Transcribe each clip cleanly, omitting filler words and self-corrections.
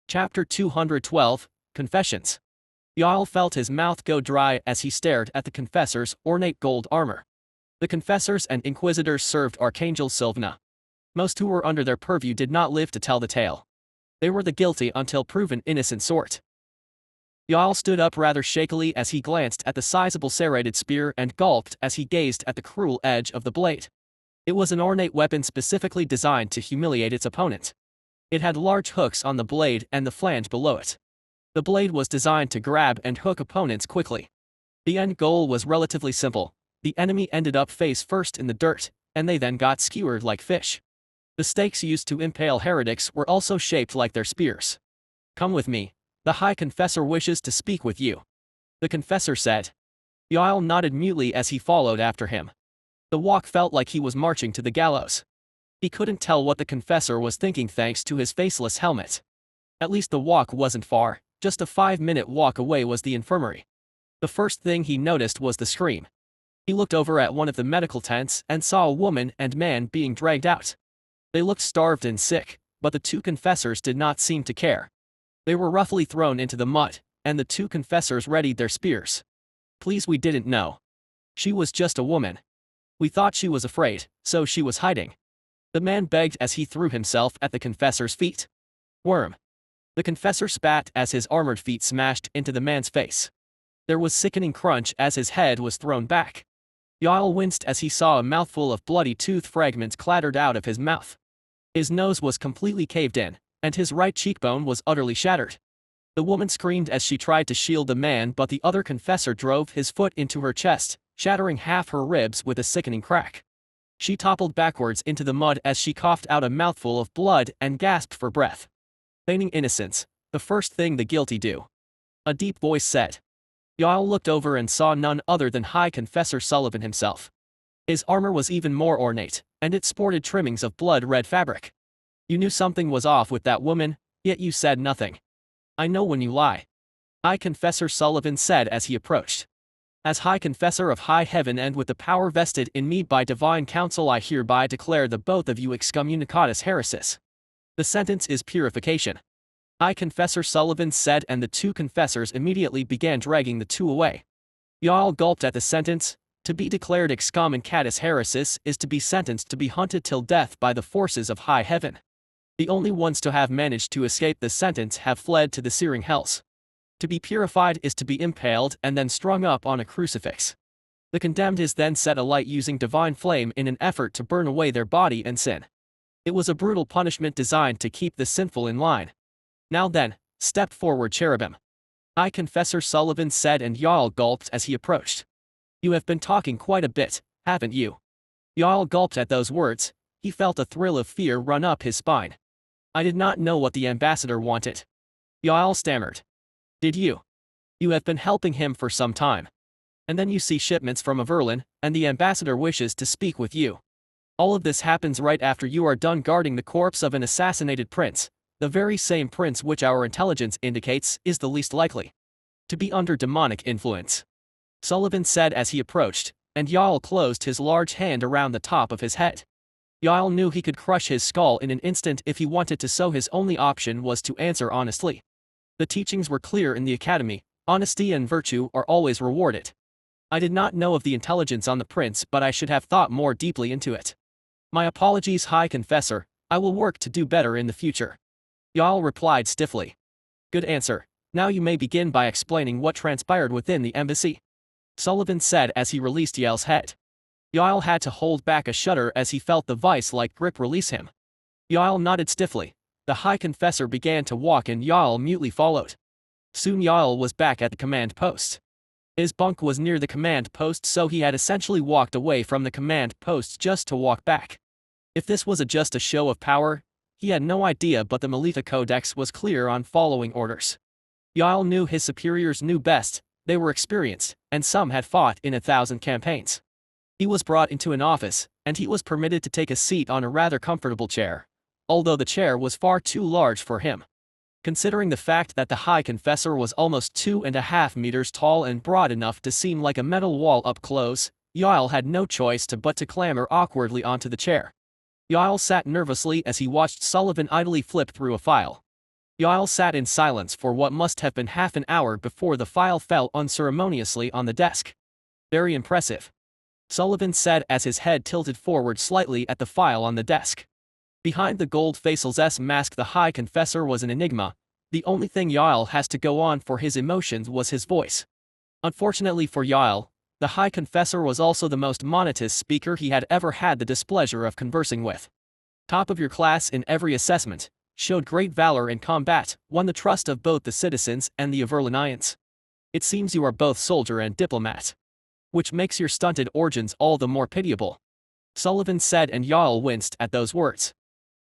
Chapter 212, Confessions. Yael felt his mouth go dry as he stared at the confessor's ornate gold armor. The confessors and inquisitors served Archangel Sylvana. Most who were under their purview did not live to tell the tale. They were the guilty until proven innocent sort. Yael stood up rather shakily as he glanced at the sizable serrated spear and gulped as he gazed at the cruel edge of the blade. It was an ornate weapon specifically designed to humiliate its opponent. It had large hooks on the blade and the flange below it. The blade was designed to grab and hook opponents quickly. The end goal was relatively simple. The enemy ended up face first in the dirt, and they then got skewered like fish. The stakes used to impale heretics were also shaped like their spears. "Come with me. The High Confessor wishes to speak with you," the confessor said. Yael nodded mutely as he followed after him. The walk felt like he was marching to the gallows. He couldn't tell what the confessor was thinking thanks to his faceless helmet. At least the walk wasn't far, just a 5-minute walk away was the infirmary. The first thing he noticed was the scream. He looked over at one of the medical tents and saw a woman and man being dragged out. They looked starved and sick, but the two confessors did not seem to care. They were roughly thrown into the mud, and the two confessors readied their spears. "Please, we didn't know. She was just a woman. We thought she was afraid, so she was hiding," the man begged as he threw himself at the confessor's feet. "Worm." The confessor spat as his armored feet smashed into the man's face. There was sickening crunch as his head was thrown back. Yael winced as he saw a mouthful of bloody tooth fragments clattered out of his mouth. His nose was completely caved in, and his right cheekbone was utterly shattered. The woman screamed as she tried to shield the man, but the other confessor drove his foot into her chest, shattering half her ribs with a sickening crack. She toppled backwards into the mud as she coughed out a mouthful of blood and gasped for breath. "Feigning innocence, the first thing the guilty do," a deep voice said. Yael looked over and saw none other than High Confessor Sullivan himself. His armor was even more ornate, and it sported trimmings of blood-red fabric. "You knew something was off with that woman, yet you said nothing." "I know when you lie," High Confessor Sullivan said as he approached. "As High Confessor of High Heaven and with the power vested in me by divine counsel, I hereby declare the both of you excommunicatus heresis. The sentence is purification," High Confessor Sullivan said, and the two confessors immediately began dragging the two away. Yael gulped at the sentence. To be declared excommunicatus heresis is to be sentenced to be hunted till death by the forces of high heaven. The only ones to have managed to escape the sentence have fled to the searing hells. To be purified is to be impaled and then strung up on a crucifix. The condemned is then set alight using divine flame in an effort to burn away their body and sin. It was a brutal punishment designed to keep the sinful in line. "Now then, step forward, cherubim," High Confessor Sullivan said, and Yael gulped as he approached. "You have been talking quite a bit, haven't you?" Yael gulped at those words. He felt a thrill of fear run up his spine. "I did not know what the ambassador wanted," Yael stammered. "Did you? You have been helping him for some time. And then you see shipments from Averlin, and the ambassador wishes to speak with you. All of this happens right after you are done guarding the corpse of an assassinated prince, the very same prince which our intelligence indicates is the least likely to be under demonic influence," Sullivan said as he approached, and Yael closed his large hand around the top of his head. Yael knew he could crush his skull in an instant if he wanted to, so his only option was to answer honestly. The teachings were clear in the academy: honesty and virtue are always rewarded. "I did not know of the intelligence on the prince, but I should have thought more deeply into it. My apologies, High Confessor. I will work to do better in the future," Yael replied stiffly. "Good answer. Now you may begin by explaining what transpired within the embassy," Sullivan said as he released Yael's head. Yael had to hold back a shudder as he felt the vice-like grip release him. Yael nodded stiffly. The High Confessor began to walk and Yael mutely followed. Soon Yael was back at the command post. His bunk was near the command post, so he had essentially walked away from the command post just to walk back. If this was just a show of power, he had no idea, but the Melita Codex was clear on following orders. Yael knew his superiors knew best. They were experienced, and some had fought in 1,000 campaigns. He was brought into an office, and he was permitted to take a seat on a rather comfortable chair, although the chair was far too large for him. Considering the fact that the High Confessor was almost 2.5 meters tall and broad enough to seem like a metal wall up close, Yael had no choice but to clamber awkwardly onto the chair. Yael sat nervously as he watched Sullivan idly flip through a file. Yael sat in silence for what must have been half an hour before the file fell unceremoniously on the desk. Very impressive, Sullivan said as his head tilted forward slightly at the file on the desk. Behind the gold faceless mask, the High Confessor was an enigma. The only thing Yael has to go on for his emotions was his voice. Unfortunately for Yael, the High Confessor was also the most monotonous speaker he had ever had the displeasure of conversing with. Top of your class in every assessment, showed great valor in combat, won the trust of both the citizens and the Averlanians. It seems you are both soldier and diplomat, which makes your stunted origins all the more pitiable, Sullivan said, and Yael winced at those words.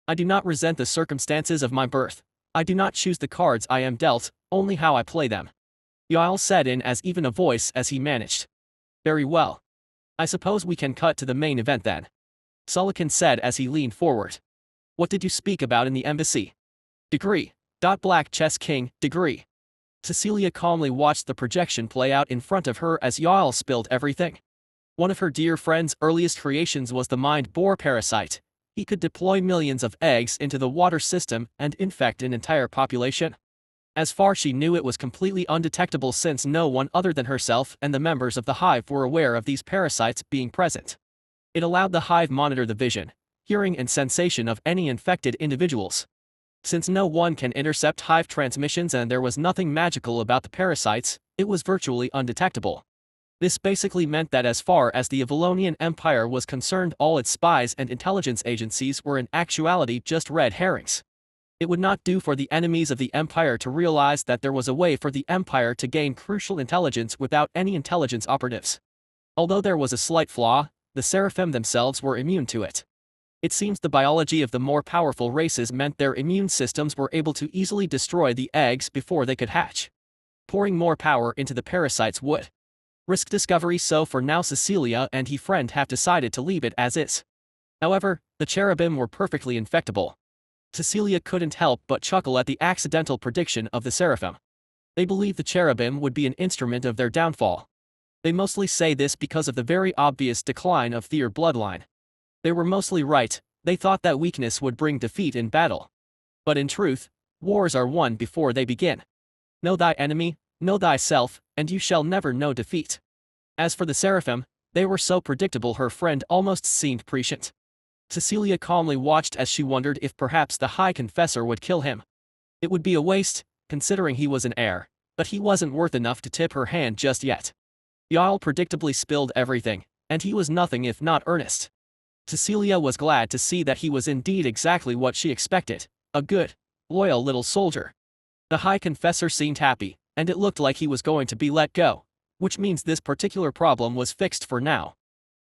I do not resent the circumstances of my birth. I do not choose the cards I am dealt, only how I play them, Yael said in as even a voice as he managed. Very well. I suppose we can cut to the main event then, Sullivan said as he leaned forward. What did you speak about in the embassy? Degree. Black chess king, degree. Cecilia calmly watched the projection play out in front of her as Yael spilled everything. One of her dear friend's earliest creations was the mind boar parasite. He could deploy millions of eggs into the water system and infect an entire population. As far she knew, it was completely undetectable since no one other than herself and the members of the hive were aware of these parasites being present. It allowed the hive monitor the vision, hearing and sensation of any infected individuals. Since no one can intercept hive transmissions and there was nothing magical about the parasites, it was virtually undetectable. This basically meant that as far as the Avalonian Empire was concerned, all its spies and intelligence agencies were in actuality just red herrings. It would not do for the enemies of the Empire to realize that there was a way for the Empire to gain crucial intelligence without any intelligence operatives. Although there was a slight flaw, the Seraphim themselves were immune to it. It seems the biology of the more powerful races meant their immune systems were able to easily destroy the eggs before they could hatch. Pouring more power into the parasites would risk discovery, so for now Cecilia and her friend have decided to leave it as is. However, the cherubim were perfectly infectable. Cecilia couldn't help but chuckle at the accidental prediction of the Seraphim. They believed the cherubim would be an instrument of their downfall. They mostly say this because of the very obvious decline of their bloodline. They were mostly right. They thought that weakness would bring defeat in battle. But in truth, wars are won before they begin. Know thy enemy, know thyself, and you shall never know defeat. As for the Seraphim, they were so predictable her friend almost seemed prescient. Cecilia calmly watched as she wondered if perhaps the High Confessor would kill him. It would be a waste, considering he was an heir, but he wasn't worth enough to tip her hand just yet. Yael predictably spilled everything, and he was nothing if not earnest. Cecilia was glad to see that he was indeed exactly what she expected, a good, loyal little soldier. The High Confessor seemed happy, and it looked like he was going to be let go, which means this particular problem was fixed for now.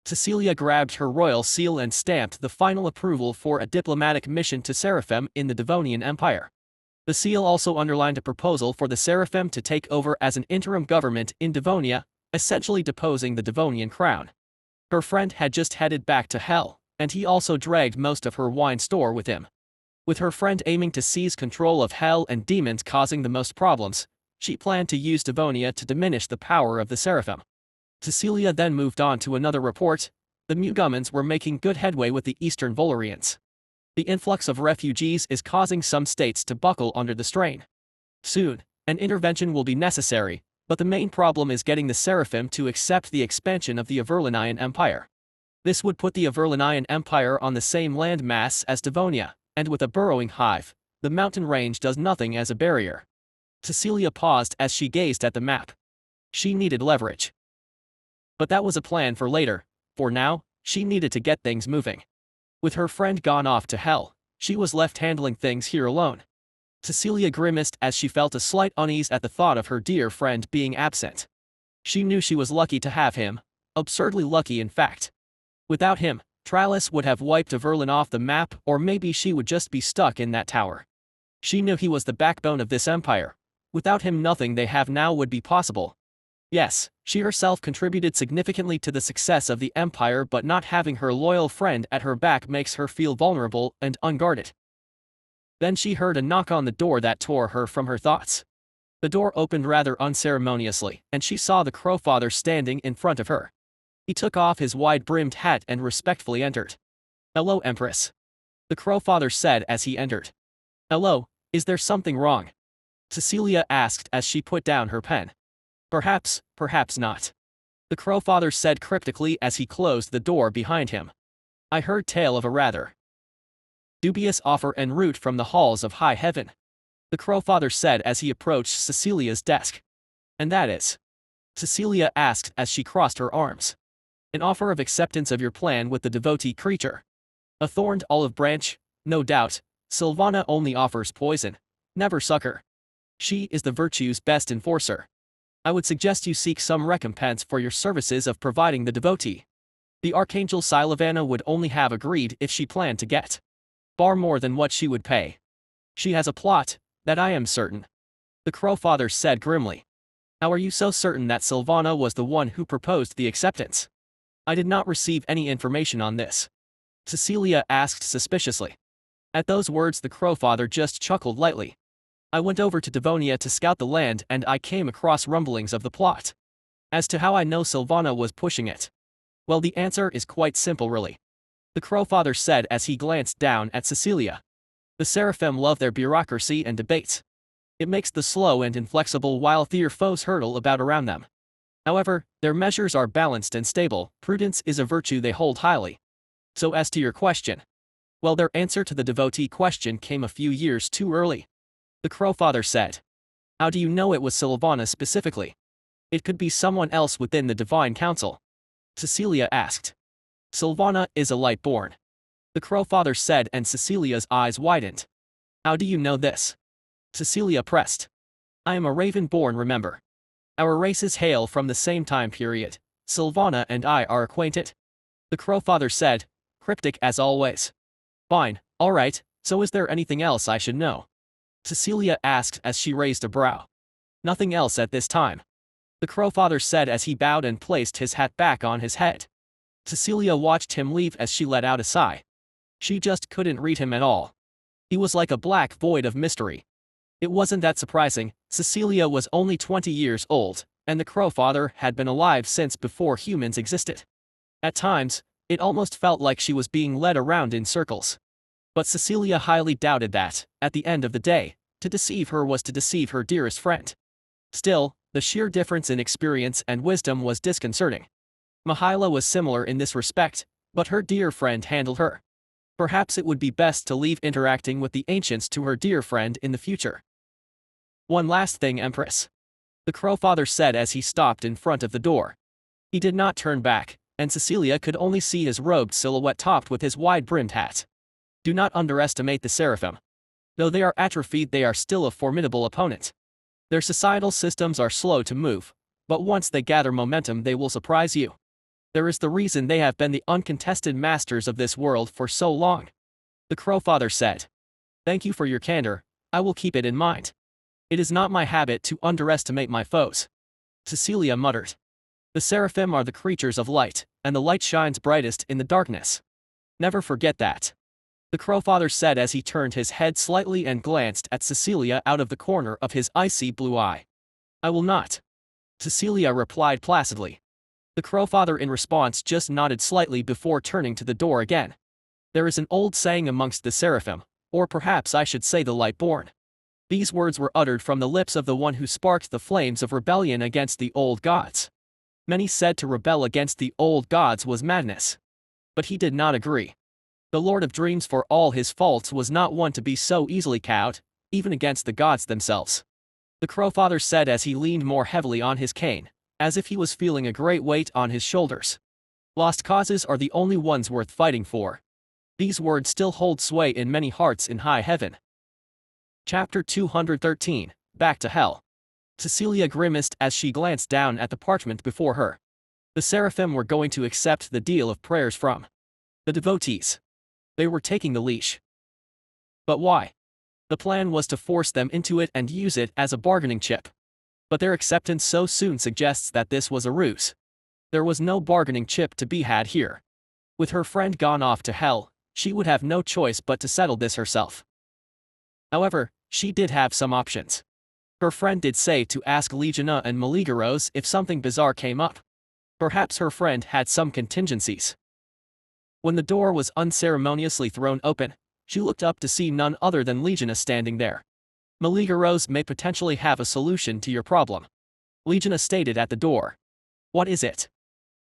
Cecilia grabbed her royal seal and stamped the final approval for a diplomatic mission to Seraphim in the Devonian Empire. The seal also underlined a proposal for the Seraphim to take over as an interim government in Devonia, essentially deposing the Devonian crown. Her friend had just headed back to Hell, and he also dragged most of her wine store with him. With her friend aiming to seize control of Hell and demons causing the most problems, she planned to use Devonia to diminish the power of the Seraphim. Cecilia then moved on to another report. The Mugumans were making good headway with the Eastern Volarians. The influx of refugees is causing some states to buckle under the strain. Soon, an intervention will be necessary, but the main problem is getting the Seraphim to accept the expansion of the Averlanian Empire. This would put the Averlanian Empire on the same land mass as Devonia, and with a burrowing hive, the mountain range does nothing as a barrier. Cecilia paused as she gazed at the map. She needed leverage. But that was a plan for later. For now, she needed to get things moving. With her friend gone off to Hell, she was left handling things here alone. Cecilia grimaced as she felt a slight unease at the thought of her dear friend being absent. She knew she was lucky to have him, absurdly lucky in fact. Without him, Tralis would have wiped Averlan off the map, or maybe she would just be stuck in that tower. She knew he was the backbone of this empire. Without him, nothing they have now would be possible. Yes, she herself contributed significantly to the success of the empire, but not having her loyal friend at her back makes her feel vulnerable and unguarded. Then she heard a knock on the door that tore her from her thoughts. The door opened rather unceremoniously, and she saw the Crowfather standing in front of her. He took off his wide-brimmed hat and respectfully entered. "Hello, Empress," the Crowfather said as he entered. "Hello," Is there something wrong? Cecilia asked as she put down her pen. Perhaps, perhaps not. The Crowfather said cryptically as he closed the door behind him. I heard tale of a rather dubious offer en route from the halls of high heaven. The Crowfather said as he approached Cecilia's desk. And that is? Cecilia asked as she crossed her arms. An offer of acceptance of your plan with the devotee creature. A thorned olive branch, no doubt. Sylvana only offers poison, never succor. She is the virtue's best enforcer. I would suggest you seek some recompense for your services of providing the devotee. The Archangel Sylvana would only have agreed if she planned to get far more than what she would pay. She has a plot, that I am certain. The Crowfather said grimly. How are you so certain that Sylvana was the one who proposed the acceptance? I did not receive any information on this. Cecilia asked suspiciously. At those words the Crowfather just chuckled lightly. I went over to Devonia to scout the land and I came across rumblings of the plot. As to how I know Sylvana was pushing it. Well, the answer is quite simple really. The Crowfather said as he glanced down at Cecilia. The Seraphim love their bureaucracy and debates. It makes the slow and inflexible while their foes hurtle about around them. However, their measures are balanced and stable. Prudence is a virtue they hold highly. So as to your question. Well, their answer to the devotee question came a few years too early. The Crowfather said. How do you know it was Sylvana specifically? It could be someone else within the Divine Council. Cecilia asked. Sylvana is a light-born. The Crowfather said and Cecilia's eyes widened. How do you know this? Cecilia pressed. I am a raven-born, remember. Our races hail from the same time period. Sylvana and I are acquainted. The Crowfather said, cryptic as always. Fine, all right, so is there anything else I should know? Cecilia asked as she raised a brow. Nothing else at this time. The Crowfather said as he bowed and placed his hat back on his head. Cecilia watched him leave as she let out a sigh. She just couldn't read him at all. He was like a black void of mystery. It wasn't that surprising. Cecilia was only 20 years old, and the Crowfather had been alive since before humans existed. At times, it almost felt like she was being led around in circles. But Cecilia highly doubted that, at the end of the day, to deceive her was to deceive her dearest friend. Still, the sheer difference in experience and wisdom was disconcerting. Mahila was similar in this respect, but her dear friend handled her. Perhaps it would be best to leave interacting with the ancients to her dear friend in the future. One last thing, Empress. The Crowfather said as he stopped in front of the door. He did not turn back, and Cecilia could only see his robed silhouette topped with his wide-brimmed hat. Do not underestimate the Seraphim. Though they are atrophied, they are still a formidable opponent. Their societal systems are slow to move, but once they gather momentum they will surprise you. There is the reason they have been the uncontested masters of this world for so long. The Crowfather said. Thank you for your candor, I will keep it in mind. It is not my habit to underestimate my foes. Cecilia muttered. The Seraphim are the creatures of light, and the light shines brightest in the darkness. Never forget that. The Crowfather said as he turned his head slightly and glanced at Cecilia out of the corner of his icy blue eye. I will not. Cecilia replied placidly. The Crowfather in response just nodded slightly before turning to the door again. There is an old saying amongst the Seraphim, or perhaps I should say the Light-born. These words were uttered from the lips of the one who sparked the flames of rebellion against the old gods. Many said to rebel against the old gods was madness. But he did not agree. The Lord of Dreams, for all his faults, was not one to be so easily cowed, even against the gods themselves. The Crowfather said as he leaned more heavily on his cane, as if he was feeling a great weight on his shoulders. Lost causes are the only ones worth fighting for. These words still hold sway in many hearts in high heaven. Chapter 213, Back to Hell. Cecilia grimaced as she glanced down at the parchment before her. The Seraphim were going to accept the deal of prayers from the devotees. They were taking the leash. But why? The plan was to force them into it and use it as a bargaining chip. But their acceptance so soon suggests that this was a ruse. There was no bargaining chip to be had here. With her friend gone off to hell, she would have no choice but to settle this herself. However, she did have some options. Her friend did say to ask Legiona and Maligaros if something bizarre came up. Perhaps her friend had some contingencies. When the door was unceremoniously thrown open, she looked up to see none other than Legiona standing there. Maligaros may potentially have a solution to your problem. Legiona stated at the door. What is it?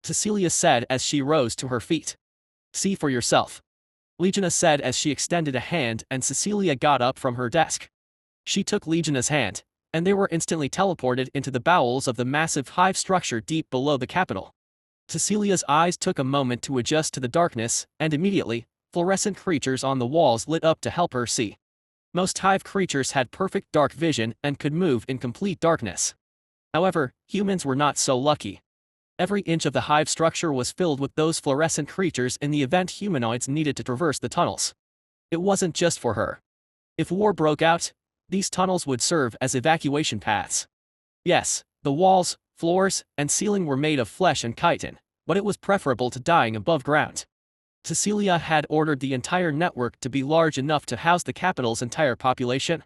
Cecilia said as she rose to her feet. See for yourself. Legiona said as she extended a hand, and Cecilia got up from her desk. She took Legiona's hand, and they were instantly teleported into the bowels of the massive hive structure deep below the capital. Cecilia's eyes took a moment to adjust to the darkness, and immediately, fluorescent creatures on the walls lit up to help her see. Most hive creatures had perfect dark vision and could move in complete darkness. However, humans were not so lucky. Every inch of the hive structure was filled with those fluorescent creatures in the event humanoids needed to traverse the tunnels. It wasn't just for her. If war broke out, these tunnels would serve as evacuation paths. Yes, the walls, floors, and ceiling were made of flesh and chitin, but it was preferable to dying above ground. Cecilia had ordered the entire network to be large enough to house the capital's entire population.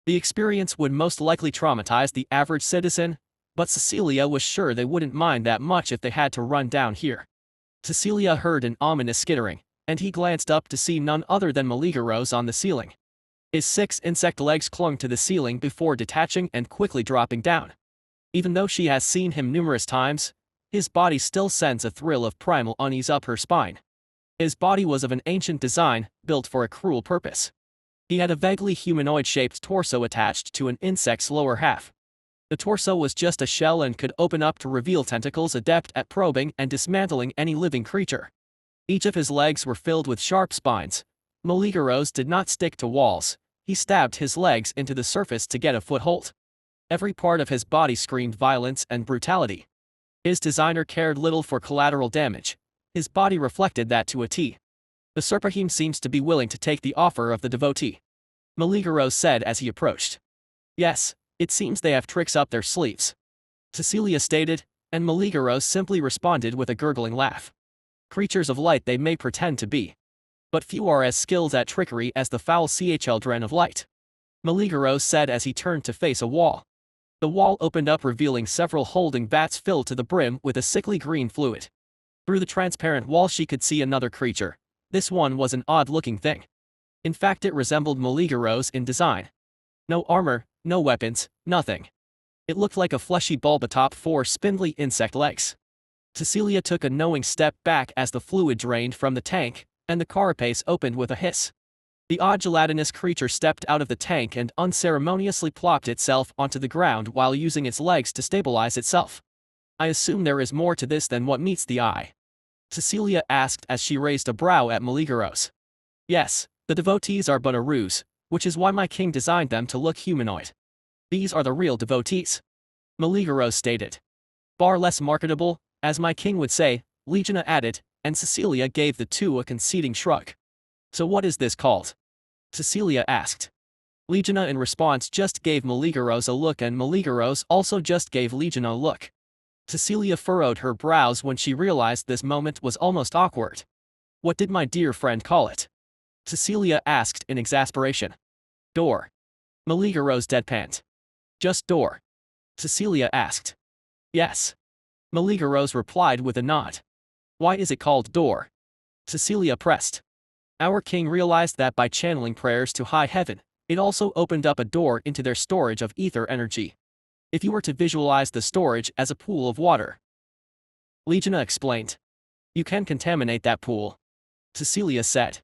The experience would most likely traumatize the average citizen, but Cecilia was sure they wouldn't mind that much if they had to run down here. Cecilia heard an ominous skittering, and he glanced up to see none other than Maligaros on the ceiling. His 6 insect legs clung to the ceiling before detaching and quickly dropping down. Even though she has seen him numerous times, his body still sends a thrill of primal unease up her spine. His body was of an ancient design, built for a cruel purpose. He had a vaguely humanoid-shaped torso attached to an insect's lower half. The torso was just a shell and could open up to reveal tentacles adept at probing and dismantling any living creature. Each of his legs were filled with sharp spines. Maligaros did not stick to walls. He stabbed his legs into the surface to get a foothold. Every part of his body screamed violence and brutality. His designer cared little for collateral damage. His body reflected that to a T. The Serpahim seems to be willing to take the offer of the devotee. Maligaros said as he approached. Yes, it seems they have tricks up their sleeves. Cecilia stated, and Maligaros simply responded with a gurgling laugh. Creatures of light they may pretend to be, but few are as skilled at trickery as the foul children of light. Maligaros said as he turned to face a wall. The wall opened up, revealing several holding vats filled to the brim with a sickly green fluid. Through the transparent wall she could see another creature. This one was an odd-looking thing. In fact, it resembled Maligaros in design. No armor, no weapons, nothing. It looked like a fleshy bulb atop 4 spindly insect legs. Cecilia took a knowing step back as the fluid drained from the tank, and the carapace opened with a hiss. The odd gelatinous creature stepped out of the tank and unceremoniously plopped itself onto the ground while using its legs to stabilize itself. I assume there is more to this than what meets the eye. Cecilia asked as she raised a brow at Maligaros. Yes, the devotees are but a ruse, which is why my king designed them to look humanoid. These are the real devotees. Maligaros stated. Far less marketable, as my king would say, Legiona added, and Cecilia gave the two a conceding shrug. So what is this called? Cecilia asked. Legiona in response just gave Maligaros a look, and Maligaros also just gave Legiona a look. Cecilia furrowed her brows when she realized this moment was almost awkward. What did my dear friend call it? Cecilia asked in exasperation. Door. Maligaros deadpanned. Just door. Cecilia asked. Yes. Maligaros replied with a nod. Why is it called door? Cecilia pressed. Our king realized that by channeling prayers to high heaven, it also opened up a door into their storage of ether energy. If you were to visualize the storage as a pool of water. Legiona explained. You can contaminate that pool. Cecilia said.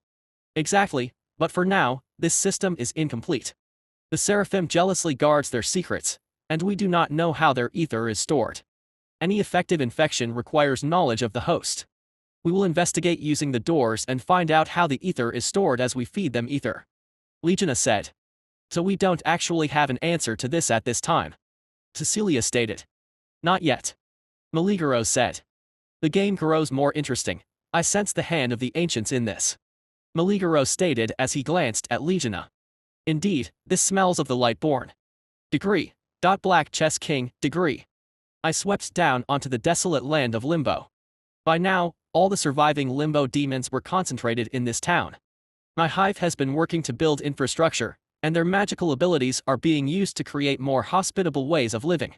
Exactly, but for now, this system is incomplete. The Seraphim jealously guards their secrets, and we do not know how their ether is stored. Any effective infection requires knowledge of the host. We will investigate using the doors and find out how the ether is stored as we feed them ether. Legiona said. So we don't actually have an answer to this at this time. Cecilia stated. Not yet. Maligaros said. The game grows more interesting. I sense the hand of the ancients in this. Maligaros stated as he glanced at Legiona. Indeed, this smells of the Lightborn. Degree. Black Chess King, degree. I swept down onto the desolate land of Limbo. By now, all the surviving Limbo demons were concentrated in this town. My hive has been working to build infrastructure, and their magical abilities are being used to create more hospitable ways of living.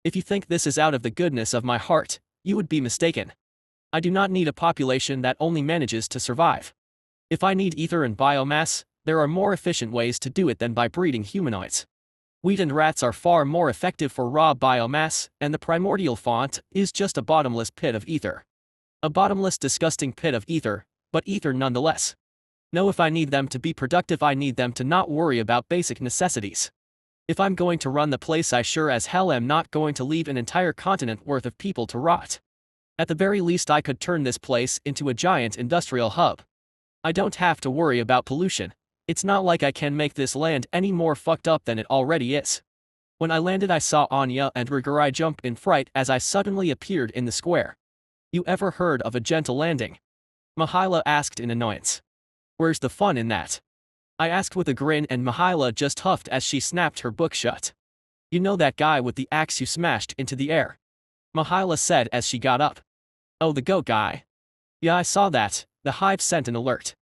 If you think this is out of the goodness of my heart, you would be mistaken. I do not need a population that only manages to survive. If I need ether and biomass, there are more efficient ways to do it than by breeding humanoids. Wheat and rats are far more effective for raw biomass, and the primordial font is just a bottomless pit of ether. A bottomless, disgusting pit of ether, but ether nonetheless. No, if I need them to be productive, I need them to not worry about basic necessities. If I'm going to run the place, I sure as hell am not going to leave an entire continent worth of people to rot. At the very least, I could turn this place into a giant industrial hub. I don't have to worry about pollution. It's not like I can make this land any more fucked up than it already is. When I landed, I saw Anya and Rigurai jump in fright as I suddenly appeared in the square. You ever heard of a gentle landing? Mihaela asked in annoyance. Where's the fun in that? I asked with a grin, and Mihaela just huffed as she snapped her book shut. You know that guy with the axe you smashed into the air? Mihaela said as she got up. Oh, the goat guy. Yeah, I saw that. The hive sent an alert.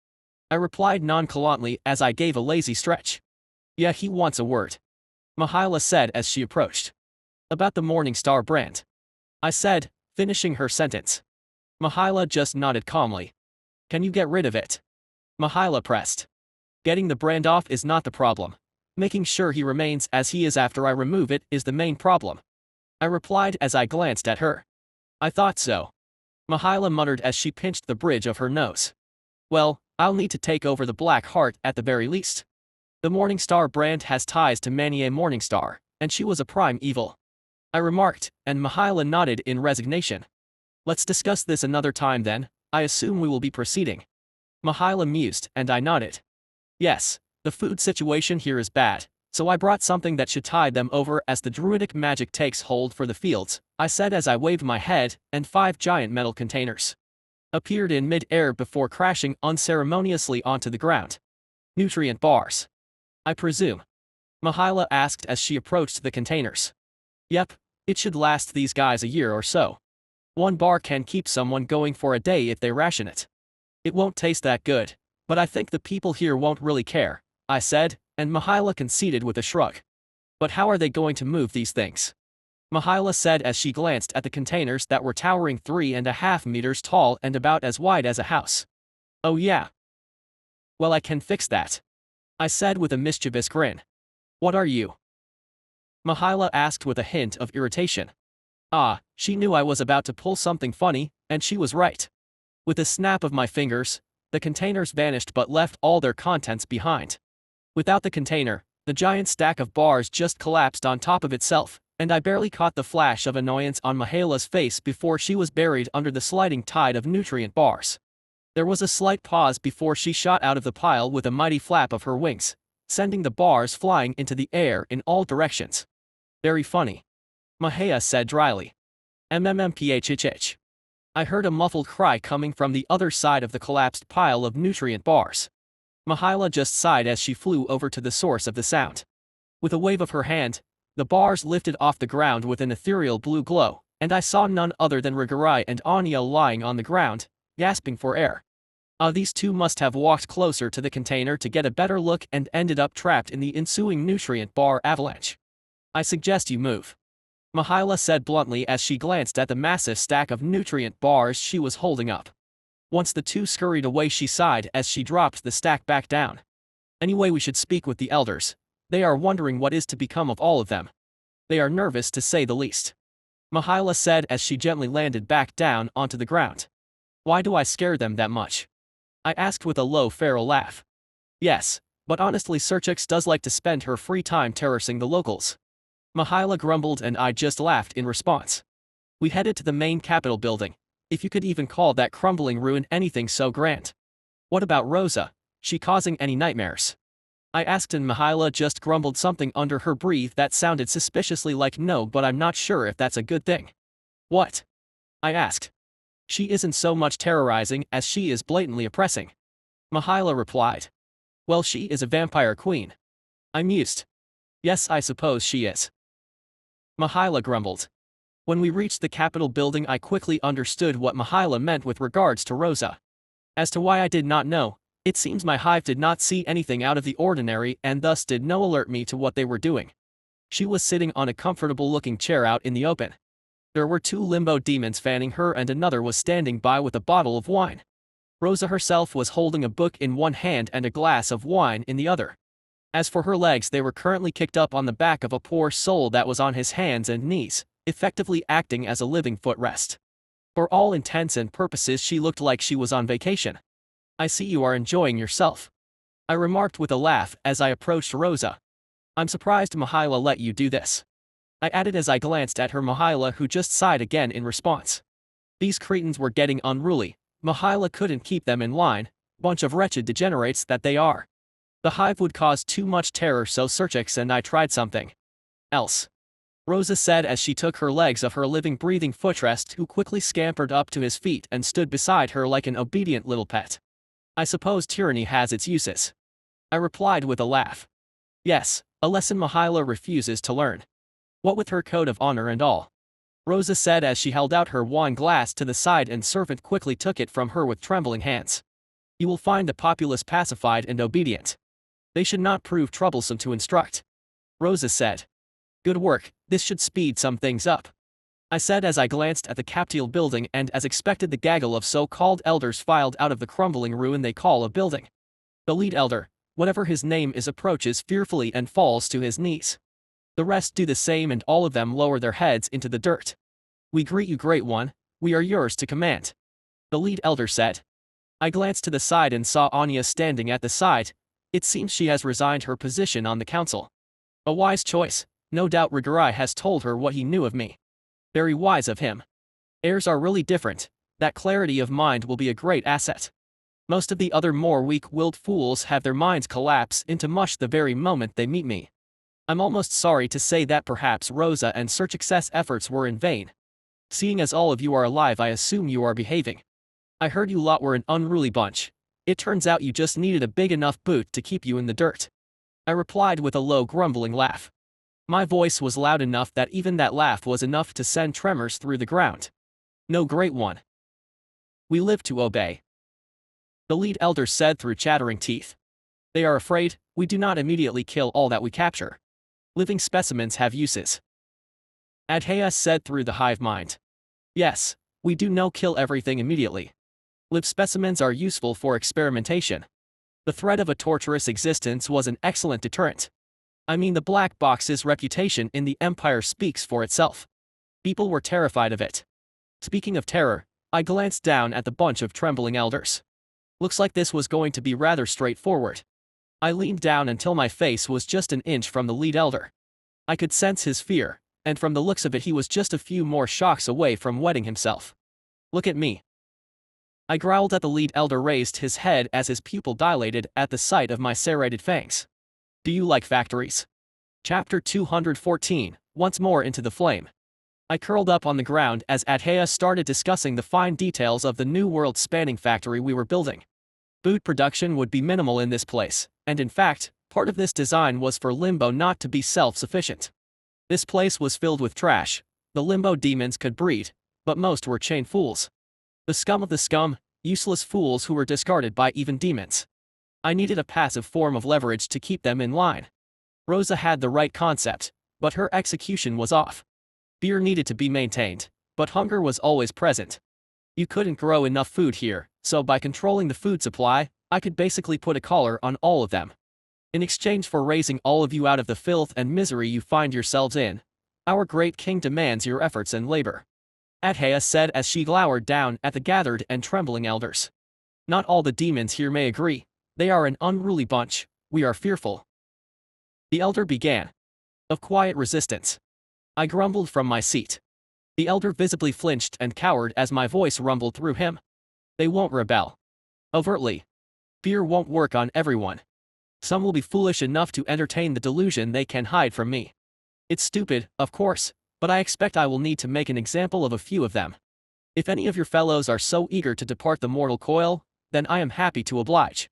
I replied nonchalantly as I gave a lazy stretch. Yeah, he wants a word. Mihaela said as she approached. About the Morningstar brand. I said, finishing her sentence. Mihaela just nodded calmly. Can you get rid of it? Mihaela pressed. Getting the brand off is not the problem. Making sure he remains as he is after I remove it is the main problem. I replied as I glanced at her. I thought so. Mihaela muttered as she pinched the bridge of her nose. Well, I'll need to take over the Black Heart at the very least. The Morningstar brand has ties to Manie Morningstar, and she was a prime evil. I remarked, and Mihaela nodded in resignation. Let's discuss this another time then. I assume we will be proceeding. Mihaela mused, and I nodded. Yes, the food situation here is bad, so I brought something that should tide them over as the druidic magic takes hold for the fields, I said as I waved my head, and 5 giant metal containers appeared in mid-air before crashing unceremoniously onto the ground. Nutrient bars, I presume? Mihaela asked as she approached the containers. Yep, it should last these guys a year or so. 1 bar can keep someone going for a day if they ration it. It won't taste that good, but I think the people here won't really care, I said, and Mihaela conceded with a shrug. But how are they going to move these things? Mihaela said as she glanced at the containers that were towering 3.5 meters tall and about as wide as a house. Oh yeah. Well, I can fix that, I said with a mischievous grin. What are you? Mihaela asked with a hint of irritation. Ah, she knew I was about to pull something funny, and she was right. With a snap of my fingers, the containers vanished but left all their contents behind. Without the container, the giant stack of bars just collapsed on top of itself, and I barely caught the flash of annoyance on Mihaela's face before she was buried under the sliding tide of nutrient bars. There was a slight pause before she shot out of the pile with a mighty flap of her wings, sending the bars flying into the air in all directions. Very funny, Mihaela said dryly. MMMPHHH. I heard a muffled cry coming from the other side of the collapsed pile of nutrient bars. Mihaela just sighed as she flew over to the source of the sound. With a wave of her hand, the bars lifted off the ground with an ethereal blue glow, and I saw none other than Rigurai and Anya lying on the ground, gasping for air. These two must have walked closer to the container to get a better look and ended up trapped in the ensuing nutrient bar avalanche. I suggest you move, Mihaela said bluntly as she glanced at the massive stack of nutrient bars she was holding up. Once the two scurried away, she sighed as she dropped the stack back down. Anyway, we should speak with the elders. They are wondering what is to become of all of them. They are nervous to say the least, Mihaela said as she gently landed back down onto the ground. Why do I scare them that much? I asked with a low feral laugh. Yes, but honestly, Serchix does like to spend her free time terrorizing the locals, Mihaela grumbled, and I just laughed in response. We headed to the main Capitol building, if you could even call that crumbling ruin anything so grand. What about Rosa? She causing any nightmares? I asked, and Mihaela just grumbled something under her breath that sounded suspiciously like no, but I'm not sure if that's a good thing. What? I asked. She isn't so much terrorizing as she is blatantly oppressing, Mihaela replied. Well, she is a vampire queen, I mused. Yes, I suppose she is, Mihaela grumbled. When we reached the Capitol building, I quickly understood what Mihaela meant with regards to Rosa. As to why, I did not know. It seems my hive did not see anything out of the ordinary and thus did not alert me to what they were doing. She was sitting on a comfortable-looking chair out in the open. There were 2 limbo demons fanning her and another was standing by with a bottle of wine. Rosa herself was holding a book in one hand and a glass of wine in the other. As for her legs, they were currently kicked up on the back of a poor soul that was on his hands and knees, effectively acting as a living footrest. For all intents and purposes, she looked like she was on vacation. "I see you are enjoying yourself," I remarked with a laugh as I approached Rosa. "I'm surprised Mahila let you do this," I added as I glanced at her Mahila, who just sighed again in response. These cretins were getting unruly. Mahila couldn't keep them in line, bunch of wretched degenerates that they are. The hive would cause too much terror, so Serchix and I tried something else, Rosa said as she took her legs off her living breathing footrest, who quickly scampered up to his feet and stood beside her like an obedient little pet. "I suppose tyranny has its uses," I replied with a laugh. "Yes, a lesson Mahila refuses to learn. What with her code of honor and all," Rosa said as she held out her wine glass to the side and servant quickly took it from her with trembling hands. "You will find the populace pacified and obedient. They should not prove troublesome to instruct," Rosa said. "Good work, this should speed some things up," I said as I glanced at the Capitol building, and as expected the gaggle of so-called elders filed out of the crumbling ruin they call a building. The lead elder, whatever his name is, approaches fearfully and falls to his knees. The rest do the same, and all of them lower their heads into the dirt. "We greet you, Great One, we are yours to command," the lead elder said. I glanced to the side and saw Anya standing at the side. It seems she has resigned her position on the council. A wise choice. No doubt Regorai has told her what he knew of me. Very wise of him. Heirs are really different. That clarity of mind will be a great asset. Most of the other more weak-willed fools have their minds collapse into mush the very moment they meet me. I'm almost sorry to say that perhaps Rosa and Serchix's efforts were in vain. Seeing as all of you are alive, I assume you are behaving. I heard you lot were an unruly bunch. It turns out you just needed a big enough boot to keep you in the dirt," I replied with a low grumbling laugh. My voice was loud enough that even that laugh was enough to send tremors through the ground. "No, Great One. We live to obey," the lead elder said through chattering teeth. "They are afraid. We do not immediately kill all that we capture. Living specimens have uses," Adhea said through the hive mind. "Yes, we do no kill everything immediately. Live specimens are useful for experimentation. The threat of a torturous existence was an excellent deterrent. I mean, the black box's reputation in the Empire speaks for itself. People were terrified of it." Speaking of terror, I glanced down at the bunch of trembling elders. Looks like this was going to be rather straightforward. I leaned down until my face was just an inch from the lead elder. I could sense his fear, and from the looks of it he was just a few more shocks away from wetting himself. "Look at me," I growled at the lead elder, raised his head as his pupil dilated at the sight of my serrated fangs. "Do you like factories?" Chapter 214, Once More into the Flame. I curled up on the ground as Adhea started discussing the fine details of the new world-spanning factory we were building. Food production would be minimal in this place, and in fact, part of this design was for Limbo not to be self-sufficient. This place was filled with trash. The Limbo demons could breed, but most were chain fools. The scum of the scum, useless fools who were discarded by even demons. I needed a passive form of leverage to keep them in line. Rosa had the right concept, but her execution was off. Fear needed to be maintained, but hunger was always present. You couldn't grow enough food here, so by controlling the food supply, I could basically put a collar on all of them. In exchange for raising all of you out of the filth and misery you find yourselves in, our great king demands your efforts and labor," Adhea said as she glowered down at the gathered and trembling elders. "Not all the demons here may agree. They are an unruly bunch. We are fearful." The elder began. "Of quiet resistance," I grumbled from my seat. The elder visibly flinched and cowered as my voice rumbled through him. "They won't rebel overtly. Fear won't work on everyone. Some will be foolish enough to entertain the delusion they can hide from me. It's stupid, of course, but I expect I will need to make an example of a few of them. If any of your fellows are so eager to depart the mortal coil, then I am happy to oblige,"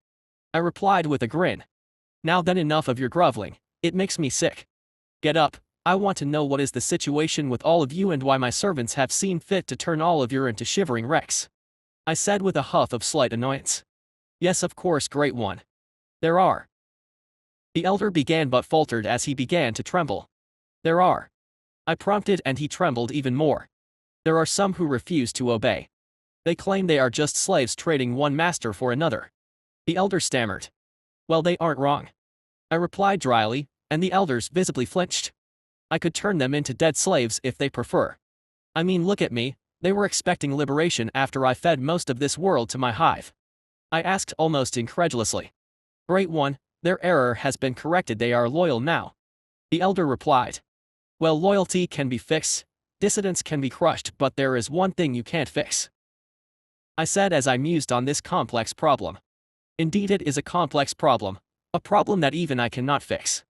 I replied with a grin. "Now then, enough of your groveling. It makes me sick. Get up. I want to know what is the situation with all of you and why my servants have seen fit to turn all of you into shivering wrecks," I said with a huff of slight annoyance. "Yes, of course, Great One. There are," the elder began but faltered as he began to tremble. "There are," I prompted, and he trembled even more. "There are some who refuse to obey. They claim they are just slaves trading one master for another," the elder stammered. "Well, they aren't wrong. I replied dryly, and the elders visibly flinched. I could turn them into dead slaves if they prefer. I mean, look at me, they were expecting liberation after I fed most of this world to my hive. I asked almost incredulously. Great one, their error has been corrected, they are loyal now. The elder replied. Well, loyalty can be fixed, dissidence can be crushed, but there is one thing you can't fix. I said as I mused on this complex problem. Indeed, it is a complex problem, a problem that even I cannot fix.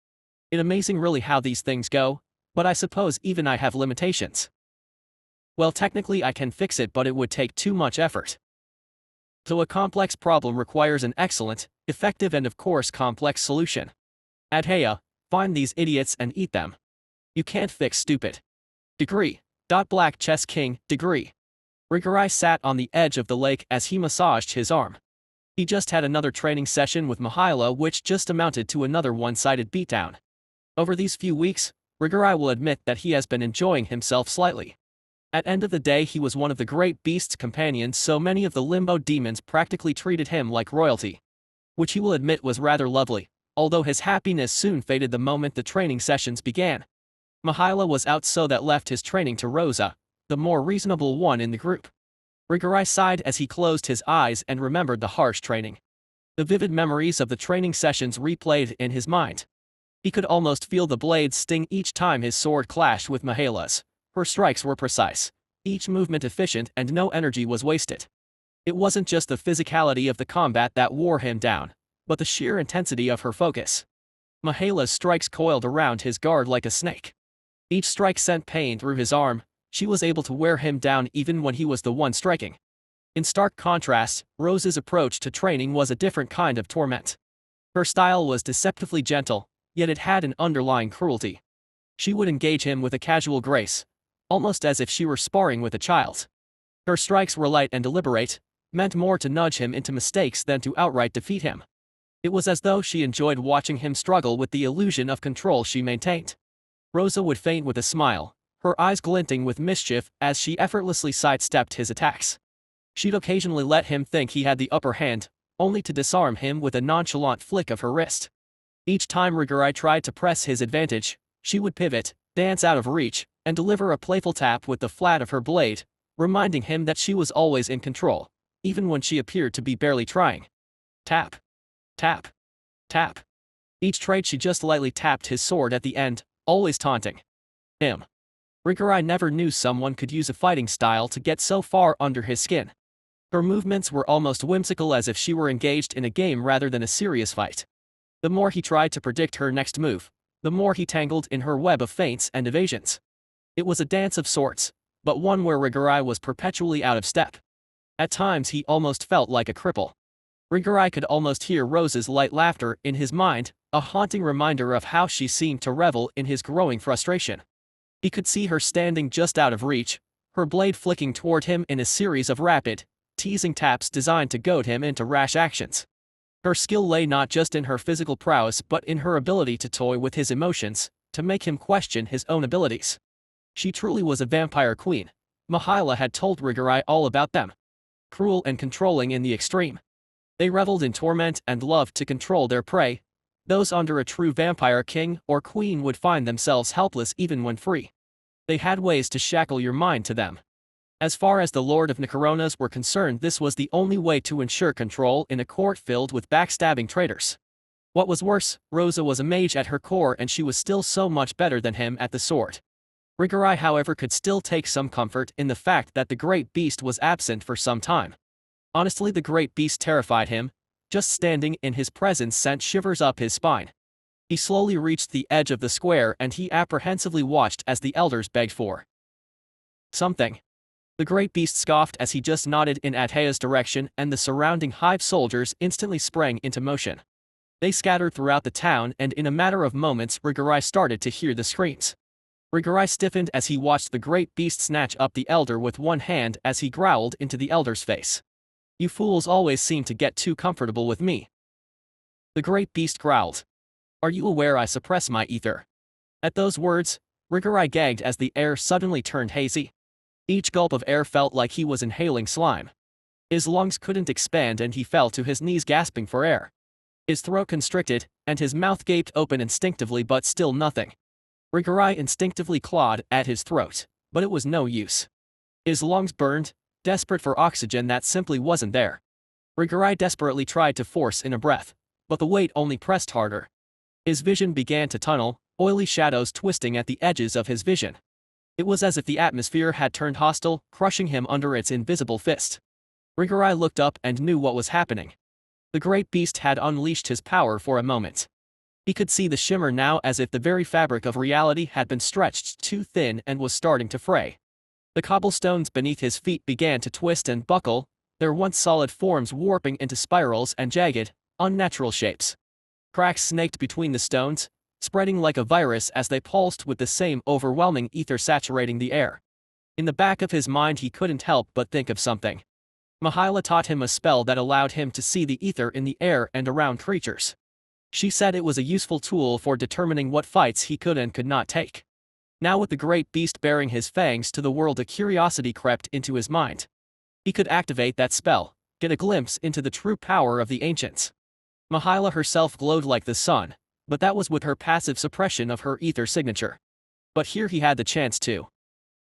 It's amazing really how these things go, but I suppose even I have limitations. Well, technically I can fix it, but it would take too much effort. So a complex problem requires an excellent, effective and of course complex solution. Adhaya, find these idiots and eat them. You can't fix stupid. Degree. Black Chess King, degree. Rigarai sat on the edge of the lake as he massaged his arm. He just had another training session with Mihaila, which just amounted to another one-sided beatdown. Over these few weeks, Rigarai will admit that he has been enjoying himself slightly. At end of the day, he was one of the great beast's companions, so many of the limbo demons practically treated him like royalty. Which he will admit was rather lovely, although his happiness soon faded the moment the training sessions began. Mihaila was out, so that left his training to Rosa, the more reasonable one in the group. Rigarai sighed as he closed his eyes and remembered the harsh training. The vivid memories of the training sessions replayed in his mind. He could almost feel the blades sting each time his sword clashed with Mihaila's. Her strikes were precise, each movement efficient, and no energy was wasted. It wasn't just the physicality of the combat that wore him down, but the sheer intensity of her focus. Mihaila's strikes coiled around his guard like a snake. Each strike sent pain through his arm. She was able to wear him down even when he was the one striking. In stark contrast, Rose's approach to training was a different kind of torment. Her style was deceptively gentle, yet it had an underlying cruelty. She would engage him with a casual grace, almost as if she were sparring with a child. Her strikes were light and deliberate, meant more to nudge him into mistakes than to outright defeat him. It was as though she enjoyed watching him struggle with the illusion of control she maintained. Rosa would faint with a smile, her eyes glinting with mischief as she effortlessly sidestepped his attacks. She'd occasionally let him think he had the upper hand, only to disarm him with a nonchalant flick of her wrist. Each time Rigarai tried to press his advantage, she would pivot, dance out of reach, and deliver a playful tap with the flat of her blade, reminding him that she was always in control, even when she appeared to be barely trying. Tap. Tap. Tap. Each trade she just lightly tapped his sword at the end, always taunting him. Rigarai never knew someone could use a fighting style to get so far under his skin. Her movements were almost whimsical, as if she were engaged in a game rather than a serious fight. The more he tried to predict her next move, the more he tangled in her web of feints and evasions. It was a dance of sorts, but one where Rigarai was perpetually out of step. At times he almost felt like a cripple. Rigarai could almost hear Rose's light laughter in his mind, a haunting reminder of how she seemed to revel in his growing frustration. He could see her standing just out of reach, her blade flicking toward him in a series of rapid, teasing taps designed to goad him into rash actions. Her skill lay not just in her physical prowess but in her ability to toy with his emotions, to make him question his own abilities. She truly was a vampire queen. Mihaila had told Rigarai all about them. Cruel and controlling in the extreme. They reveled in torment and loved to control their prey. Those under a true vampire king or queen would find themselves helpless even when free. They had ways to shackle your mind to them. As far as the Lord of Nicaronas were concerned, this was the only way to ensure control in a court filled with backstabbing traitors. What was worse, Rosa was a mage at her core, and she was still so much better than him at the sword. Rigarai, however, could still take some comfort in the fact that the great beast was absent for some time. Honestly, the great beast terrified him. Just standing in his presence sent shivers up his spine. He slowly reached the edge of the square, and he apprehensively watched as the elders begged for something. The great beast scoffed as he just nodded in Adhaya's direction, and the surrounding hive soldiers instantly sprang into motion. They scattered throughout the town, and in a matter of moments Rigarai started to hear the screams. Rigarai stiffened as he watched the great beast snatch up the elder with one hand as he growled into the elder's face. "You fools always seem to get too comfortable with me." The great beast growled. "Are you aware I suppress my ether?" At those words, Rigarai gagged as the air suddenly turned hazy. Each gulp of air felt like he was inhaling slime. His lungs couldn't expand and he fell to his knees gasping for air. His throat constricted, and his mouth gaped open instinctively, but still nothing. Rigorai instinctively clawed at his throat, but it was no use. His lungs burned, desperate for oxygen that simply wasn't there. Rigorai desperately tried to force in a breath, but the weight only pressed harder. His vision began to tunnel, oily shadows twisting at the edges of his vision. It was as if the atmosphere had turned hostile, crushing him under its invisible fist. Rigorai looked up and knew what was happening. The great beast had unleashed his power for a moment. He could see the shimmer now, as if the very fabric of reality had been stretched too thin and was starting to fray. The cobblestones beneath his feet began to twist and buckle, their once solid forms warping into spirals and jagged, unnatural shapes. Cracks snaked between the stones, spreading like a virus as they pulsed with the same overwhelming ether saturating the air. In the back of his mind he couldn't help but think of something. Mahila taught him a spell that allowed him to see the ether in the air and around creatures. She said it was a useful tool for determining what fights he could and could not take. Now with the great beast baring his fangs to the world, a curiosity crept into his mind. He could activate that spell, get a glimpse into the true power of the ancients. Mahila herself glowed like the sun, but that was with her passive suppression of her ether signature. But here he had the chance to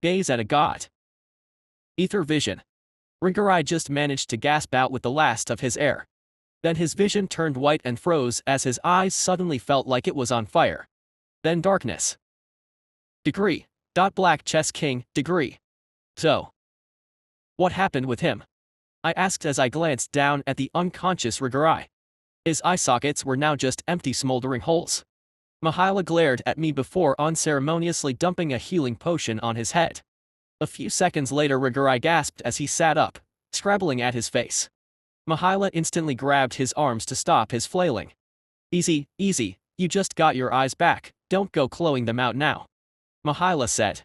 gaze at a god. Ether vision. Rigorai just managed to gasp out with the last of his air. Then his vision turned white and froze as his eyes suddenly felt like it was on fire. Then darkness. Degree. Black Chess King, degree. So, what happened with him? I asked as I glanced down at the unconscious Rigorai. His eye sockets were now just empty smoldering holes. Mahila glared at me before unceremoniously dumping a healing potion on his head. A few seconds later Rigorai gasped as he sat up, scrabbling at his face. Mahila instantly grabbed his arms to stop his flailing. Easy, easy, you just got your eyes back, don't go clawing them out now. Mahila said.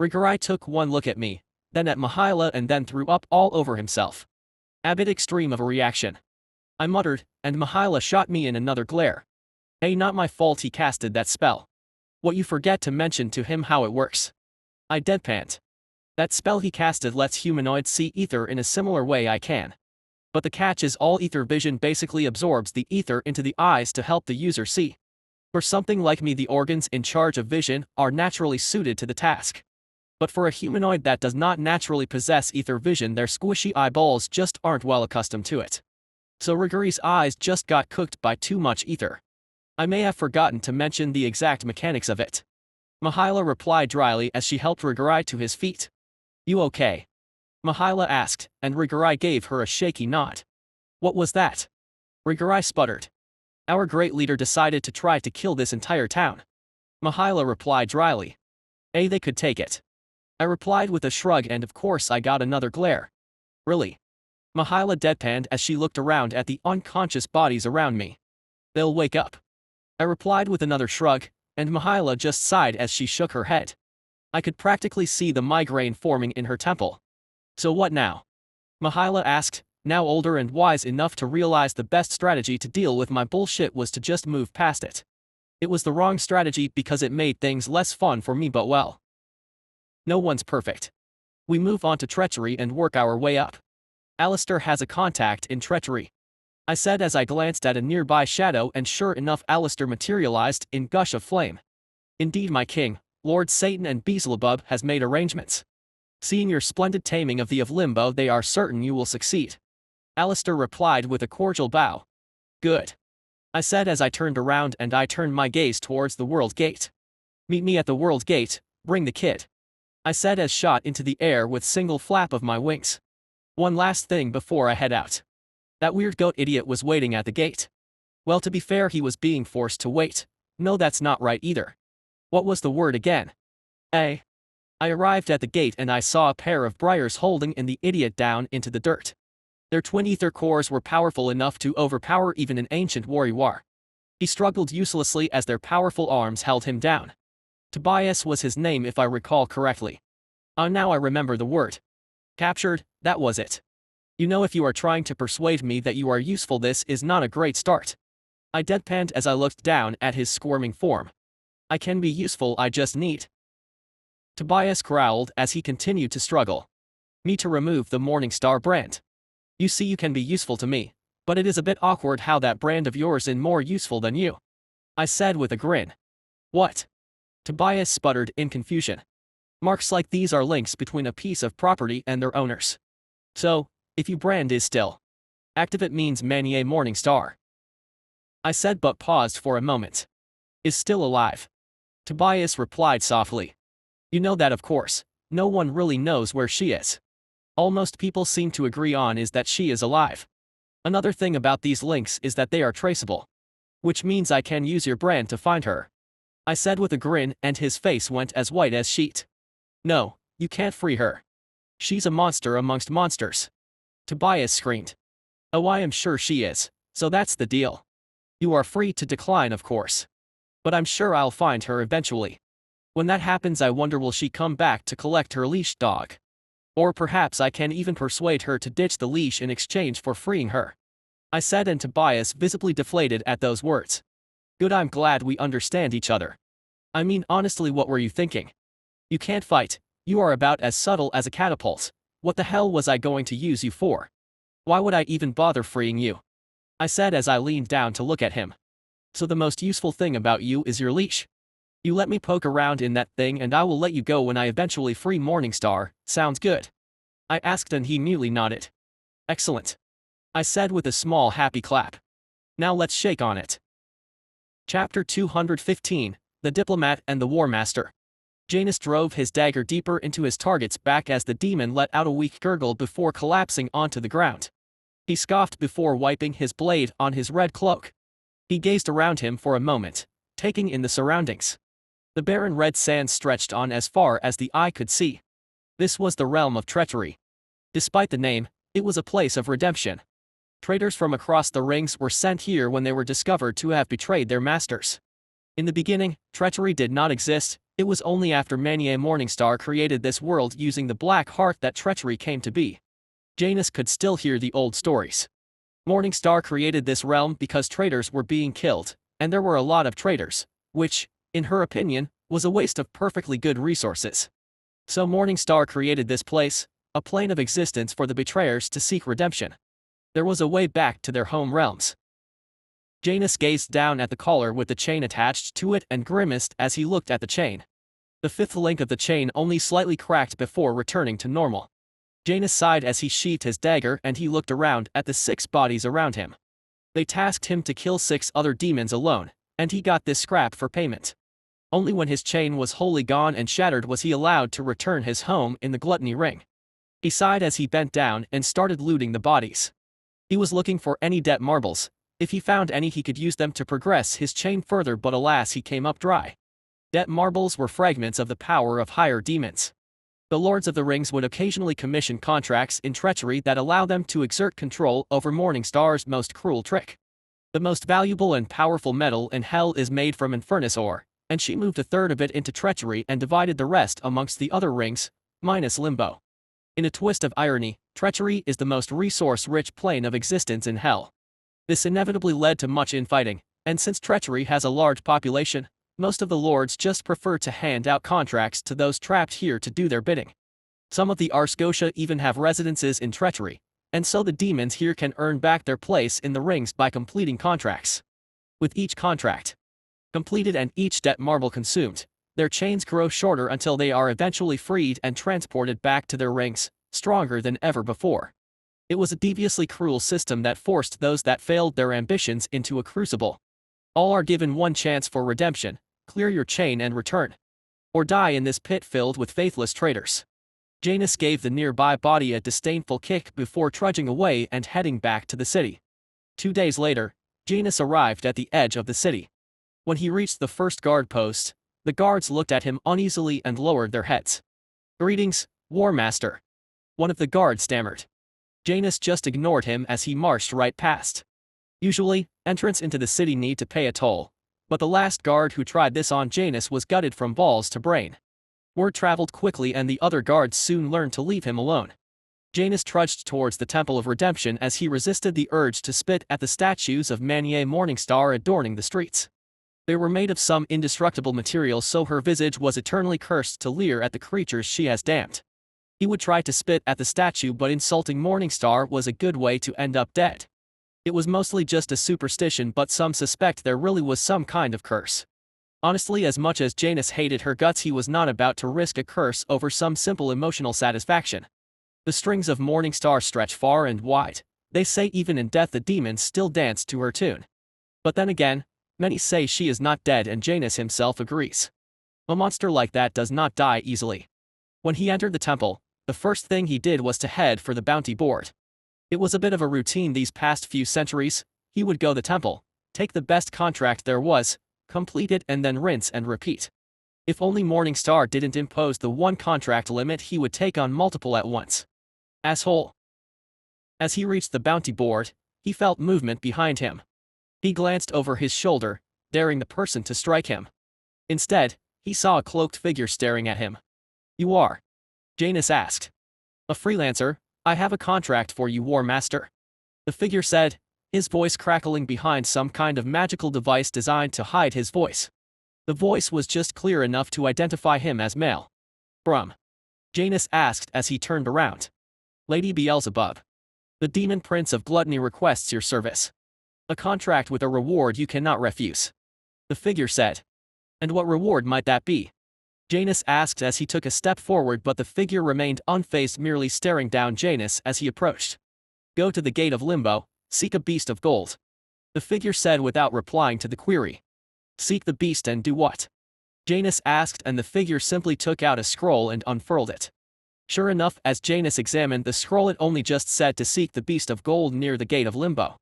Rigorai took one look at me, then at Mahila, and then threw up all over himself. A bit extreme of a reaction. I muttered, and Mahila shot me in another glare. Hey, not my fault he casted that spell. What you forget to mention to him how it works. I deadpanned. That spell he casted lets humanoids see ether in a similar way I can. But the catch is all ether vision basically absorbs the ether into the eyes to help the user see. For something like me, the organs in charge of vision are naturally suited to the task. But for a humanoid that does not naturally possess ether vision, their squishy eyeballs just aren't well accustomed to it. So Rigorai's eyes just got cooked by too much ether. I may have forgotten to mention the exact mechanics of it. Mahila replied dryly as she helped Rigorai to his feet. You okay? Mahila asked, and Rigorai gave her a shaky nod. What was that? Rigorai sputtered. Our great leader decided to try to kill this entire town. Mahila replied dryly. They could take it. I replied with a shrug, and of course I got another glare. Really? Mahila deadpanned as she looked around at the unconscious bodies around me. They'll wake up. I replied with another shrug, and Mahila just sighed as she shook her head. I could practically see the migraine forming in her temple. So what now? Mahila asked, now older and wise enough to realize the best strategy to deal with my bullshit was to just move past it. It was the wrong strategy because it made things less fun for me, but well. No one's perfect. We move on to treachery and work our way up. Alistair has a contact in treachery. I said as I glanced at a nearby shadow, and sure enough Alistair materialized in gush of flame. Indeed, my king, Lord Satan and Beelzebub has made arrangements. Seeing your splendid taming of the of Limbo, they are certain you will succeed. Alistair replied with a cordial bow. Good. I said as I turned around, and I turned my gaze towards the World Gate. Meet me at the World Gate, bring the kid. I said as shot into the air with single flap of my wings. One last thing before I head out. That weird goat idiot was waiting at the gate. Well, to be fair, he was being forced to wait. No, that's not right either. What was the word again? I arrived at the gate and I saw a pair of briars holding the idiot down into the dirt. Their twin ether cores were powerful enough to overpower even an ancient warrior. He struggled uselessly as their powerful arms held him down. Tobias was his name if I recall correctly. Now I remember the word. Captured, that was it. You know, if you are trying to persuade me that you are useful, this is not a great start. I deadpanned as I looked down at his squirming form. I can be useful, I just need. Tobias growled as he continued to struggle. Me to remove the Morningstar brand. You see, you can be useful to me, But it is a bit awkward how that brand of yours is more useful than you. I said with a grin. What? Tobias sputtered in confusion. Marks like these are links between a piece of property and their owners. So, if your brand is still active, it means Manier Morningstar. I said, but paused for a moment. Is still alive. Tobias replied softly. You know that, of course. No one really knows where she is. All most people seem to agree on is that she is alive. Another thing about these links is that they are traceable. Which means I can use your brand to find her. I said with a grin, and his face went as white as sheet. No, you can't free her. She's a monster amongst monsters. Tobias screamed. Oh, I am sure she is, so that's the deal. You are free to decline, of course. But I'm sure I'll find her eventually. When that happens, I wonder, will she come back to collect her leash dog? Or perhaps I can even persuade her to ditch the leash in exchange for freeing her. I said, and Tobias visibly deflated at those words. Good, I'm glad we understand each other. I mean, honestly, what were you thinking? You can't fight. You are about as subtle as a catapult. What the hell was I going to use you for? Why would I even bother freeing you? I said as I leaned down to look at him. So the most useful thing about you is your leash? You let me poke around in that thing and I will let you go when I eventually free Morningstar. Sounds good. I asked, and he mutely nodded. Excellent. I said with a small happy clap. Now let's shake on it. Chapter 215, The Diplomat and the War Master. Janus drove his dagger deeper into his target's back as the demon let out a weak gurgle before collapsing onto the ground. He scoffed before wiping his blade on his red cloak. He gazed around him for a moment, taking in the surroundings. The barren red sand stretched on as far as the eye could see. This was the realm of treachery. Despite the name, it was a place of redemption. Traitors from across the rings were sent here when they were discovered to have betrayed their masters. In the beginning, treachery did not exist. It was only after Manier Morningstar created this world using the black heart that treachery came to be. Janus could still hear the old stories. Morningstar created this realm because traitors were being killed, and there were a lot of traitors, which, in her opinion, was a waste of perfectly good resources. So Morningstar created this place, a plane of existence for the betrayers to seek redemption. There was a way back to their home realms. Janus gazed down at the collar with the chain attached to it and grimaced as he looked at the chain. The fifth link of the chain only slightly cracked before returning to normal. Janus sighed as he sheathed his dagger and he looked around at the 6 bodies around him. They tasked him to kill 6 other demons alone, and he got this scrap for payment. Only when his chain was wholly gone and shattered was he allowed to return his home in the gluttony ring. He sighed as he bent down and started looting the bodies. He was looking for any debt marbles. If he found any, he could use them to progress his chain further, but alas, he came up dry. Debt marbles were fragments of the power of higher demons. The Lords of the Rings would occasionally commission contracts in treachery that allow them to exert control over Morningstar's most cruel trick. The most valuable and powerful metal in hell is made from infernus ore, and she moved a third of it into treachery and divided the rest amongst the other rings, minus limbo. In a twist of irony, treachery is the most resource-rich plane of existence in hell. This inevitably led to much infighting, and since treachery has a large population, most of the lords just prefer to hand out contracts to those trapped here to do their bidding. Some of the Arscotia even have residences in treachery, and so the demons here can earn back their place in the rings by completing contracts. With each contract completed and each debt marble consumed, their chains grow shorter until they are eventually freed and transported back to their rings, stronger than ever before. It was a deviously cruel system that forced those that failed their ambitions into a crucible. All are given one chance for redemption: clear your chain and return, or die in this pit filled with faithless traitors. Janus gave the nearby body a disdainful kick before trudging away and heading back to the city. 2 days later, Janus arrived at the edge of the city. When he reached the first guard post, the guards looked at him uneasily and lowered their heads. "Greetings, War Master," one of the guards stammered. Janus just ignored him as he marched right past. Usually, entrants into the city need to pay a toll, but the last guard who tried this on Janus was gutted from balls to brain. Word traveled quickly and the other guards soon learned to leave him alone. Janus trudged towards the Temple of Redemption as he resisted the urge to spit at the statues of Manier Morningstar adorning the streets. They were made of some indestructible material, so her visage was eternally cursed to leer at the creatures she has damned. He would try to spit at the statue, but insulting Morningstar was a good way to end up dead. It was mostly just a superstition, but some suspect there really was some kind of curse. Honestly, as much as Janus hated her guts, he was not about to risk a curse over some simple emotional satisfaction. The strings of Morning Star stretch far and wide. They say even in death the demons still dance to her tune. But then again, many say she is not dead, and Janus himself agrees. A monster like that does not die easily. When he entered the temple, the first thing he did was to head for the bounty board. It was a bit of a routine these past few centuries. He would go to the temple, take the best contract there was, complete it, and then rinse and repeat. If only Morning Star didn't impose the one contract limit, he would take on multiple at once. Asshole. As he reached the bounty board, he felt movement behind him. He glanced over his shoulder, daring the person to strike him. Instead, he saw a cloaked figure staring at him. "You are?" Janus asked. "A freelancer. I have a contract for you, War Master," the figure said, his voice crackling behind some kind of magical device designed to hide his voice. The voice was just clear enough to identify him as male. "From?" Janus asked as he turned around. "Lady Beelzebub. The demon prince of gluttony requests your service. A contract with a reward you cannot refuse," the figure said. "And what reward might that be?" Janus asked as he took a step forward, but the figure remained unfazed, merely staring down Janus as he approached. "Go to the gate of Limbo, seek a beast of gold," the figure said without replying to the query. "Seek the beast and do what?" Janus asked, and the figure simply took out a scroll and unfurled it. Sure enough, as Janus examined the scroll, it only just said to seek the beast of gold near the gate of Limbo.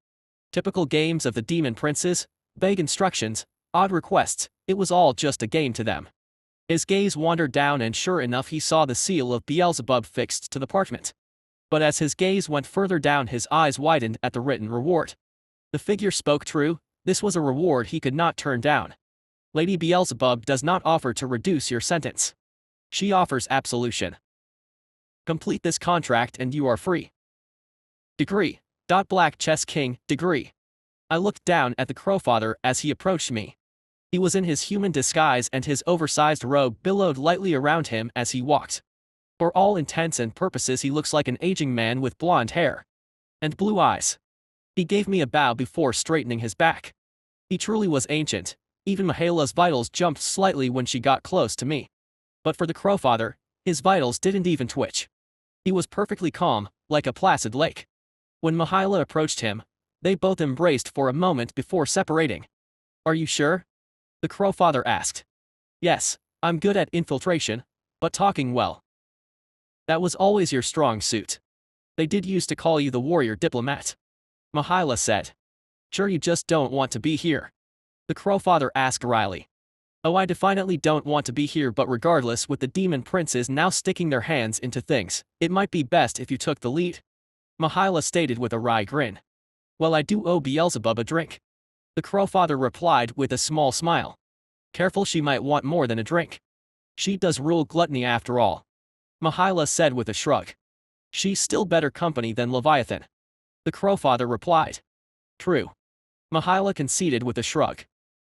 Typical games of the demon princes, vague instructions, odd requests, it was all just a game to them. His gaze wandered down, and sure enough he saw the seal of Beelzebub fixed to the parchment. But as his gaze went further down, his eyes widened at the written reward. The figure spoke true. This was a reward he could not turn down. Lady Beelzebub does not offer to reduce your sentence. She offers absolution. Complete this contract and you are free. Degree. Black Chess King, degree. I looked down at the Crowfather as he approached me. He was in his human disguise, and his oversized robe billowed lightly around him as he walked. For all intents and purposes he looks like an aging man with blonde hair and blue eyes. He gave me a bow before straightening his back. He truly was ancient. Even Mahala's vitals jumped slightly when she got close to me. But for the Crowfather, his vitals didn't even twitch. He was perfectly calm, like a placid lake. When Mahala approached him, they both embraced for a moment before separating. "Are you sure?" the Crowfather asked. "Yes, I'm good at infiltration, but talking well." "That was always your strong suit. They did used to call you the warrior diplomat," Mahala said. "Sure you just don't want to be here?" the Crowfather asked wryly. "Oh, I definitely don't want to be here, but regardless, with the demon princes now sticking their hands into things, it might be best if you took the lead," Mahala stated with a wry grin. "Well, I do owe Beelzebub a drink," the Crowfather replied with a small smile. "Careful, she might want more than a drink. She does rule gluttony after all," Mahala said with a shrug. "She's still better company than Leviathan," the Crowfather replied. "True," Mahala conceded with a shrug.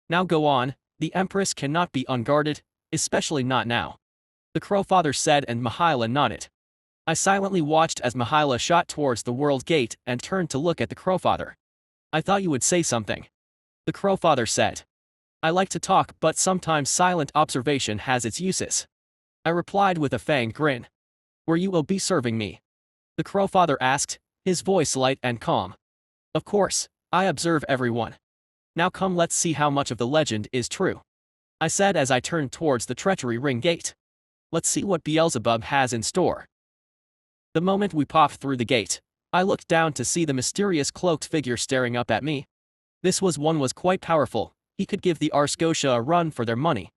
"Now go on, the Empress cannot be unguarded, especially not now," the Crowfather said, and Mahala nodded. I silently watched as Mahala shot towards the world gate and turned to look at the Crowfather. "I thought you would say something," the Crowfather said. "I like to talk, but sometimes silent observation has its uses," I replied with a fanged grin. "Were you be serving me?" the Crowfather asked, his voice light and calm. "Of course, I observe everyone. Now come, let's see how much of the legend is true," I said as I turned towards the treachery ring gate. "Let's see what Beelzebub has in store." The moment we popped through the gate, I looked down to see the mysterious cloaked figure staring up at me. This one was quite powerful. He could give the Arscotia a run for their money.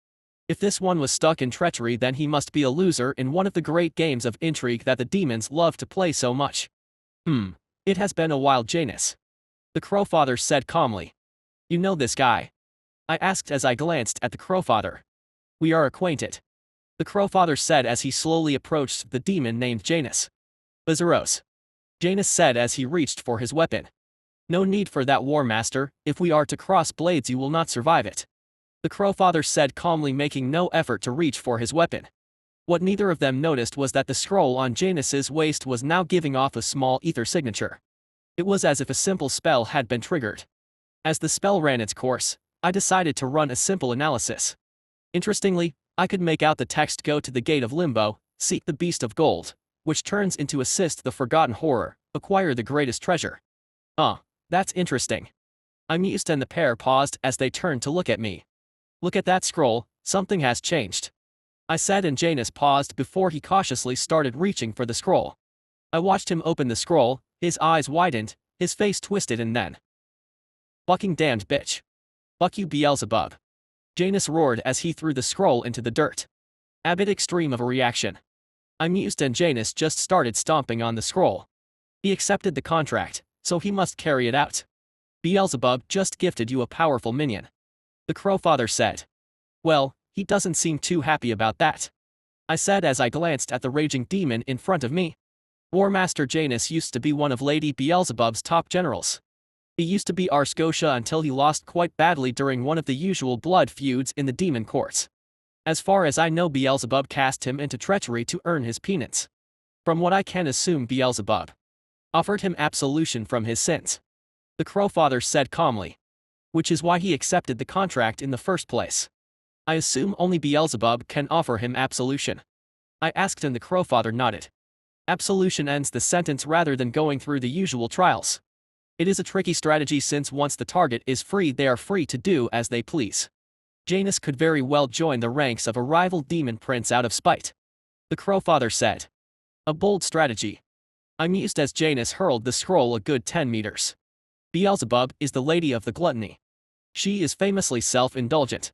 If this one was stuck in treachery, then he must be a loser in one of the great games of intrigue that the demons love to play so much. It has been a while, Janus," the Crowfather said calmly. "You know this guy?" I asked as I glanced at the Crowfather. "We are acquainted," the Crowfather said as he slowly approached the demon named Janus. "Bezeros," Janus said as he reached for his weapon. "No need for that, War Master. If we are to cross blades, you will not survive it," the Crowfather said calmly, making no effort to reach for his weapon. What neither of them noticed was that the scroll on Janus's waist was now giving off a small ether signature. It was as if a simple spell had been triggered. As the spell ran its course, I decided to run a simple analysis. Interestingly, I could make out the text go to the gate of limbo, seek the beast of gold, which turns into assist the forgotten horror, acquire the greatest treasure. That's interesting. I mused and the pair paused as they turned to look at me. Look at that scroll, something has changed. I said and Janus paused before he cautiously started reaching for the scroll. I watched him open the scroll, his eyes widened, his face twisted and then. Fucking damned bitch. Fuck you Beelzebub. Janus roared as he threw the scroll into the dirt. A bit extreme of a reaction. I mused and Janus just started stomping on the scroll. He accepted the contract, so he must carry it out. Beelzebub just gifted you a powerful minion. The Crowfather said. Well, he doesn't seem too happy about that. I said as I glanced at the raging demon in front of me. War Master Janus used to be one of Lady Beelzebub's top generals. He used to be our Scotia until he lost quite badly during one of the usual blood feuds in the demon courts. As far as I know, Beelzebub cast him into treachery to earn his penance. From what I can assume, Beelzebub offered him absolution from his sins. The Crowfather said calmly. Which is why he accepted the contract in the first place. I assume only Beelzebub can offer him absolution. I asked and the Crowfather nodded. Absolution ends the sentence rather than going through the usual trials. It is a tricky strategy since once the target is free they are free to do as they please. Janus could very well join the ranks of a rival demon prince out of spite. The Crowfather said. A bold strategy. I mused as Janus hurled the scroll a good 10 meters. Beelzebub is the lady of the gluttony. She is famously self-indulgent.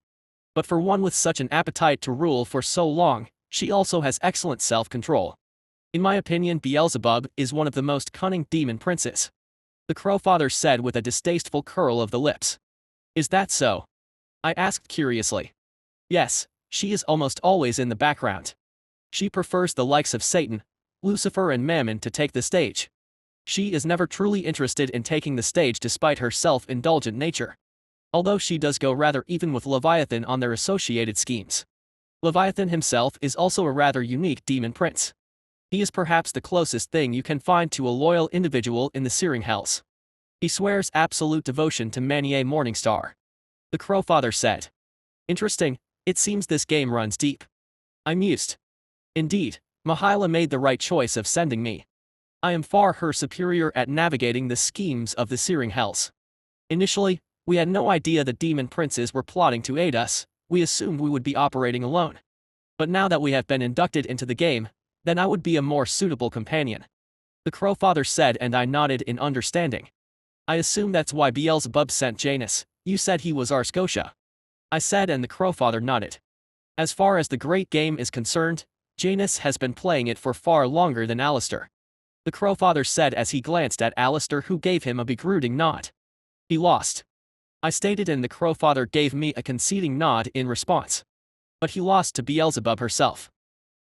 But for one with such an appetite to rule for so long, she also has excellent self-control. In my opinion, Beelzebub is one of the most cunning demon princes. The Crowfather said with a distasteful curl of the lips. Is that so? I asked curiously. Yes, she is almost always in the background. She prefers the likes of Satan, Lucifer and Mammon to take the stage. She is never truly interested in taking the stage despite her self-indulgent nature. Although she does go rather even with Leviathan on their associated schemes. Leviathan himself is also a rather unique demon prince. He is perhaps the closest thing you can find to a loyal individual in the searing hells. He swears absolute devotion to Manier Morningstar. The Crowfather said. Interesting, it seems this game runs deep. I mused. Indeed, Mahila made the right choice of sending me. I am far her superior at navigating the schemes of the searing hells. Initially, we had no idea the demon princes were plotting to aid us, we assumed we would be operating alone. But now that we have been inducted into the game, then I would be a more suitable companion. The Crowfather said and I nodded in understanding. I assume that's why Beelzebub sent Janus, you said he was our Scotia. I said and the Crowfather nodded. As far as the great game is concerned, Janus has been playing it for far longer than Alistair. The Crowfather said as he glanced at Alistair who gave him a begruding nod. He lost. I stated and the Crowfather gave me a conceding nod in response. But he lost to Beelzebub herself.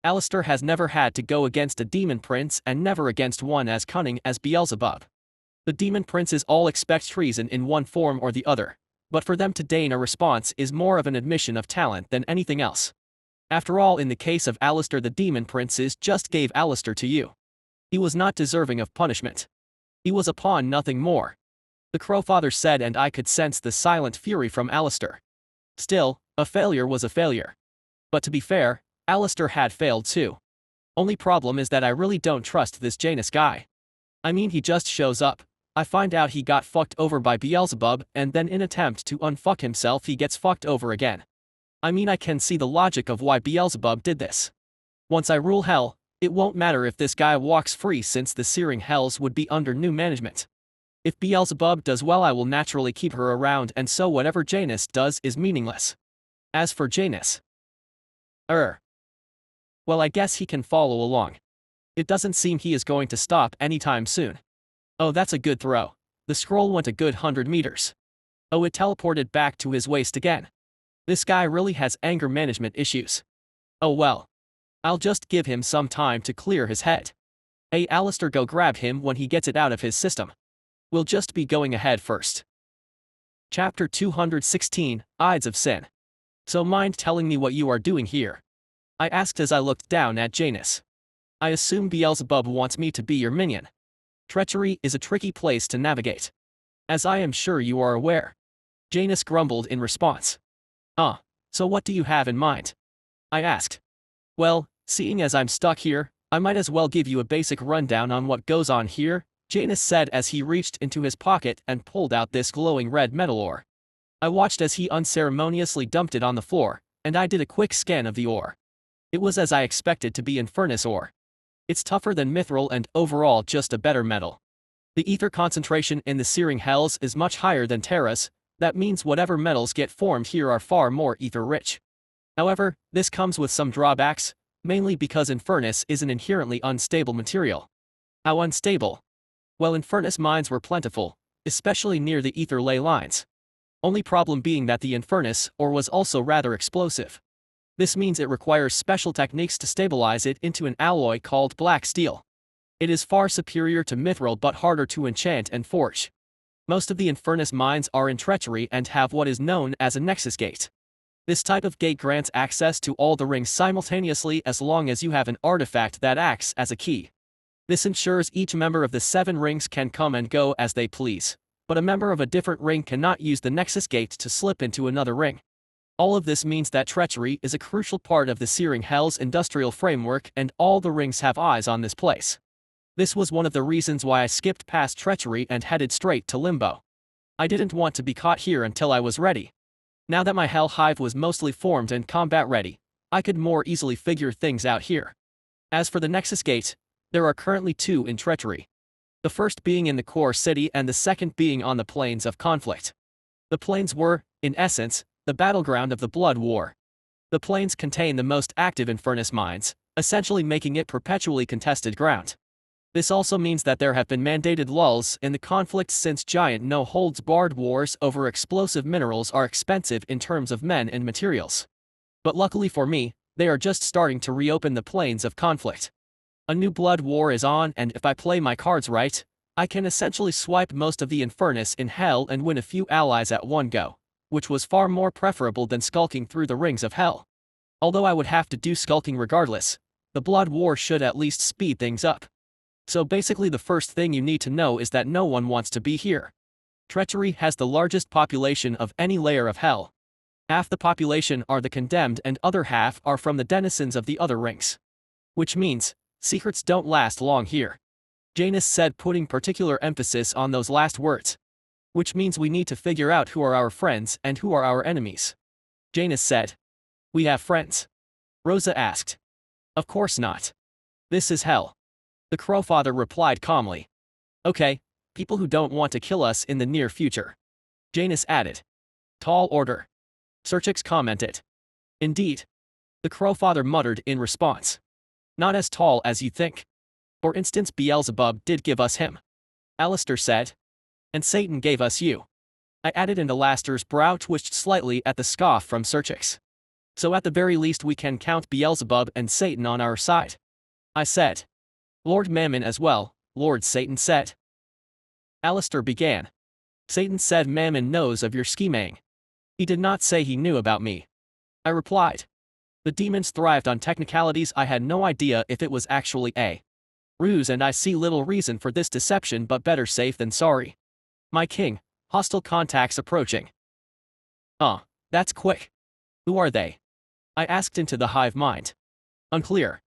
Alistair has never had to go against a demon prince and never against one as cunning as Beelzebub. The demon princes all expect treason in one form or the other, but for them to deign a response is more of an admission of talent than anything else. After all, in the case of Alistair, the demon princes just gave Alistair to you. He was not deserving of punishment. He was a pawn, nothing more. The Crowfather said and I could sense the silent fury from Alistair. Still, a failure was a failure. But to be fair, Alistair had failed too. Only problem is that I really don't trust this Janus guy. I mean, he just shows up, I find out he got fucked over by Beelzebub and then in attempt to unfuck himself he gets fucked over again. I mean, I can see the logic of why Beelzebub did this. Once I rule hell, it won't matter if this guy walks free since the searing hells would be under new management. If Beelzebub does well I will naturally keep her around and so whatever Janus does is meaningless. As for Janus. Well, I guess he can follow along. It doesn't seem he is going to stop anytime soon. Oh, that's a good throw. The scroll went a good 100 meters. Oh, it teleported back to his waist again. This guy really has anger management issues. Oh well. I'll just give him some time to clear his head. Hey Alistair, go grab him when he gets it out of his system. We'll just be going ahead first. Chapter 216, Ides of Sin. So mind telling me what you are doing here? I asked as I looked down at Janus. I assume Beelzebub wants me to be your minion. Treachery is a tricky place to navigate, as I am sure you are aware. Janus grumbled in response. So what do you have in mind? I asked. Well, seeing as I'm stuck here, I might as well give you a basic rundown on what goes on here, Janus said as he reached into his pocket and pulled out this glowing red metal ore. I watched as he unceremoniously dumped it on the floor, and I did a quick scan of the ore. It was as I expected to be infernus ore. It's tougher than mithril and overall just a better metal. The ether concentration in the searing hells is much higher than Terra's. That means whatever metals get formed here are far more ether-rich. However, this comes with some drawbacks, mainly because infernus is an inherently unstable material. How unstable? Well, infernus mines were plentiful, especially near the ether ley lines. Only problem being that the infernus ore was also rather explosive. This means it requires special techniques to stabilize it into an alloy called black steel. It is far superior to mithril but harder to enchant and forge. Most of the infernus mines are in treachery and have what is known as a nexus gate. This type of gate grants access to all the rings simultaneously as long as you have an artifact that acts as a key. This ensures each member of the 7 rings can come and go as they please, but a member of a different ring cannot use the nexus gate to slip into another ring. All of this means that treachery is a crucial part of the Searing Hell's industrial framework and all the rings have eyes on this place. This was one of the reasons why I skipped past treachery and headed straight to Limbo. I didn't want to be caught here until I was ready. Now that my Hell Hive was mostly formed and combat ready, I could more easily figure things out here. As for the Nexus Gate, there are currently 2 in treachery. The first being in the core city and the second being on the plains of conflict. The plains were, in essence, the battleground of the Blood War. The plains contain the most active infernus mines, essentially making it perpetually contested ground. This also means that there have been mandated lulls in the conflict since giant no-holds-barred wars over explosive minerals are expensive in terms of men and materials. But luckily for me, they are just starting to reopen the plains of conflict. A new blood war is on and if I play my cards right, I can essentially swipe most of the infernus in hell and win a few allies at one go, which was far more preferable than skulking through the rings of hell. Although I would have to do skulking regardless, the blood war should at least speed things up. So basically the first thing you need to know is that no one wants to be here. Treachery has the largest population of any layer of hell. Half the population are the condemned and other half are from the denizens of the other rings. Which means, secrets don't last long here. Janus said, putting particular emphasis on those last words. Which means we need to figure out who are our friends and who are our enemies. Janus said. We have friends? Rosa asked. Of course not. This is hell. The Crowfather replied calmly. Okay, people who don't want to kill us in the near future. Janus added. Tall order. Cerchix commented. Indeed. The Crowfather muttered in response. Not as tall as you think. For instance, Beelzebub did give us him. Alistair said. And Satan gave us you. I added, and Alastair's brow twitched slightly at the scoff from Cerchix. So at the very least we can count Beelzebub and Satan on our side. I said. Lord Mammon as well, Lord Satan said. Alistair began. Satan said Mammon knows of your scheming. He did not say he knew about me. I replied. The demons thrived on technicalities. I had no idea if it was actually a ruse and I see little reason for this deception, but better safe than sorry. My king, hostile contacts approaching. That's quick. Who are they? I asked into the hive mind. Unclear.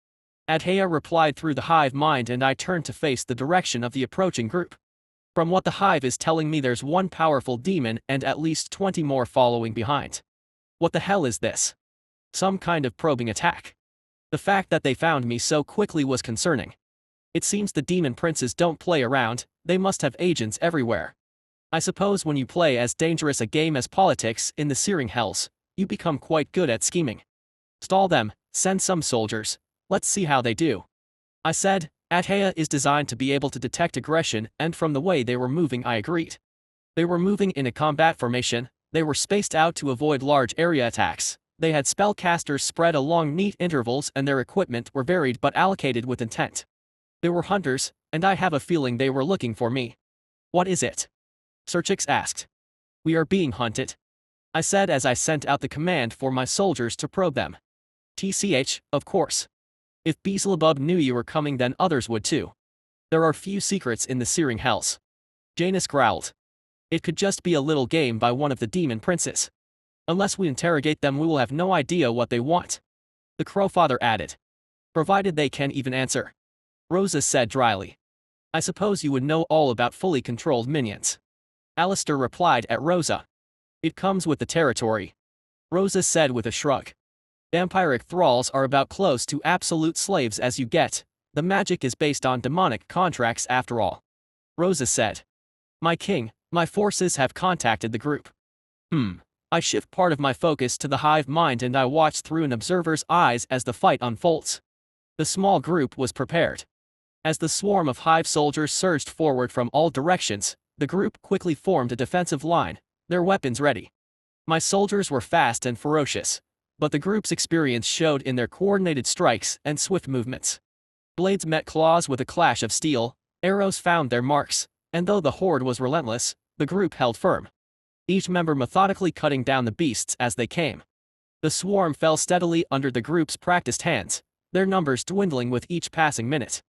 Adhea replied through the hive mind and I turned to face the direction of the approaching group. From what the hive is telling me, there's one powerful demon and at least 20 more following behind. What the hell is this? Some kind of probing attack. The fact that they found me so quickly was concerning. It seems the demon princes don't play around, they must have agents everywhere. I suppose when you play as dangerous a game as politics in the Searing Hells, you become quite good at scheming. Stall them, send some soldiers. Let's see how they do. I said. Adhea is designed to be able to detect aggression, and from the way they were moving I agreed. They were moving in a combat formation, they were spaced out to avoid large area attacks, they had spellcasters spread along neat intervals and their equipment were varied but allocated with intent. They were hunters, and I have a feeling they were looking for me. What is it? Cerchix asked. We are being hunted. I said as I sent out the command for my soldiers to probe them. TCH, of course. If Beelzebub knew you were coming, then others would too. There are few secrets in the searing hells. Janus growled. It could just be a little game by one of the demon princes. Unless we interrogate them, we will have no idea what they want. The Crowfather added. Provided they can even answer. Rosa said dryly. I suppose you would know all about fully controlled minions. Alistair replied at Rosa. It comes with the territory. Rosa said with a shrug. Vampiric thralls are about close to absolute slaves as you get. The magic is based on demonic contracts after all. Rosa said. My king, my forces have contacted the group. I shift part of my focus to the hive mind and I watch through an observer's eyes as the fight unfolds. The small group was prepared. As the swarm of hive soldiers surged forward from all directions, the group quickly formed a defensive line, their weapons ready. My soldiers were fast and ferocious, but the group's experience showed in their coordinated strikes and swift movements. Blades met claws with a clash of steel, arrows found their marks, and though the horde was relentless, the group held firm. Each member methodically cutting down the beasts as they came. The swarm fell steadily under the group's practiced hands, their numbers dwindling with each passing minute.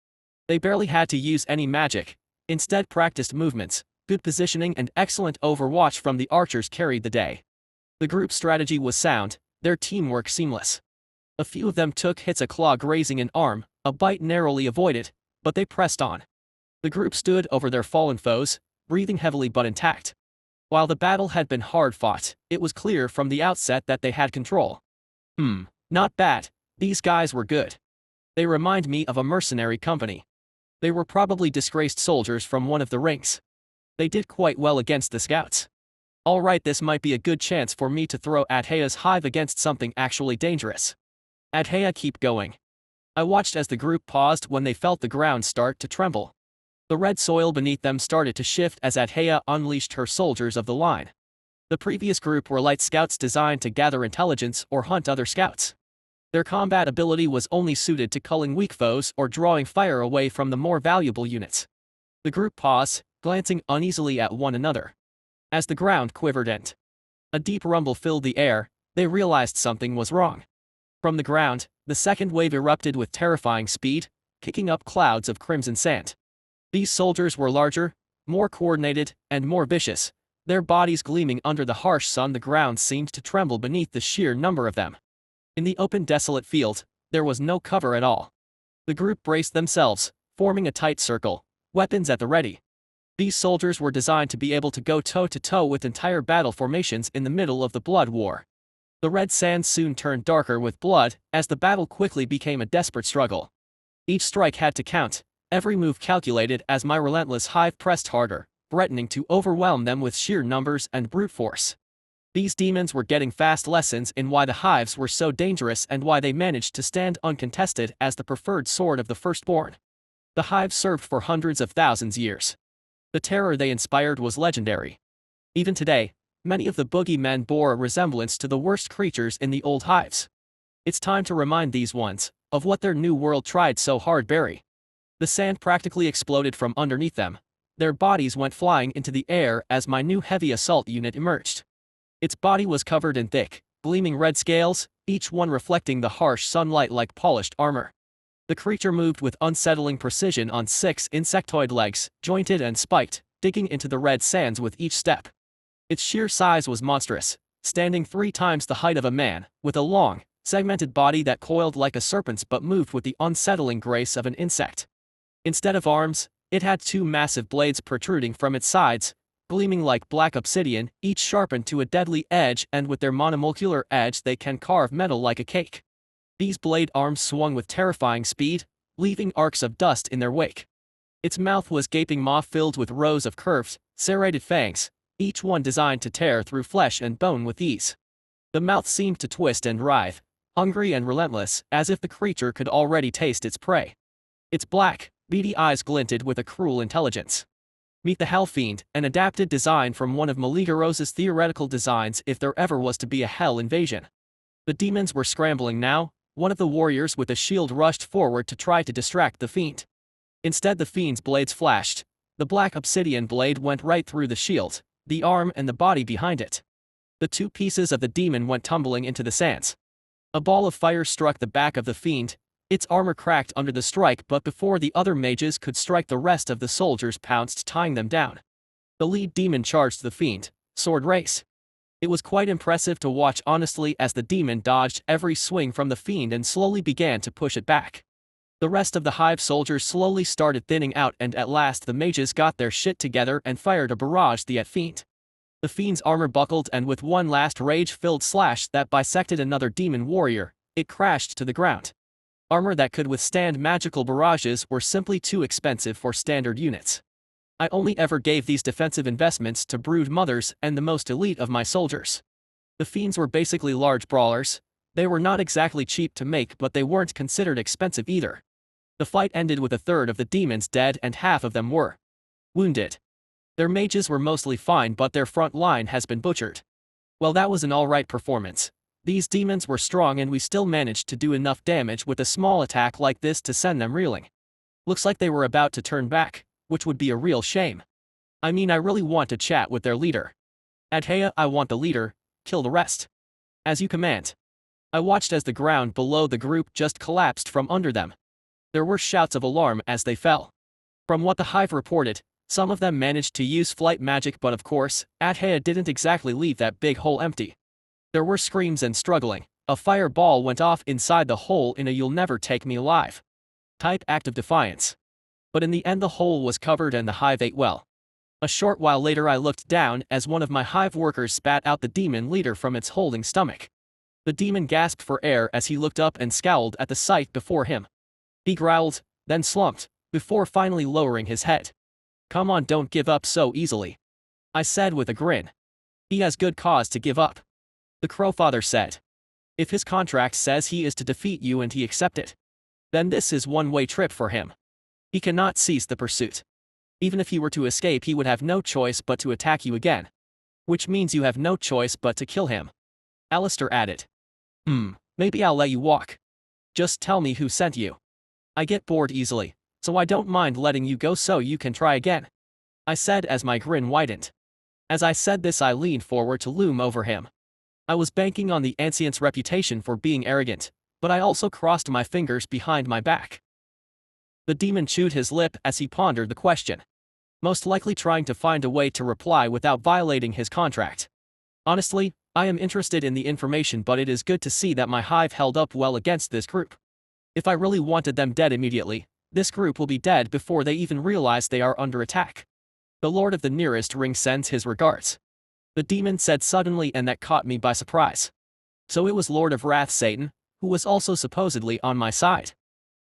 They barely had to use any magic, instead practiced movements, good positioning and excellent overwatch from the archers carried the day. The group's strategy was sound, their teamwork seamless. A few of them took hits, a claw grazing an arm, a bite narrowly avoided, but they pressed on. The group stood over their fallen foes, breathing heavily but intact. While the battle had been hard fought, it was clear from the outset that they had control. Not bad, these guys were good. They remind me of a mercenary company. They were probably disgraced soldiers from one of the ranks. They did quite well against the scouts. Alright, this might be a good chance for me to throw Adhea's hive against something actually dangerous. Adhea, keep going. I watched as the group paused when they felt the ground start to tremble. The red soil beneath them started to shift as Adhea unleashed her soldiers of the line. The previous group were light scouts designed to gather intelligence or hunt other scouts. Their combat ability was only suited to culling weak foes or drawing fire away from the more valuable units. The group paused, glancing uneasily at one another. As the ground quivered and a deep rumble filled the air, they realized something was wrong. From the ground, the second wave erupted with terrifying speed, kicking up clouds of crimson sand. These soldiers were larger, more coordinated, and more vicious, their bodies gleaming under the harsh sun. The ground seemed to tremble beneath the sheer number of them. In the open, desolate field, there was no cover at all. The group braced themselves, forming a tight circle, weapons at the ready. These soldiers were designed to be able to go toe-to-toe with entire battle formations in the middle of the blood war. The red sand soon turned darker with blood, as the battle quickly became a desperate struggle. Each strike had to count, every move calculated as my relentless hive pressed harder, threatening to overwhelm them with sheer numbers and brute force. These demons were getting fast lessons in why the hives were so dangerous and why they managed to stand uncontested as the preferred sword of the firstborn. The hives served for hundreds of thousands years. The terror they inspired was legendary. Even today, many of the boogeymen bore a resemblance to the worst creatures in the old hives. It's time to remind these ones of what their new world tried so hard to bury. The sand practically exploded from underneath them. Their bodies went flying into the air as my new heavy assault unit emerged. Its body was covered in thick, gleaming red scales, each one reflecting the harsh sunlight like polished armor. The creature moved with unsettling precision on 6 insectoid legs, jointed and spiked, digging into the red sands with each step. Its sheer size was monstrous, standing 3 times the height of a man, with a long, segmented body that coiled like a serpent's but moved with the unsettling grace of an insect. Instead of arms, it had 2 massive blades protruding from its sides, gleaming like black obsidian, each sharpened to a deadly edge, and with their monomolecular edge they can carve metal like a cake. These blade arms swung with terrifying speed, leaving arcs of dust in their wake. Its mouth was gaping maw filled with rows of curved, serrated fangs, each one designed to tear through flesh and bone with ease. The mouth seemed to twist and writhe, hungry and relentless, as if the creature could already taste its prey. Its black, beady eyes glinted with a cruel intelligence. Meet the Hellfiend, an adapted design from one of Maligarosa's theoretical designs if there ever was to be a hell invasion. The demons were scrambling now. One of the warriors with a shield rushed forward to try to distract the fiend. Instead, the fiend's blades flashed. The black obsidian blade went right through the shield, the arm and the body behind it. The 2 pieces of the demon went tumbling into the sands. A ball of fire struck the back of the fiend, Its armor cracked under the strike, but before the other mages could strike, the rest of the soldiers pounced, tying them down. The lead demon charged the fiend, sword race. It was quite impressive to watch, honestly, as the demon dodged every swing from the fiend and slowly began to push it back. The rest of the hive soldiers slowly started thinning out, and at last the mages got their shit together and fired a barrage at fiend. The fiend's armor buckled, and with one last rage-filled slash that bisected another demon warrior, it crashed to the ground. Armor that could withstand magical barrages were simply too expensive for standard units. I only ever gave these defensive investments to brood mothers and the most elite of my soldiers. The fiends were basically large brawlers. They were not exactly cheap to make, but they weren't considered expensive either. The fight ended with a third of the demons dead and half of them were wounded. Their mages were mostly fine, but their front line has been butchered. Well, that was an alright performance. These demons were strong, and we still managed to do enough damage with a small attack like this to send them reeling. Looks like they were about to turn back, which would be a real shame. I mean, I really want to chat with their leader. Adhaya, I want the leader, kill the rest. As you command. I watched as the ground below the group just collapsed from under them. There were shouts of alarm as they fell. From what the hive reported, some of them managed to use flight magic, but of course, Adhaya didn't exactly leave that big hole empty. There were screams and struggling. A fireball went off inside the hole in a "you'll never take me alive" type act of defiance. But in the end the hole was covered and the hive ate well. A short while later I looked down as one of my hive workers spat out the demon leader from its holding stomach. The demon gasped for air as he looked up and scowled at the sight before him. He growled, then slumped, before finally lowering his head. "Come on, don't give up so easily," I said with a grin. "He has good cause to give up," the Crowfather said. "If his contract says he is to defeat you and he accept it, then this is one-way trip for him. He cannot cease the pursuit. Even if he were to escape, he would have no choice but to attack you again. Which means you have no choice but to kill him," Alistair added. Maybe I'll let you walk. Just tell me who sent you. I get bored easily, so I don't mind letting you go so you can try again," I said as my grin widened. As I said this, I leaned forward to loom over him. I was banking on the ancient's reputation for being arrogant, but I also crossed my fingers behind my back. The demon chewed his lip as he pondered the question, most likely trying to find a way to reply without violating his contract. Honestly, I am interested in the information, but it is good to see that my hive held up well against this group. If I really wanted them dead immediately, this group will be dead before they even realize they are under attack. "The Lord of the nearest ring sends his regards," the demon said suddenly, and that caught me by surprise. So it was Lord of Wrath Satan, who was also supposedly on my side.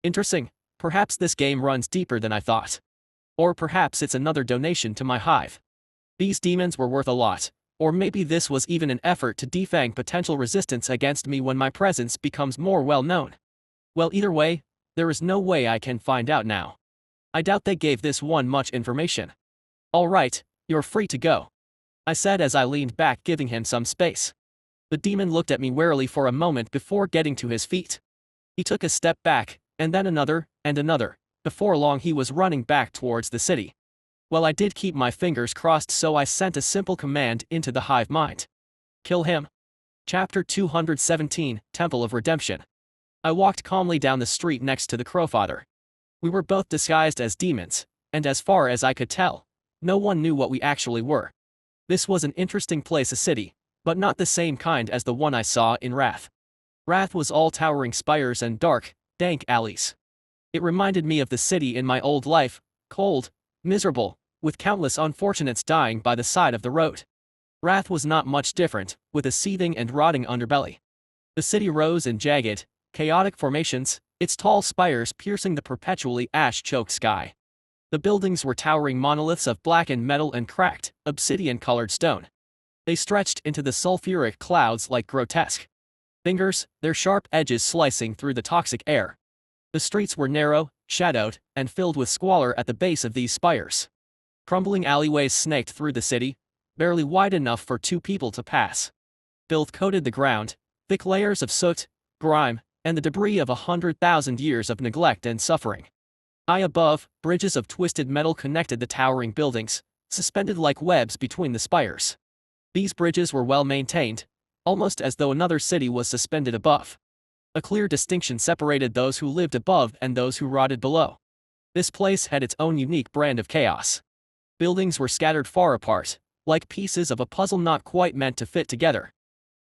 Interesting, perhaps this game runs deeper than I thought. Or perhaps it's another donation to my hive. These demons were worth a lot, or maybe this was even an effort to defang potential resistance against me when my presence becomes more well known. Well, either way, there is no way I can find out now. I doubt they gave this one much information. "All right, you're free to go," I said as I leaned back, giving him some space. The demon looked at me warily for a moment before getting to his feet. He took a step back, and then another, and another. Before long he was running back towards the city. Well, I did keep my fingers crossed, so I sent a simple command into the hive mind. "Kill him." Chapter 217, Temple of Redemption. I walked calmly down the street next to the Crowfather. We were both disguised as demons, and as far as I could tell, no one knew what we actually were. This was an interesting place, a city, but not the same kind as the one I saw in Wrath. Wrath was all towering spires and dark, dank alleys. It reminded me of the city in my old life, cold, miserable, with countless unfortunates dying by the side of the road. Wrath was not much different, with a seething and rotting underbelly. The city rose in jagged, chaotic formations, its tall spires piercing the perpetually ash-choked sky. The buildings were towering monoliths of blackened metal and cracked, obsidian-colored stone. They stretched into the sulfuric clouds like grotesque fingers, their sharp edges slicing through the toxic air. The streets were narrow, shadowed, and filled with squalor at the base of these spires. Crumbling alleyways snaked through the city, barely wide enough for two people to pass. Filth coated the ground, thick layers of soot, grime, and the debris of 100,000 years of neglect and suffering. High above, bridges of twisted metal connected the towering buildings, suspended like webs between the spires. These bridges were well maintained, almost as though another city was suspended above. A clear distinction separated those who lived above and those who rotted below. This place had its own unique brand of chaos. Buildings were scattered far apart, like pieces of a puzzle not quite meant to fit together.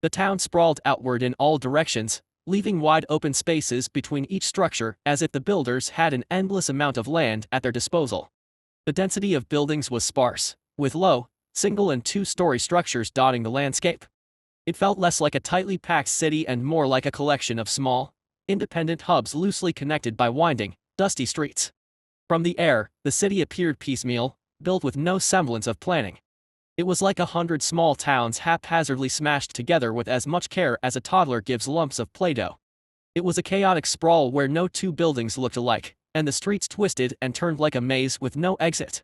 The town sprawled outward in all directions, leaving wide open spaces between each structure as if the builders had an endless amount of land at their disposal. The density of buildings was sparse, with low, single and two-story structures dotting the landscape. It felt less like a tightly packed city and more like a collection of small, independent hubs loosely connected by winding, dusty streets. From the air, the city appeared piecemeal, built with no semblance of planning. It was like 100 small towns haphazardly smashed together with as much care as a toddler gives lumps of Play-Doh. It was a chaotic sprawl where no two buildings looked alike, and the streets twisted and turned like a maze with no exit.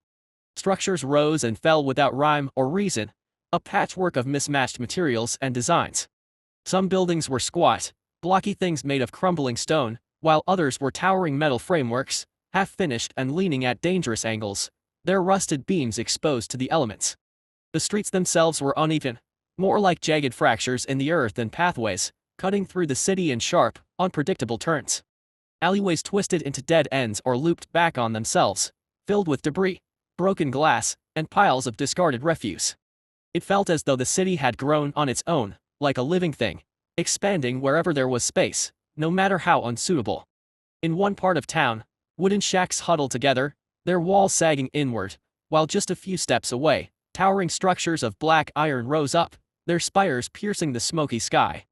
Structures rose and fell without rhyme or reason, a patchwork of mismatched materials and designs. Some buildings were squat, blocky things made of crumbling stone, while others were towering metal frameworks, half-finished and leaning at dangerous angles, their rusted beams exposed to the elements. The streets themselves were uneven, more like jagged fractures in the earth than pathways, cutting through the city in sharp, unpredictable turns. Alleyways twisted into dead ends or looped back on themselves, filled with debris, broken glass, and piles of discarded refuse. It felt as though the city had grown on its own, like a living thing, expanding wherever there was space, no matter how unsuitable. In one part of town, wooden shacks huddled together, their walls sagging inward, while just a few steps away, towering structures of black iron rose up, their spires piercing the smoky sky.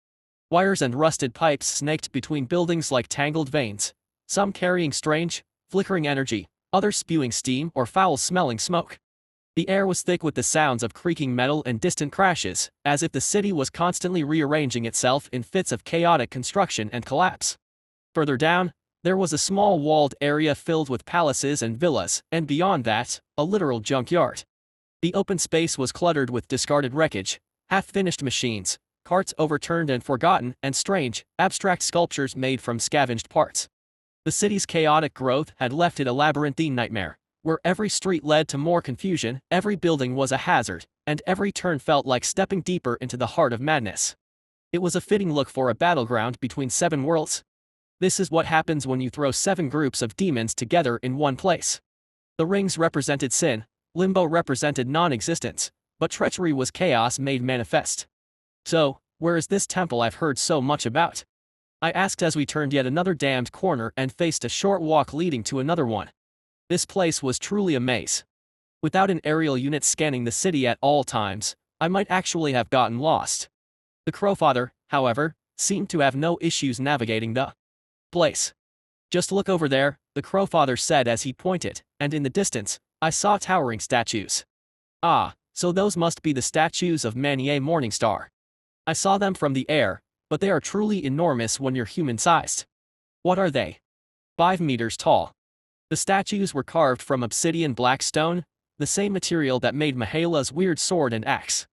Wires and rusted pipes snaked between buildings like tangled veins, some carrying strange, flickering energy, others spewing steam or foul-smelling smoke. The air was thick with the sounds of creaking metal and distant crashes, as if the city was constantly rearranging itself in fits of chaotic construction and collapse. Further down, there was a small walled area filled with palaces and villas, and beyond that, a literal junkyard. The open space was cluttered with discarded wreckage, half-finished machines, carts overturned and forgotten, and strange, abstract sculptures made from scavenged parts. The city's chaotic growth had left it a labyrinthine nightmare, where every street led to more confusion, every building was a hazard, and every turn felt like stepping deeper into the heart of madness. It was a fitting look for a battleground between 7 worlds. This is what happens when you throw 7 groups of demons together in one place. The rings represented sin, limbo represented non-existence, but treachery was chaos made manifest. So, where is this temple I've heard so much about? I asked as we turned yet another damned corner and faced a short walk leading to another one. This place was truly a maze. Without an aerial unit scanning the city at all times, I might actually have gotten lost. The Crowfather, however, seemed to have no issues navigating the place. Just look over there, the Crowfather said as he pointed, and in the distance, I saw towering statues. Ah, so those must be the statues of Manier Morningstar. I saw them from the air, but they are truly enormous when you're human-sized. What are they? 5 meters tall. The statues were carved from obsidian black stone, the same material that made Mahala's weird sword and axe.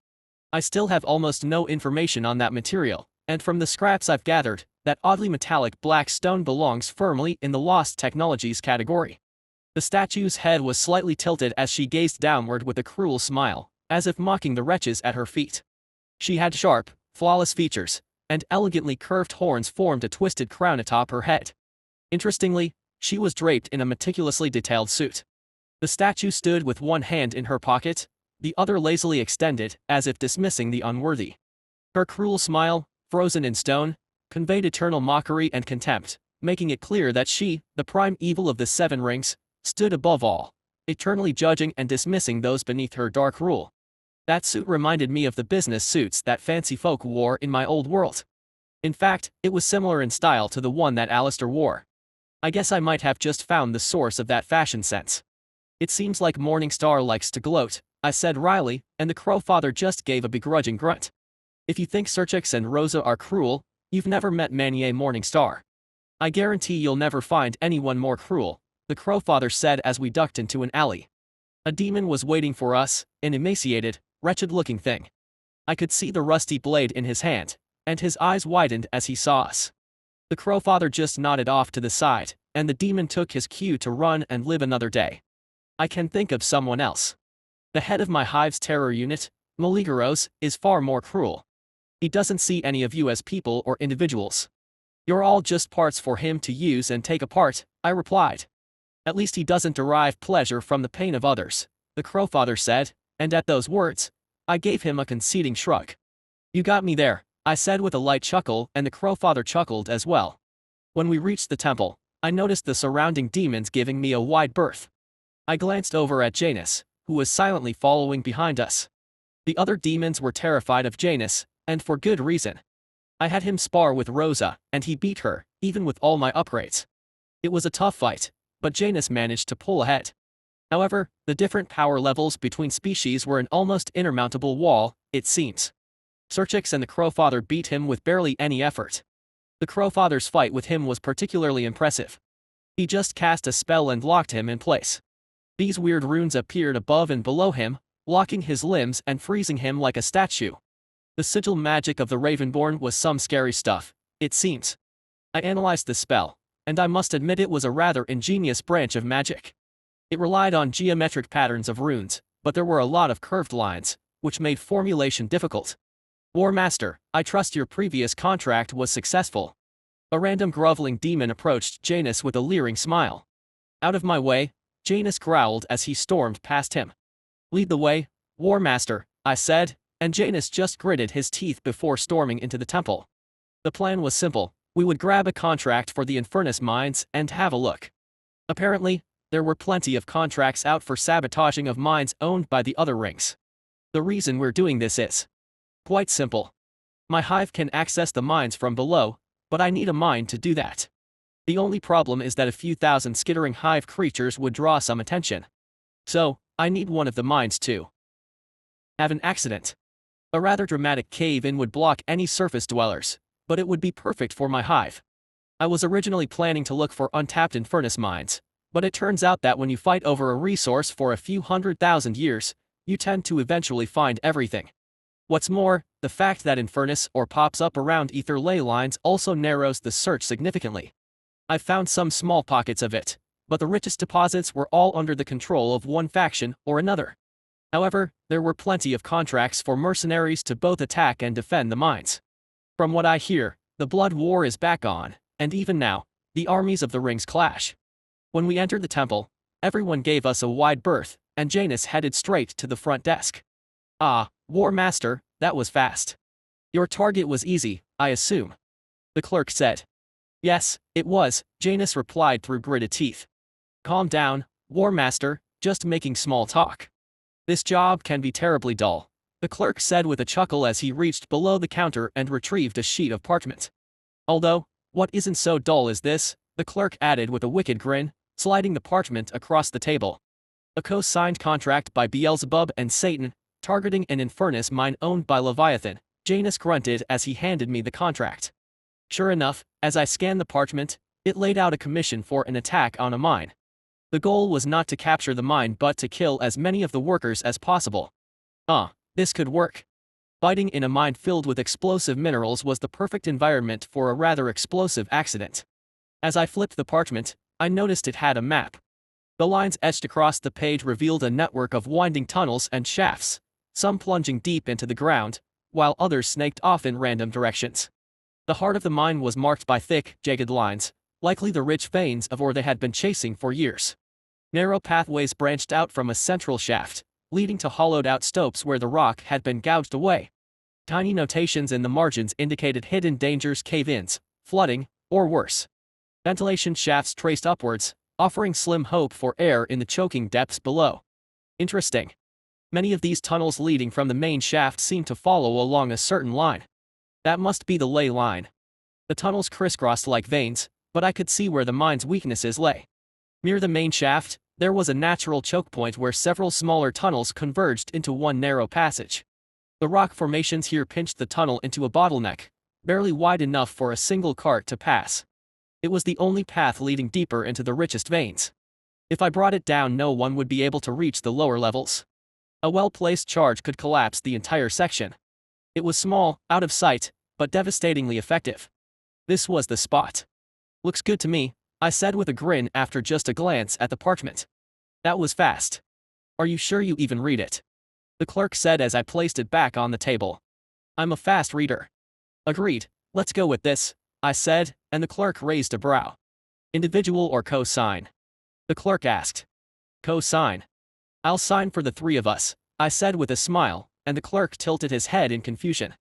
I still have almost no information on that material, and from the scraps I've gathered, that oddly metallic black stone belongs firmly in the lost technologies category. The statue's head was slightly tilted as she gazed downward with a cruel smile, as if mocking the wretches at her feet. She had sharp, flawless features, and elegantly curved horns formed a twisted crown atop her head. Interestingly, she was draped in a meticulously detailed suit. The statue stood with one hand in her pocket, the other lazily extended, as if dismissing the unworthy. Her cruel smile, frozen in stone, conveyed eternal mockery and contempt, making it clear that she, the prime evil of the 7 rings, stood above all, eternally judging and dismissing those beneath her dark rule. That suit reminded me of the business suits that fancy folk wore in my old world. In fact, it was similar in style to the one that Alistair wore. I guess I might have just found the source of that fashion sense. It seems like Morningstar likes to gloat, I said wryly, and the Crowfather just gave a begrudging grunt. If you think Cerchix and Rosa are cruel, you've never met Manier Morningstar. I guarantee you'll never find anyone more cruel, the Crowfather said as we ducked into an alley. A demon was waiting for us, an emaciated, wretched-looking thing. I could see the rusty blade in his hand, and his eyes widened as he saw us. The Crowfather just nodded off to the side, and the demon took his cue to run and live another day. I can think of someone else. The head of my hive's terror unit, Maligaros, is far more cruel. He doesn't see any of you as people or individuals. You're all just parts for him to use and take apart, I replied. At least he doesn't derive pleasure from the pain of others, the crowfather said, and at those words, I gave him a conceding shrug. You got me there, I said with a light chuckle, and the crowfather chuckled as well. When we reached the temple, I noticed the surrounding demons giving me a wide berth. I glanced over at Janus, who was silently following behind us. The other demons were terrified of Janus, and for good reason. I had him spar with Rosa, and he beat her, even with all my upgrades. It was a tough fight, but Janus managed to pull ahead. However, the different power levels between species were an almost insurmountable wall, it seems. Cerchix and the Crowfather beat him with barely any effort. The Crowfather's fight with him was particularly impressive. He just cast a spell and locked him in place. These weird runes appeared above and below him, locking his limbs and freezing him like a statue. The sigil magic of the Ravenborn was some scary stuff, it seems. I analyzed the spell, and I must admit it was a rather ingenious branch of magic. It relied on geometric patterns of runes, but there were a lot of curved lines, which made formulation difficult. War Master, I trust your previous contract was successful. A random groveling demon approached Janus with a leering smile. Out of my way, Janus growled as he stormed past him. Lead the way, War Master, I said, and Janus just gritted his teeth before storming into the temple. The plan was simple, we would grab a contract for the Infernus mines and have a look. Apparently, there were plenty of contracts out for sabotaging of mines owned by the other rings. The reason we're doing this is quite simple. My hive can access the mines from below, but I need a mine to do that. The only problem is that a few thousand skittering hive creatures would draw some attention. So, I need one of the mines to have an accident. A rather dramatic cave-in would block any surface dwellers, but it would be perfect for my hive. I was originally planning to look for untapped Infernus mines, but it turns out that when you fight over a resource for a few 100,000 years, you tend to eventually find everything. What's more, the fact that Infernus or pops up around ether ley lines also narrows the search significantly. I found some small pockets of it, but the richest deposits were all under the control of one faction or another. However, there were plenty of contracts for mercenaries to both attack and defend the mines. From what I hear, the blood war is back on, and even now, the armies of the rings clash. When we entered the temple, everyone gave us a wide berth, and Janus headed straight to the front desk. Ah, War Master, that was fast. Your target was easy, I assume. The clerk said. Yes, it was, Janus replied through gritted teeth. Calm down, War Master, just making small talk. This job can be terribly dull, the clerk said with a chuckle as he reached below the counter and retrieved a sheet of parchment. Although, what isn't so dull is this, the clerk added with a wicked grin, sliding the parchment across the table. A co-signed contract by Beelzebub and Satan, targeting an Infernus mine owned by Leviathan, Janus grunted as he handed me the contract. Sure enough, as I scanned the parchment, it laid out a commission for an attack on a mine. The goal was not to capture the mine but to kill as many of the workers as possible. This could work. Fighting in a mine filled with explosive minerals was the perfect environment for a rather explosive accident. As I flipped the parchment, I noticed it had a map. The lines etched across the page revealed a network of winding tunnels and shafts, some plunging deep into the ground, while others snaked off in random directions. The heart of the mine was marked by thick, jagged lines, likely the rich veins of ore they had been chasing for years. Narrow pathways branched out from a central shaft, leading to hollowed-out stopes where the rock had been gouged away. Tiny notations in the margins indicated hidden dangers, cave-ins, flooding, or worse. Ventilation shafts traced upwards, offering slim hope for air in the choking depths below. Interesting. Many of these tunnels leading from the main shaft seemed to follow along a certain line. That must be the ley line. The tunnels crisscrossed like veins, but I could see where the mine's weaknesses lay. Near the main shaft, there was a natural choke point where several smaller tunnels converged into one narrow passage. The rock formations here pinched the tunnel into a bottleneck, barely wide enough for a single cart to pass. It was the only path leading deeper into the richest veins. If I brought it down, no one would be able to reach the lower levels. A well-placed charge could collapse the entire section. It was small, out of sight, but devastatingly effective. This was the spot. Looks good to me, I said with a grin after just a glance at the parchment. That was fast. Are you sure you even read it? The clerk said as I placed it back on the table. I'm a fast reader. Agreed, let's go with this, I said, and the clerk raised a brow. Individual or co-sign? The clerk asked. Co-sign. I'll sign for the three of us, I said with a smile, and the clerk tilted his head in confusion.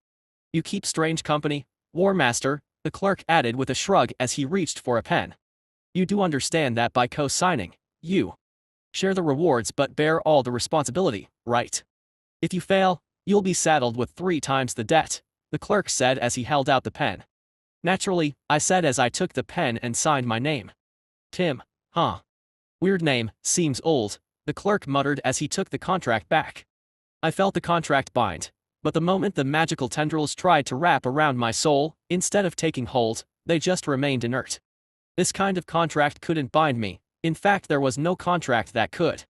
You keep strange company, War Master, the clerk added with a shrug as he reached for a pen. You do understand that by co-signing, you share the rewards but bear all the responsibility, right? If you fail, you'll be saddled with 3 times the debt, the clerk said as he held out the pen. Naturally, I said as I took the pen and signed my name. Tim, huh? Weird name, seems old, the clerk muttered as he took the contract back. I felt the contract bind, but the moment the magical tendrils tried to wrap around my soul, instead of taking hold, they just remained inert. This kind of contract couldn't bind me, in fact there was no contract that could.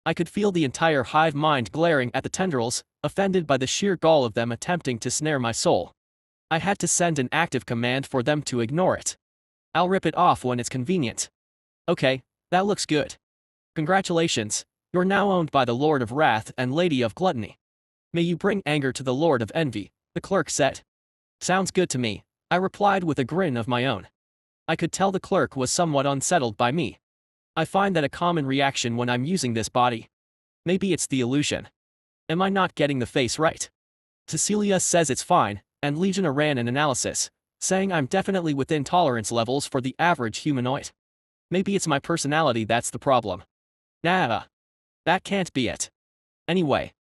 I could feel the entire hive mind glaring at the tendrils, offended by the sheer gall of them attempting to snare my soul. I had to send an active command for them to ignore it. I'll rip it off when it's convenient. Okay, that looks good. Congratulations, you're now owned by the Lord of Wrath and Lady of Gluttony. May you bring anger to the Lord of Envy, the clerk said. Sounds good to me, I replied with a grin of my own. I could tell the clerk was somewhat unsettled by me. I find that a common reaction when I'm using this body. Maybe it's the illusion. Am I not getting the face right? Cecilia says it's fine, and Legion ran an analysis, saying I'm definitely within tolerance levels for the average humanoid. Maybe it's my personality that's the problem. Nah. That can't be it. Anyway.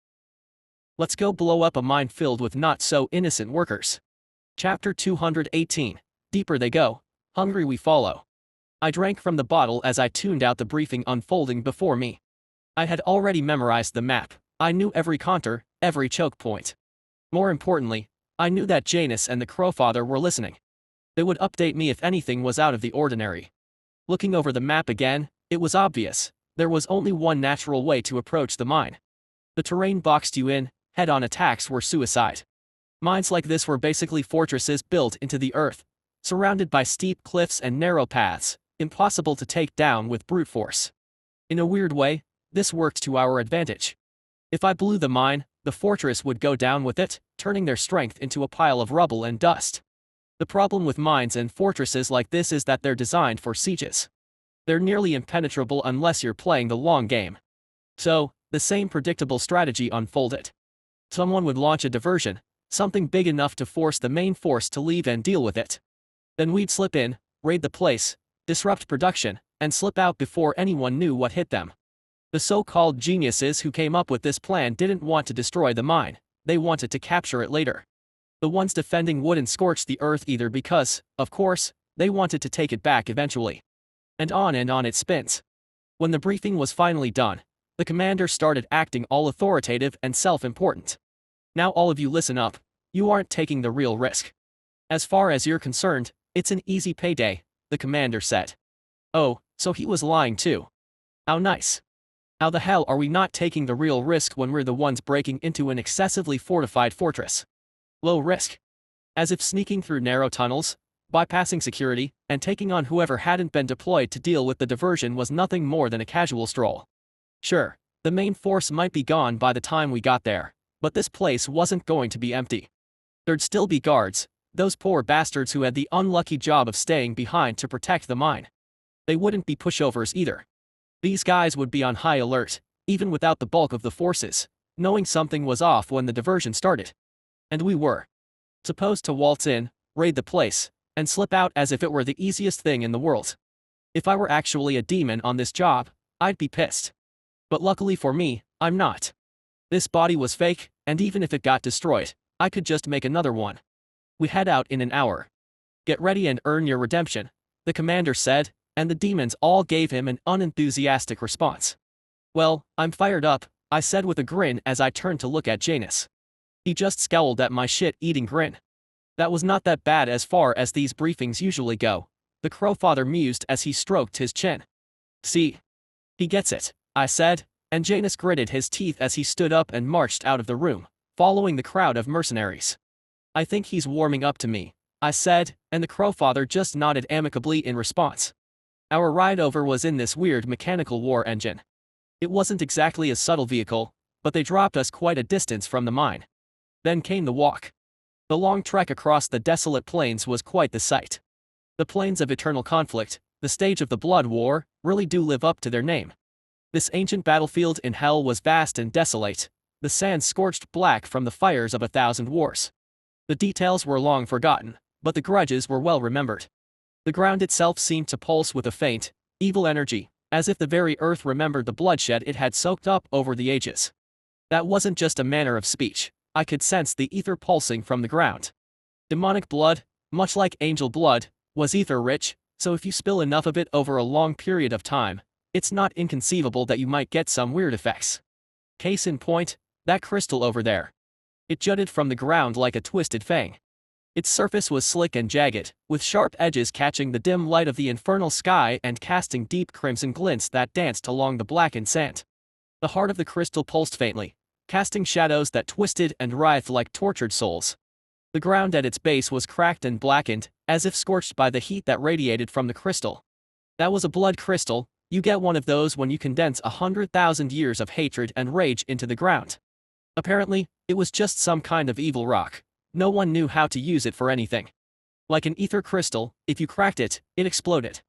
Let's go blow up a mine filled with not-so-innocent workers. Chapter 218. Deeper they go, hungry we follow. I drank from the bottle as I tuned out the briefing unfolding before me. I had already memorized the map, I knew every contour, every choke point. More importantly, I knew that Janus and the Crowfather were listening. They would update me if anything was out of the ordinary. Looking over the map again, it was obvious, there was only one natural way to approach the mine. The terrain boxed you in, head-on attacks were suicide. Mines like this were basically fortresses built into the earth, surrounded by steep cliffs and narrow paths, impossible to take down with brute force. In a weird way, this worked to our advantage. If I blew the mine, the fortress would go down with it, turning their strength into a pile of rubble and dust. The problem with mines and fortresses like this is that they're designed for sieges. They're nearly impenetrable unless you're playing the long game. So, the same predictable strategy unfolded. Someone would launch a diversion, something big enough to force the main force to leave and deal with it. Then we'd slip in, raid the place, disrupt production, and slip out before anyone knew what hit them. The so-called geniuses who came up with this plan didn't want to destroy the mine, they wanted to capture it later. The ones defending wouldn't scorch the earth either because, of course, they wanted to take it back eventually. And on it spins. When the briefing was finally done, the commander started acting all authoritative and self-important. Now all of you listen up, you aren't taking the real risk. As far as you're concerned, it's an easy payday, the commander said. Oh, so he was lying too. How nice. How the hell are we not taking the real risk when we're the ones breaking into an excessively fortified fortress? Low risk. As if sneaking through narrow tunnels, bypassing security, and taking on whoever hadn't been deployed to deal with the diversion was nothing more than a casual stroll. Sure, the main force might be gone by the time we got there, but this place wasn't going to be empty. There'd still be guards, those poor bastards who had the unlucky job of staying behind to protect the mine. They wouldn't be pushovers either. These guys would be on high alert, even without the bulk of the forces, knowing something was off when the diversion started. And we were supposed to waltz in, raid the place, and slip out as if it were the easiest thing in the world. If I were actually a demon on this job, I'd be pissed. But luckily for me, I'm not. This body was fake, and even if it got destroyed, I could just make another one. We head out in an hour. Get ready and earn your redemption, the commander said, and the demons all gave him an unenthusiastic response. Well, I'm fired up, I said with a grin as I turned to look at Janus. He just scowled at my shit-eating grin. That was not that bad as far as these briefings usually go, the Crowfather mused as he stroked his chin. See? He gets it, I said, and Janus gritted his teeth as he stood up and marched out of the room, following the crowd of mercenaries. I think he's warming up to me, I said, and the Crowfather just nodded amicably in response. Our ride over was in this weird mechanical war engine. It wasn't exactly a subtle vehicle, but they dropped us quite a distance from the mine. Then came the walk. The long trek across the desolate plains was quite the sight. The plains of eternal conflict, the stage of the blood war, really do live up to their name. This ancient battlefield in hell was vast and desolate, the sands scorched black from the fires of 1,000 wars. The details were long forgotten, but the grudges were well remembered. The ground itself seemed to pulse with a faint, evil energy, as if the very earth remembered the bloodshed it had soaked up over the ages. That wasn't just a manner of speech, I could sense the ether pulsing from the ground. Demonic blood, much like angel blood, was ether-rich, so if you spill enough of it over a long period of time, it's not inconceivable that you might get some weird effects. Case in point, that crystal over there. It jutted from the ground like a twisted fang. Its surface was slick and jagged, with sharp edges catching the dim light of the infernal sky and casting deep crimson glints that danced along the blackened sand. The heart of the crystal pulsed faintly, casting shadows that twisted and writhed like tortured souls. The ground at its base was cracked and blackened, as if scorched by the heat that radiated from the crystal. That was a blood crystal. You get one of those when you condense 100,000 years of hatred and rage into the ground. Apparently, it was just some kind of evil rock. No one knew how to use it for anything. Like an ether crystal, if you cracked it, it exploded.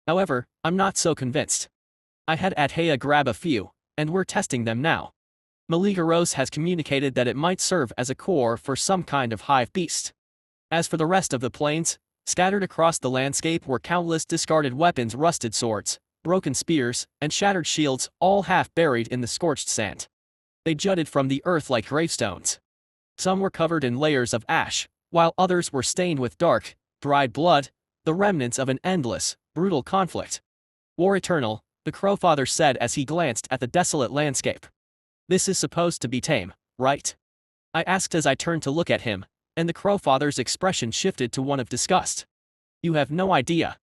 However, I'm not so convinced. I had Athea grab a few, and we're testing them now. Maligaros has communicated that it might serve as a core for some kind of hive beast. As for the rest of the plains, scattered across the landscape were countless discarded weapons, rusted swords, broken spears, and shattered shields, all half buried in the scorched sand. They jutted from the earth like gravestones. Some were covered in layers of ash, while others were stained with dark, dried blood, the remnants of an endless, brutal conflict. War eternal, the Crowfather said as he glanced at the desolate landscape. This is supposed to be tame, right? I asked as I turned to look at him, and the Crowfather's expression shifted to one of disgust. You have no idea.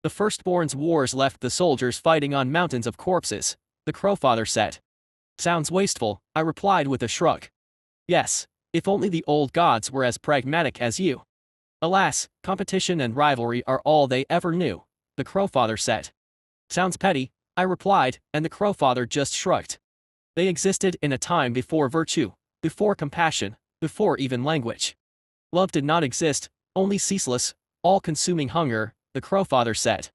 The Firstborn's wars left the soldiers fighting on mountains of corpses, the Crowfather said. Sounds wasteful, I replied with a shrug. Yes, if only the old gods were as pragmatic as you. Alas, competition and rivalry are all they ever knew, the Crowfather said. Sounds petty, I replied, and the Crowfather just shrugged. They existed in a time before virtue, before compassion, before even language. Love did not exist, only ceaseless, all-consuming hunger, the Crowfather said.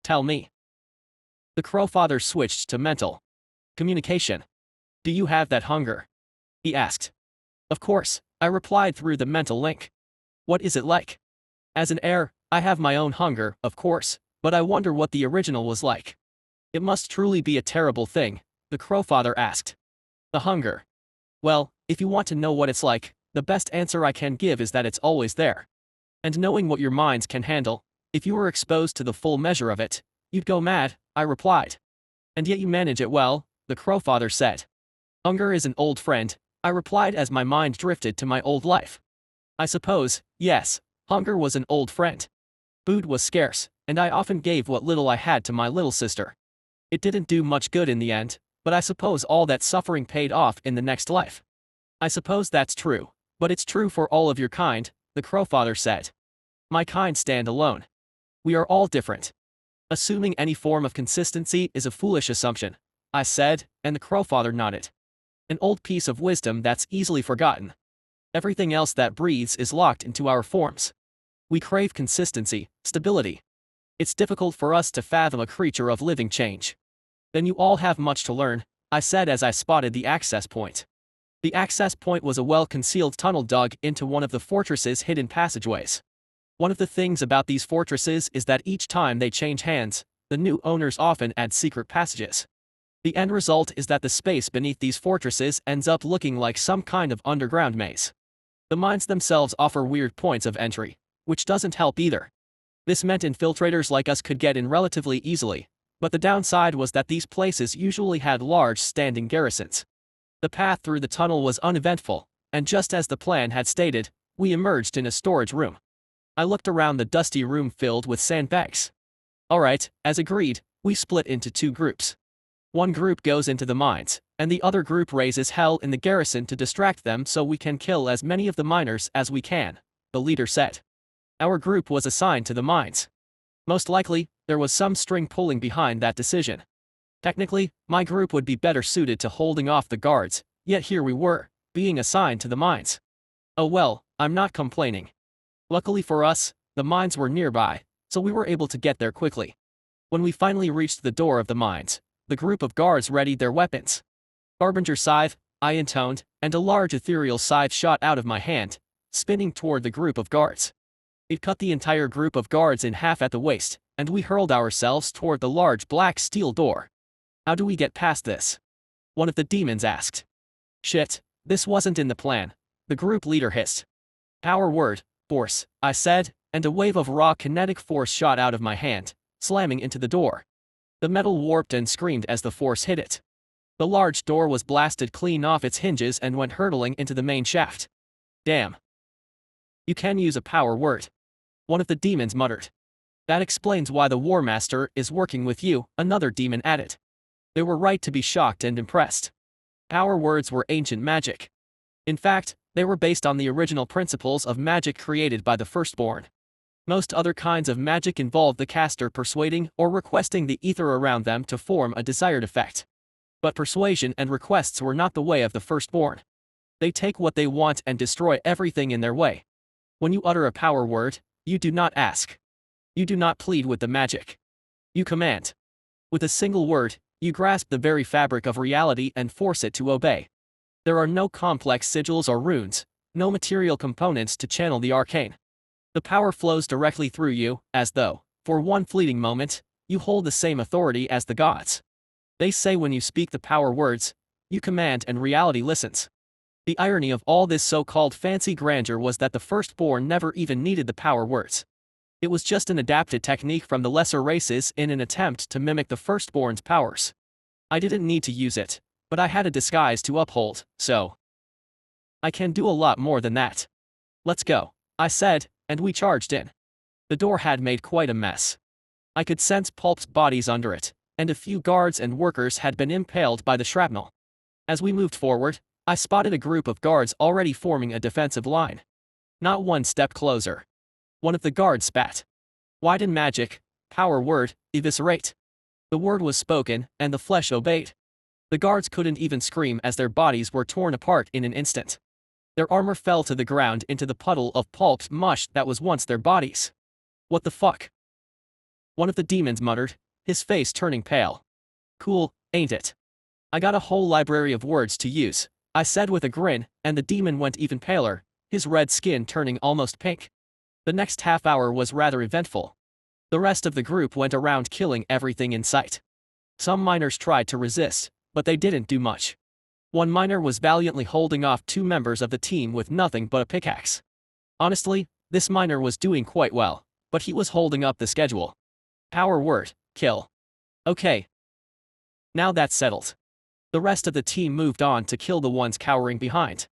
Tell me. The Crowfather switched to mental communication. Do you have that hunger? He asked. Of course, I replied through the mental link. What is it like? As an heir, I have my own hunger, of course, but I wonder what the original was like. It must truly be a terrible thing, the Crowfather asked. The hunger. Well, if you want to know what it's like, the best answer I can give is that it's always there. And knowing what your minds can handle, if you were exposed to the full measure of it, you'd go mad, I replied. And yet you manage it well, the Crowfather said. Hunger is an old friend, I replied as my mind drifted to my old life. I suppose, yes, hunger was an old friend. Food was scarce, and I often gave what little I had to my little sister. It didn't do much good in the end, but I suppose all that suffering paid off in the next life. I suppose that's true, but it's true for all of your kind, the Crowfather said. My kind stand alone. We are all different. Assuming any form of consistency is a foolish assumption, I said, and the Crowfather nodded. An old piece of wisdom that's easily forgotten. Everything else that breathes is locked into our forms. We crave consistency, stability. It's difficult for us to fathom a creature of living change. Then you all have much to learn, I said as I spotted the access point. The access point was a well-concealed tunnel dug into one of the fortress's hidden passageways. One of the things about these fortresses is that each time they change hands, the new owners often add secret passages. The end result is that the space beneath these fortresses ends up looking like some kind of underground maze. The mines themselves offer weird points of entry, which doesn't help either. This meant infiltrators like us could get in relatively easily, but the downside was that these places usually had large standing garrisons. The path through the tunnel was uneventful, and just as the plan had stated, we emerged in a storage room. I looked around the dusty room filled with sandbags. Alright, as agreed, we split into two groups. One group goes into the mines, and the other group raises hell in the garrison to distract them so we can kill as many of the miners as we can, the leader said. Our group was assigned to the mines. Most likely, there was some string pulling behind that decision. Technically, my group would be better suited to holding off the guards, yet here we were, being assigned to the mines. Oh well, I'm not complaining. Luckily for us, the mines were nearby, so we were able to get there quickly. When we finally reached the door of the mines, the group of guards readied their weapons. Harbinger scythe, I intoned, and a large ethereal scythe shot out of my hand, spinning toward the group of guards. It cut the entire group of guards in half at the waist, and we hurled ourselves toward the large black steel door. How do we get past this? One of the demons asked. Shit, this wasn't in the plan, the group leader hissed. Power word, force, I said, and a wave of raw kinetic force shot out of my hand, slamming into the door. The metal warped and screamed as the force hit it. The large door was blasted clean off its hinges and went hurtling into the main shaft. Damn. You can use a power word. One of the demons muttered. That explains why the War Master is working with you, another demon added. They were right to be shocked and impressed. Power words were ancient magic. In fact, they were based on the original principles of magic created by the Firstborn. Most other kinds of magic involve the caster persuading or requesting the ether around them to form a desired effect. But persuasion and requests were not the way of the Firstborn. They take what they want and destroy everything in their way. When you utter a power word, you do not ask. You do not plead with the magic. You command. With a single word, you grasp the very fabric of reality and force it to obey. There are no complex sigils or runes, no material components to channel the arcane. The power flows directly through you, as though, for one fleeting moment, you hold the same authority as the gods. They say when you speak the power words, you command and reality listens. The irony of all this so-called fancy grandeur was that the Firstborn never even needed the power words. It was just an adapted technique from the lesser races in an attempt to mimic the Firstborn's powers. I didn't need to use it, but I had a disguise to uphold, so I can do a lot more than that. Let's go, I said, and we charged in. The door had made quite a mess. I could sense Pulp's bodies under it, and a few guards and workers had been impaled by the shrapnel. As we moved forward, I spotted a group of guards already forming a defensive line. Not one step closer. One of the guards spat. Widen magic, power word, eviscerate. The word was spoken, and the flesh obeyed. The guards couldn't even scream as their bodies were torn apart in an instant. Their armor fell to the ground into the puddle of pulped mush that was once their bodies. What the fuck? One of the demons muttered, his face turning pale. Cool, ain't it? I got a whole library of words to use, I said with a grin, and the demon went even paler, his red skin turning almost pink. The next half hour was rather eventful. The rest of the group went around killing everything in sight. Some miners tried to resist, but they didn't do much. One miner was valiantly holding off two members of the team with nothing but a pickaxe. Honestly, this miner was doing quite well, but he was holding up the schedule. Power word, kill. Okay. Now that's settled. The rest of the team moved on to kill the ones cowering behind.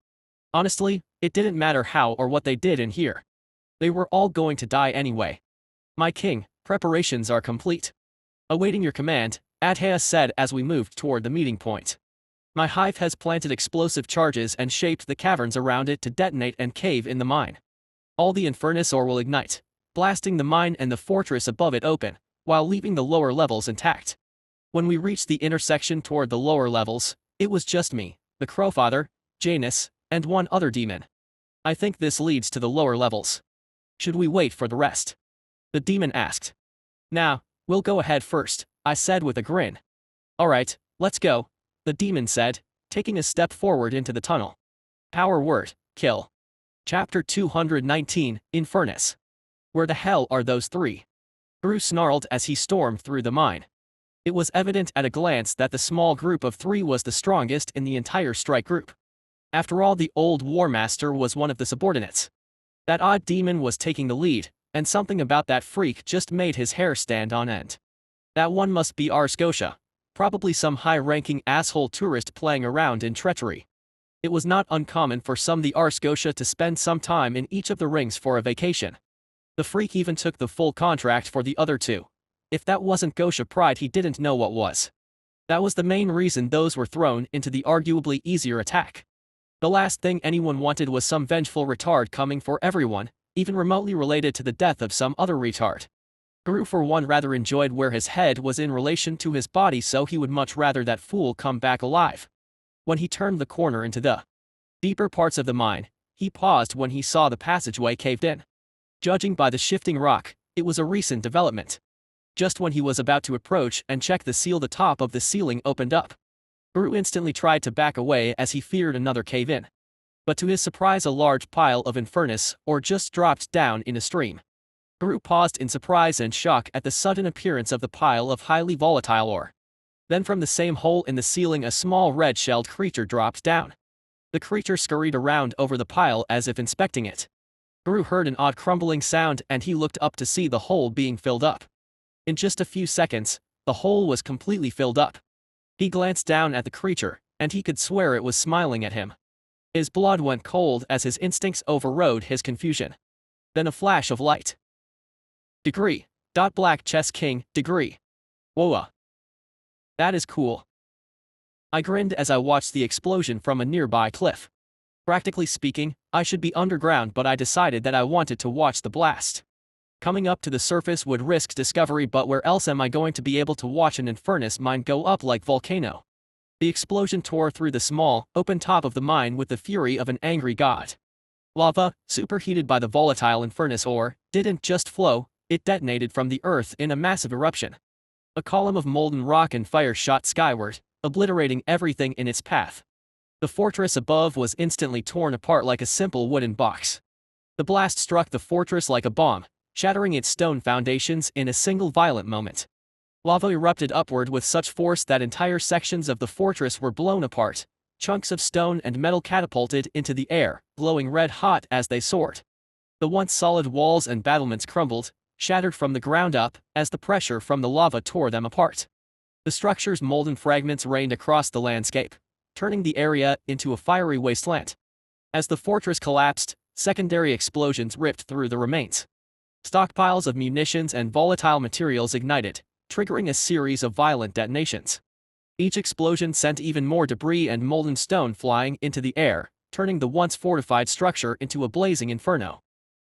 Honestly, it didn't matter how or what they did in here. They were all going to die anyway. My king, preparations are complete. Awaiting your command, Adhea said as we moved toward the meeting point. My hive has planted explosive charges and shaped the caverns around it to detonate and cave in the mine. All the Infernus ore will ignite, blasting the mine and the fortress above it open, while leaving the lower levels intact. When we reached the intersection toward the lower levels, it was just me, the Crowfather, Janus, and one other demon. I think this leads to the lower levels. Should we wait for the rest? The demon asked. Nah, we'll go ahead first, I said with a grin. Alright, let's go, the demon said, taking a step forward into the tunnel. Power word, kill. Chapter 219, Infernus. Where the hell are those three? Drew snarled as he stormed through the mine. It was evident at a glance that the small group of three was the strongest in the entire strike group. After all, the old War Master was one of the subordinates. That odd demon was taking the lead, and something about that freak just made his hair stand on end. That one must be Scotia, probably some high-ranking asshole tourist playing around in treachery. It was not uncommon for some the Scotia to spend some time in each of the rings for a vacation. The freak even took the full contract for the other two. If that wasn't Gosha pride, he didn't know what was. That was the main reason those were thrown into the arguably easier attack. The last thing anyone wanted was some vengeful retard coming for everyone, even remotely related to the death of some other retard. Guru for one rather enjoyed where his head was in relation to his body, so he would much rather that fool come back alive. When he turned the corner into the deeper parts of the mine, he paused when he saw the passageway caved in. Judging by the shifting rock, It was a recent development. Just when he was about to approach and check the seal, the top of the ceiling opened up. Gru instantly tried to back away as he feared another cave-in. But to his surprise, a large pile of infernus ore just dropped down in a stream. Gru paused in surprise and shock at the sudden appearance of the pile of highly volatile ore. Then from the same hole in the ceiling, a small red-shelled creature dropped down. The creature scurried around over the pile as if inspecting it. Gru heard an odd crumbling sound and he looked up to see the hole being filled up. In just a few seconds, the hole was completely filled up. He glanced down at the creature, and he could swear it was smiling at him. His blood went cold as his instincts overrode his confusion. Then a flash of light. Degree. Black Chess King, degree. Whoa. That is cool. I grinned as I watched the explosion from a nearby cliff. Practically speaking, I should be underground, but I decided that I wanted to watch the blast. Coming up to the surface would risk discovery, but where else am I going to be able to watch an infernus mine go up like volcano? The explosion tore through the small, open top of the mine with the fury of an angry god. Lava, superheated by the volatile infernus ore, didn't just flow, it detonated from the earth in a massive eruption. A column of molten rock and fire shot skyward, obliterating everything in its path. The fortress above was instantly torn apart like a simple wooden box. The blast struck the fortress like a bomb, shattering its stone foundations in a single violent moment. Lava erupted upward with such force that entire sections of the fortress were blown apart, chunks of stone and metal catapulted into the air, glowing red-hot as they soared. The once solid walls and battlements crumbled, shattered from the ground up, as the pressure from the lava tore them apart. The structure's molten fragments rained across the landscape, turning the area into a fiery wasteland. As the fortress collapsed, secondary explosions ripped through the remains. Stockpiles of munitions and volatile materials ignited, triggering a series of violent detonations. Each explosion sent even more debris and molten stone flying into the air, turning the once fortified structure into a blazing inferno.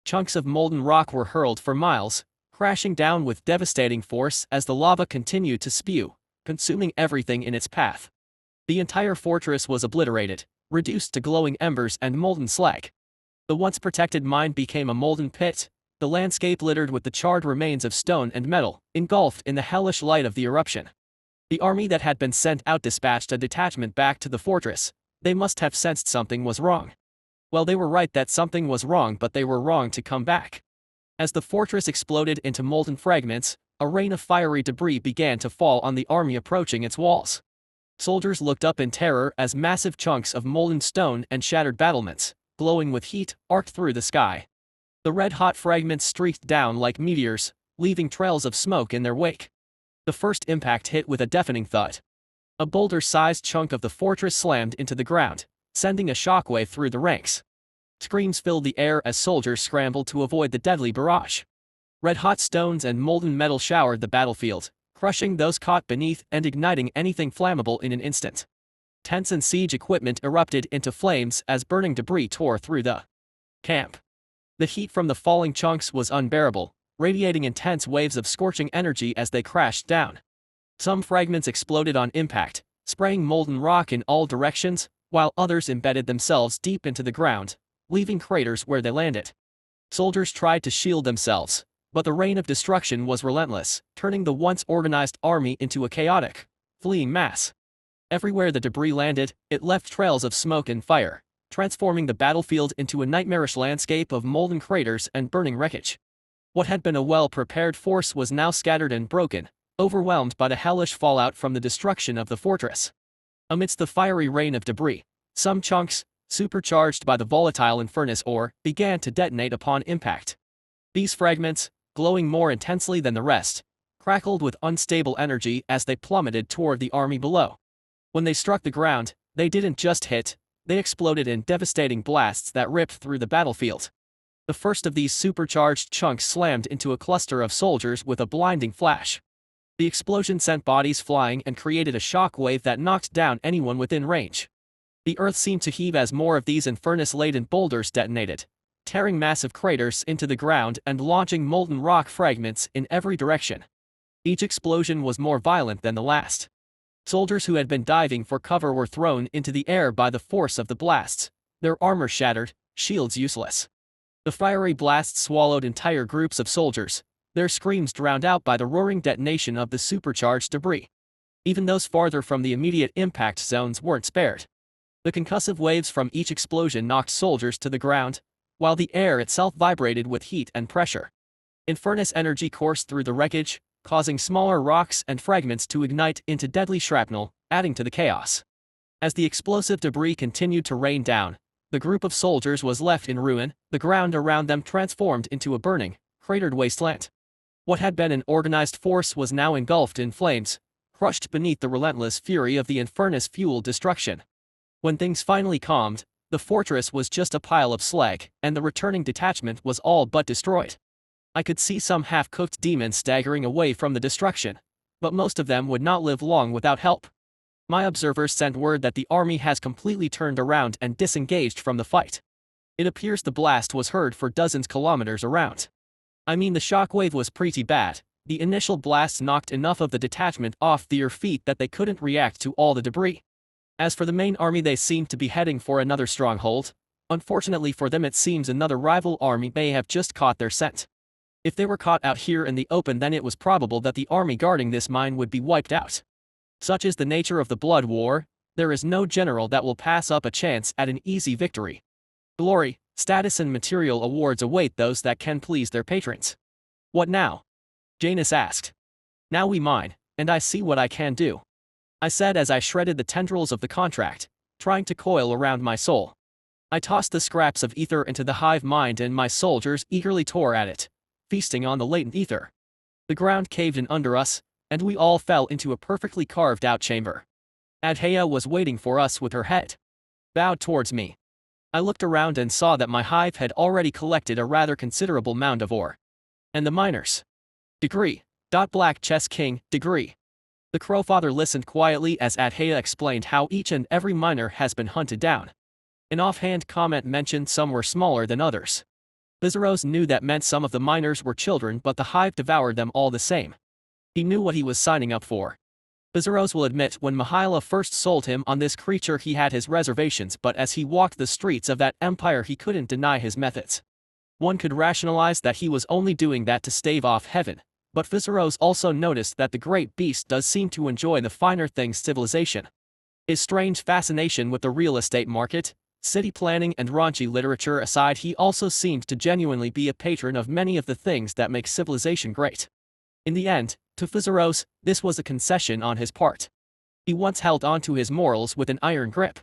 Chunks of molten rock were hurled for miles, crashing down with devastating force as the lava continued to spew, consuming everything in its path. The entire fortress was obliterated, reduced to glowing embers and molten slag. The once protected mine became a molten pit, the landscape littered with the charred remains of stone and metal, engulfed in the hellish light of the eruption. The army that had been sent out dispatched a detachment back to the fortress. They must have sensed something was wrong. Well, they were right that something was wrong, but they were wrong to come back. As the fortress exploded into molten fragments, a rain of fiery debris began to fall on the army approaching its walls. Soldiers looked up in terror as massive chunks of molten stone and shattered battlements, glowing with heat, arced through the sky. The red-hot fragments streaked down like meteors, leaving trails of smoke in their wake. The first impact hit with a deafening thud. A boulder-sized chunk of the fortress slammed into the ground, sending a shockwave through the ranks. Screams filled the air as soldiers scrambled to avoid the deadly barrage. Red-hot stones and molten metal showered the battlefield, crushing those caught beneath and igniting anything flammable in an instant. Tents and siege equipment erupted into flames as burning debris tore through the camp. The heat from the falling chunks was unbearable, radiating intense waves of scorching energy as they crashed down. Some fragments exploded on impact, spraying molten rock in all directions, while others embedded themselves deep into the ground, leaving craters where they landed. Soldiers tried to shield themselves, but the rain of destruction was relentless, turning the once organized army into a chaotic, fleeing mass. Everywhere the debris landed, it left trails of smoke and fire, transforming the battlefield into a nightmarish landscape of molten craters and burning wreckage. What had been a well-prepared force was now scattered and broken, overwhelmed by the hellish fallout from the destruction of the fortress. Amidst the fiery rain of debris, some chunks, supercharged by the volatile infernus ore, began to detonate upon impact. These fragments, glowing more intensely than the rest, crackled with unstable energy as they plummeted toward the army below. When they struck the ground, they didn't just hit, they exploded in devastating blasts that ripped through the battlefield. The first of these supercharged chunks slammed into a cluster of soldiers with a blinding flash. The explosion sent bodies flying and created a shockwave that knocked down anyone within range. The earth seemed to heave as more of these infernus-laden boulders detonated, tearing massive craters into the ground and launching molten rock fragments in every direction. Each explosion was more violent than the last. Soldiers who had been diving for cover were thrown into the air by the force of the blasts, their armor shattered, shields useless. The fiery blasts swallowed entire groups of soldiers, their screams drowned out by the roaring detonation of the supercharged debris. Even those farther from the immediate impact zones weren't spared. The concussive waves from each explosion knocked soldiers to the ground, while the air itself vibrated with heat and pressure. Infernus energy coursed through the wreckage, causing smaller rocks and fragments to ignite into deadly shrapnel, adding to the chaos. As the explosive debris continued to rain down, the group of soldiers was left in ruin, the ground around them transformed into a burning, cratered wasteland. What had been an organized force was now engulfed in flames, crushed beneath the relentless fury of the Infernus-fueled destruction. When things finally calmed, the fortress was just a pile of slag, and the returning detachment was all but destroyed. I could see some half-cooked demons staggering away from the destruction, but most of them would not live long without help. My observers sent word that the army has completely turned around and disengaged from the fight. It appears the blast was heard for dozens kilometers around. I mean, the shockwave was pretty bad. The initial blast knocked enough of the detachment off their feet that they couldn't react to all the debris. As for the main army, they seemed to be heading for another stronghold. Unfortunately for them, it seems another rival army may have just caught their scent. If they were caught out here in the open, then it was probable that the army guarding this mine would be wiped out. Such is the nature of the blood war, there is no general that will pass up a chance at an easy victory. Glory, status and material awards await those that can please their patrons. What now? Janus asked. Now we mine, and I see what I can do, I said as I shredded the tendrils of the contract, trying to coil around my soul. I tossed the scraps of ether into the hive mind and my soldiers eagerly tore at it, feasting on the latent ether. The ground caved in under us, and we all fell into a perfectly carved-out chamber. Adhaya was waiting for us with her head bowed towards me. I looked around and saw that my hive had already collected a rather considerable mound of ore. And the miners. Degree. Black Chess King, degree. The Crowfather listened quietly as Adhaya explained how each and every miner has been hunted down. An offhand comment mentioned some were smaller than others. Vizeros knew that meant some of the miners were children, but the hive devoured them all the same. He knew what he was signing up for. Vizeros will admit when Mihaila first sold him on this creature he had his reservations, but as he walked the streets of that empire he couldn't deny his methods. One could rationalize that he was only doing that to stave off heaven, but Vizeros also noticed that the great beast does seem to enjoy the finer things civilization. His strange fascination with the real estate market, city planning and raunchy literature aside, he also seemed to genuinely be a patron of many of the things that make civilization great. In the end, to Vizeros, this was a concession on his part. He once held on to his morals with an iron grip.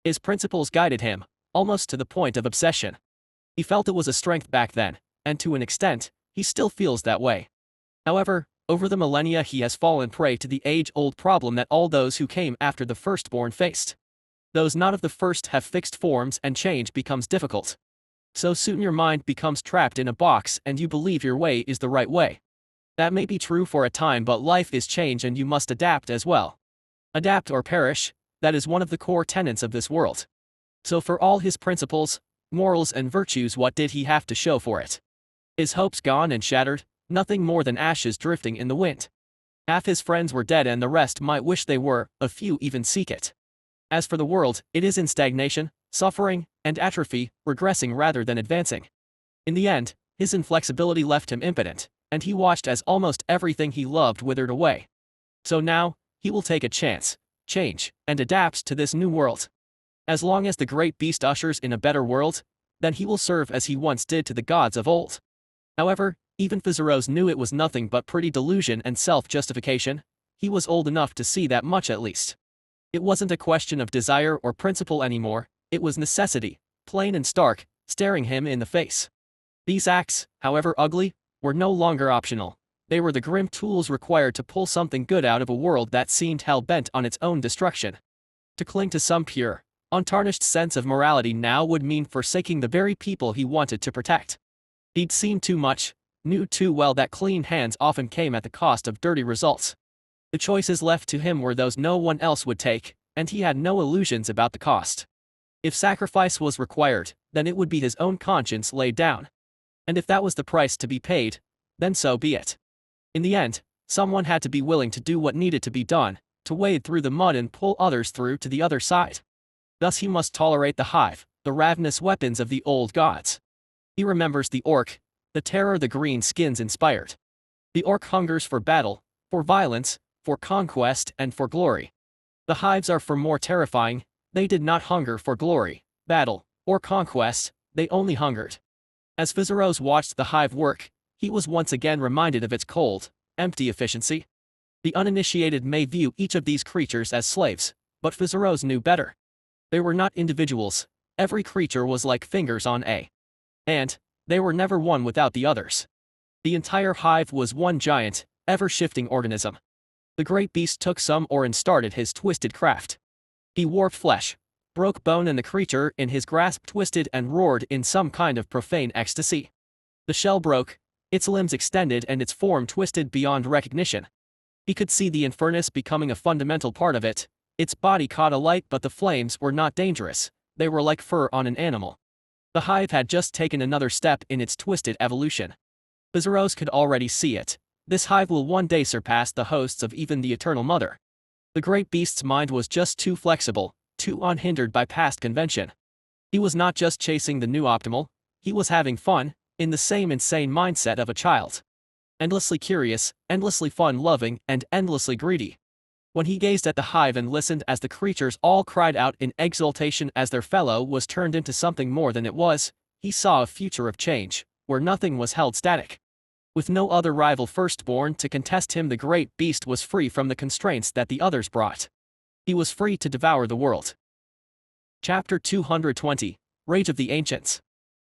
His principles guided him, almost to the point of obsession. He felt it was a strength back then, and to an extent, he still feels that way. However, over the millennia he has fallen prey to the age-old problem that all those who came after the firstborn faced. Those not of the first have fixed forms and change becomes difficult. So soon your mind becomes trapped in a box and you believe your way is the right way. That may be true for a time, but life is change and you must adapt as well. Adapt or perish, that is one of the core tenets of this world. So for all his principles, morals and virtues, what did he have to show for it? His hopes gone and shattered, nothing more than ashes drifting in the wind. Half his friends were dead and the rest might wish they were, a few even seek it. As for the world, it is in stagnation, suffering, and atrophy, regressing rather than advancing. In the end, his inflexibility left him impotent, and he watched as almost everything he loved withered away. So now, he will take a chance, change, and adapt to this new world. As long as the great beast ushers in a better world, then he will serve as he once did to the gods of old. However, even Vizeros knew it was nothing but pretty delusion and self-justification. He was old enough to see that much at least. It wasn't a question of desire or principle anymore, it was necessity, plain and stark, staring him in the face. These acts, however ugly, were no longer optional. They were the grim tools required to pull something good out of a world that seemed hell-bent on its own destruction. To cling to some pure, untarnished sense of morality now would mean forsaking the very people he wanted to protect. He'd seen too much, knew too well that clean hands often came at the cost of dirty results. The choices left to him were those no one else would take, and he had no illusions about the cost. If sacrifice was required, then it would be his own conscience laid down. And if that was the price to be paid, then so be it. In the end, someone had to be willing to do what needed to be done, to wade through the mud and pull others through to the other side. Thus he must tolerate the hive, the ravenous weapons of the old gods. He remembers the orc, the terror the green skins inspired. The orc hungers for battle, for violence, for conquest, and for glory. The hives are far more terrifying. They did not hunger for glory, battle, or conquest, they only hungered. As Fizeros watched the hive work, he was once again reminded of its cold, empty efficiency. The uninitiated may view each of these creatures as slaves, but Fizeros knew better. They were not individuals. Every creature was like fingers on a ant. They were never one without the others. The entire hive was one giant, ever-shifting organism. The great beast took some ore and started his twisted craft. He warped flesh, broke bone, and the creature in his grasp twisted and roared in some kind of profane ecstasy. The shell broke, its limbs extended, and its form twisted beyond recognition. He could see the infernus becoming a fundamental part of it. Its body caught alight, but the flames were not dangerous. They were like fur on an animal. The hive had just taken another step in its twisted evolution. Fizeros could already see it. This hive will one day surpass the hosts of even the Eternal Mother. The great beast's mind was just too flexible, too unhindered by past convention. He was not just chasing the new optimal, he was having fun, in the same insane mindset of a child. Endlessly curious, endlessly fun-loving, and endlessly greedy. When he gazed at the hive and listened as the creatures all cried out in exultation as their fellow was turned into something more than it was, he saw a future of change, where nothing was held static. With no other rival firstborn to contest him, the great beast was free from the constraints that the others brought. He was free to devour the world. Chapter 220, Rage of the Ancients.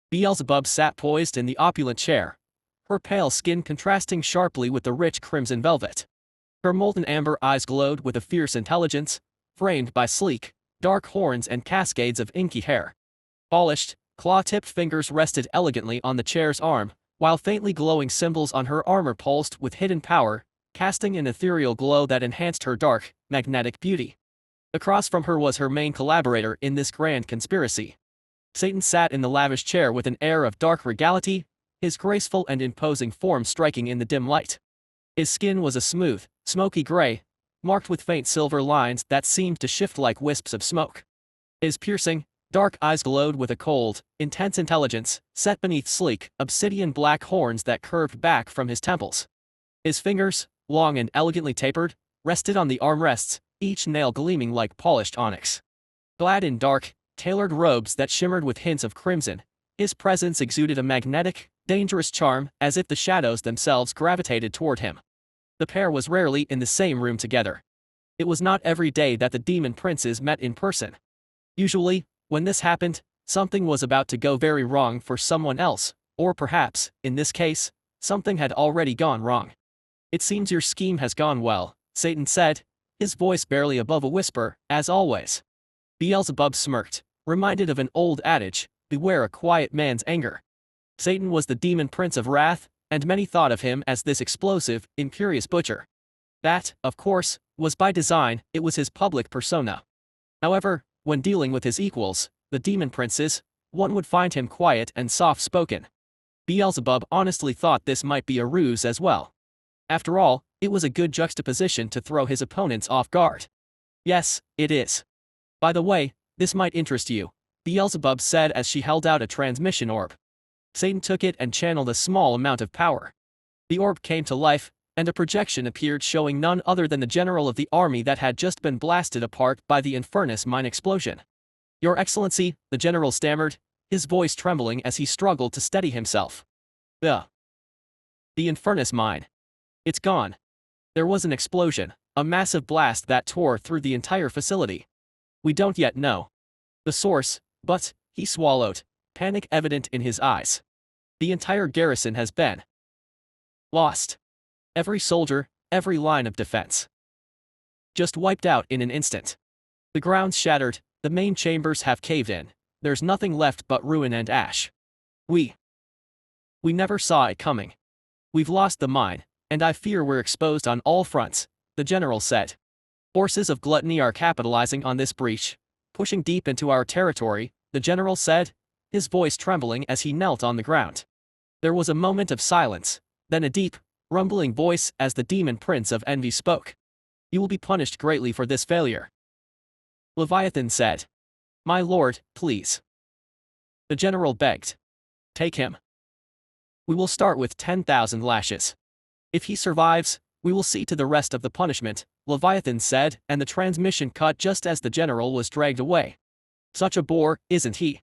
Beelzebub sat poised in the opulent chair, her pale skin contrasting sharply with the rich crimson velvet. Her molten amber eyes glowed with a fierce intelligence, framed by sleek, dark horns and cascades of inky hair. Polished, claw-tipped fingers rested elegantly on the chair's arm, while faintly glowing symbols on her armor pulsed with hidden power, casting an ethereal glow that enhanced her dark, magnetic beauty. Across from her was her main collaborator in this grand conspiracy. Satan sat in the lavish chair with an air of dark regality, his graceful and imposing form striking in the dim light. His skin was a smooth, smoky gray, marked with faint silver lines that seemed to shift like wisps of smoke. His piercing, dark eyes glowed with a cold, intense intelligence, set beneath sleek, obsidian black horns that curved back from his temples. His fingers, long and elegantly tapered, rested on the armrests, each nail gleaming like polished onyx. Clad in dark, tailored robes that shimmered with hints of crimson, his presence exuded a magnetic, dangerous charm, as if the shadows themselves gravitated toward him. The pair was rarely in the same room together. It was not every day that the demon princes met in person. Usually, when this happened, something was about to go very wrong for someone else, or perhaps, in this case, something had already gone wrong. "It seems your scheme has gone well," Satan said, his voice barely above a whisper, as always. Beelzebub smirked, reminded of an old adage, "Beware a quiet man's anger." Satan was the demon prince of wrath, and many thought of him as this explosive, imperious butcher. That, of course, was by design. It was his public persona. However, when dealing with his equals, the demon princes, one would find him quiet and soft-spoken. Beelzebub honestly thought this might be a ruse as well. After all, it was a good juxtaposition to throw his opponents off guard. "Yes, it is. By the way, this might interest you," Beelzebub said as she held out a transmission orb. Satan took it and channeled a small amount of power. The orb came to life, and a projection appeared showing none other than the general of the army that had just been blasted apart by the Infernus mine explosion. "Your Excellency," the general stammered, his voice trembling as he struggled to steady himself. "The Infernus mine. It's gone." There was an explosion, a massive blast that tore through the entire facility. "We don't yet know the source, but," he swallowed, panic evident in his eyes. "The entire garrison has been lost. Every soldier, every line of defense. Just wiped out in an instant. The ground's shattered, the main chambers have caved in, there's nothing left but ruin and ash. We never saw it coming. We've lost the mine, and I fear we're exposed on all fronts," the general said. "Forces of gluttony are capitalizing on this breach, pushing deep into our territory," the general said, his voice trembling as he knelt on the ground. There was a moment of silence, then a deep, rumbling voice as the demon prince of envy spoke. "You will be punished greatly for this failure." Leviathan said. "My lord, please." The general begged. "Take him. We will start with 10,000 lashes." If he survives, we will see to the rest of the punishment, Leviathan said, and the transmission cut just as the general was dragged away. Such a bore, isn't he?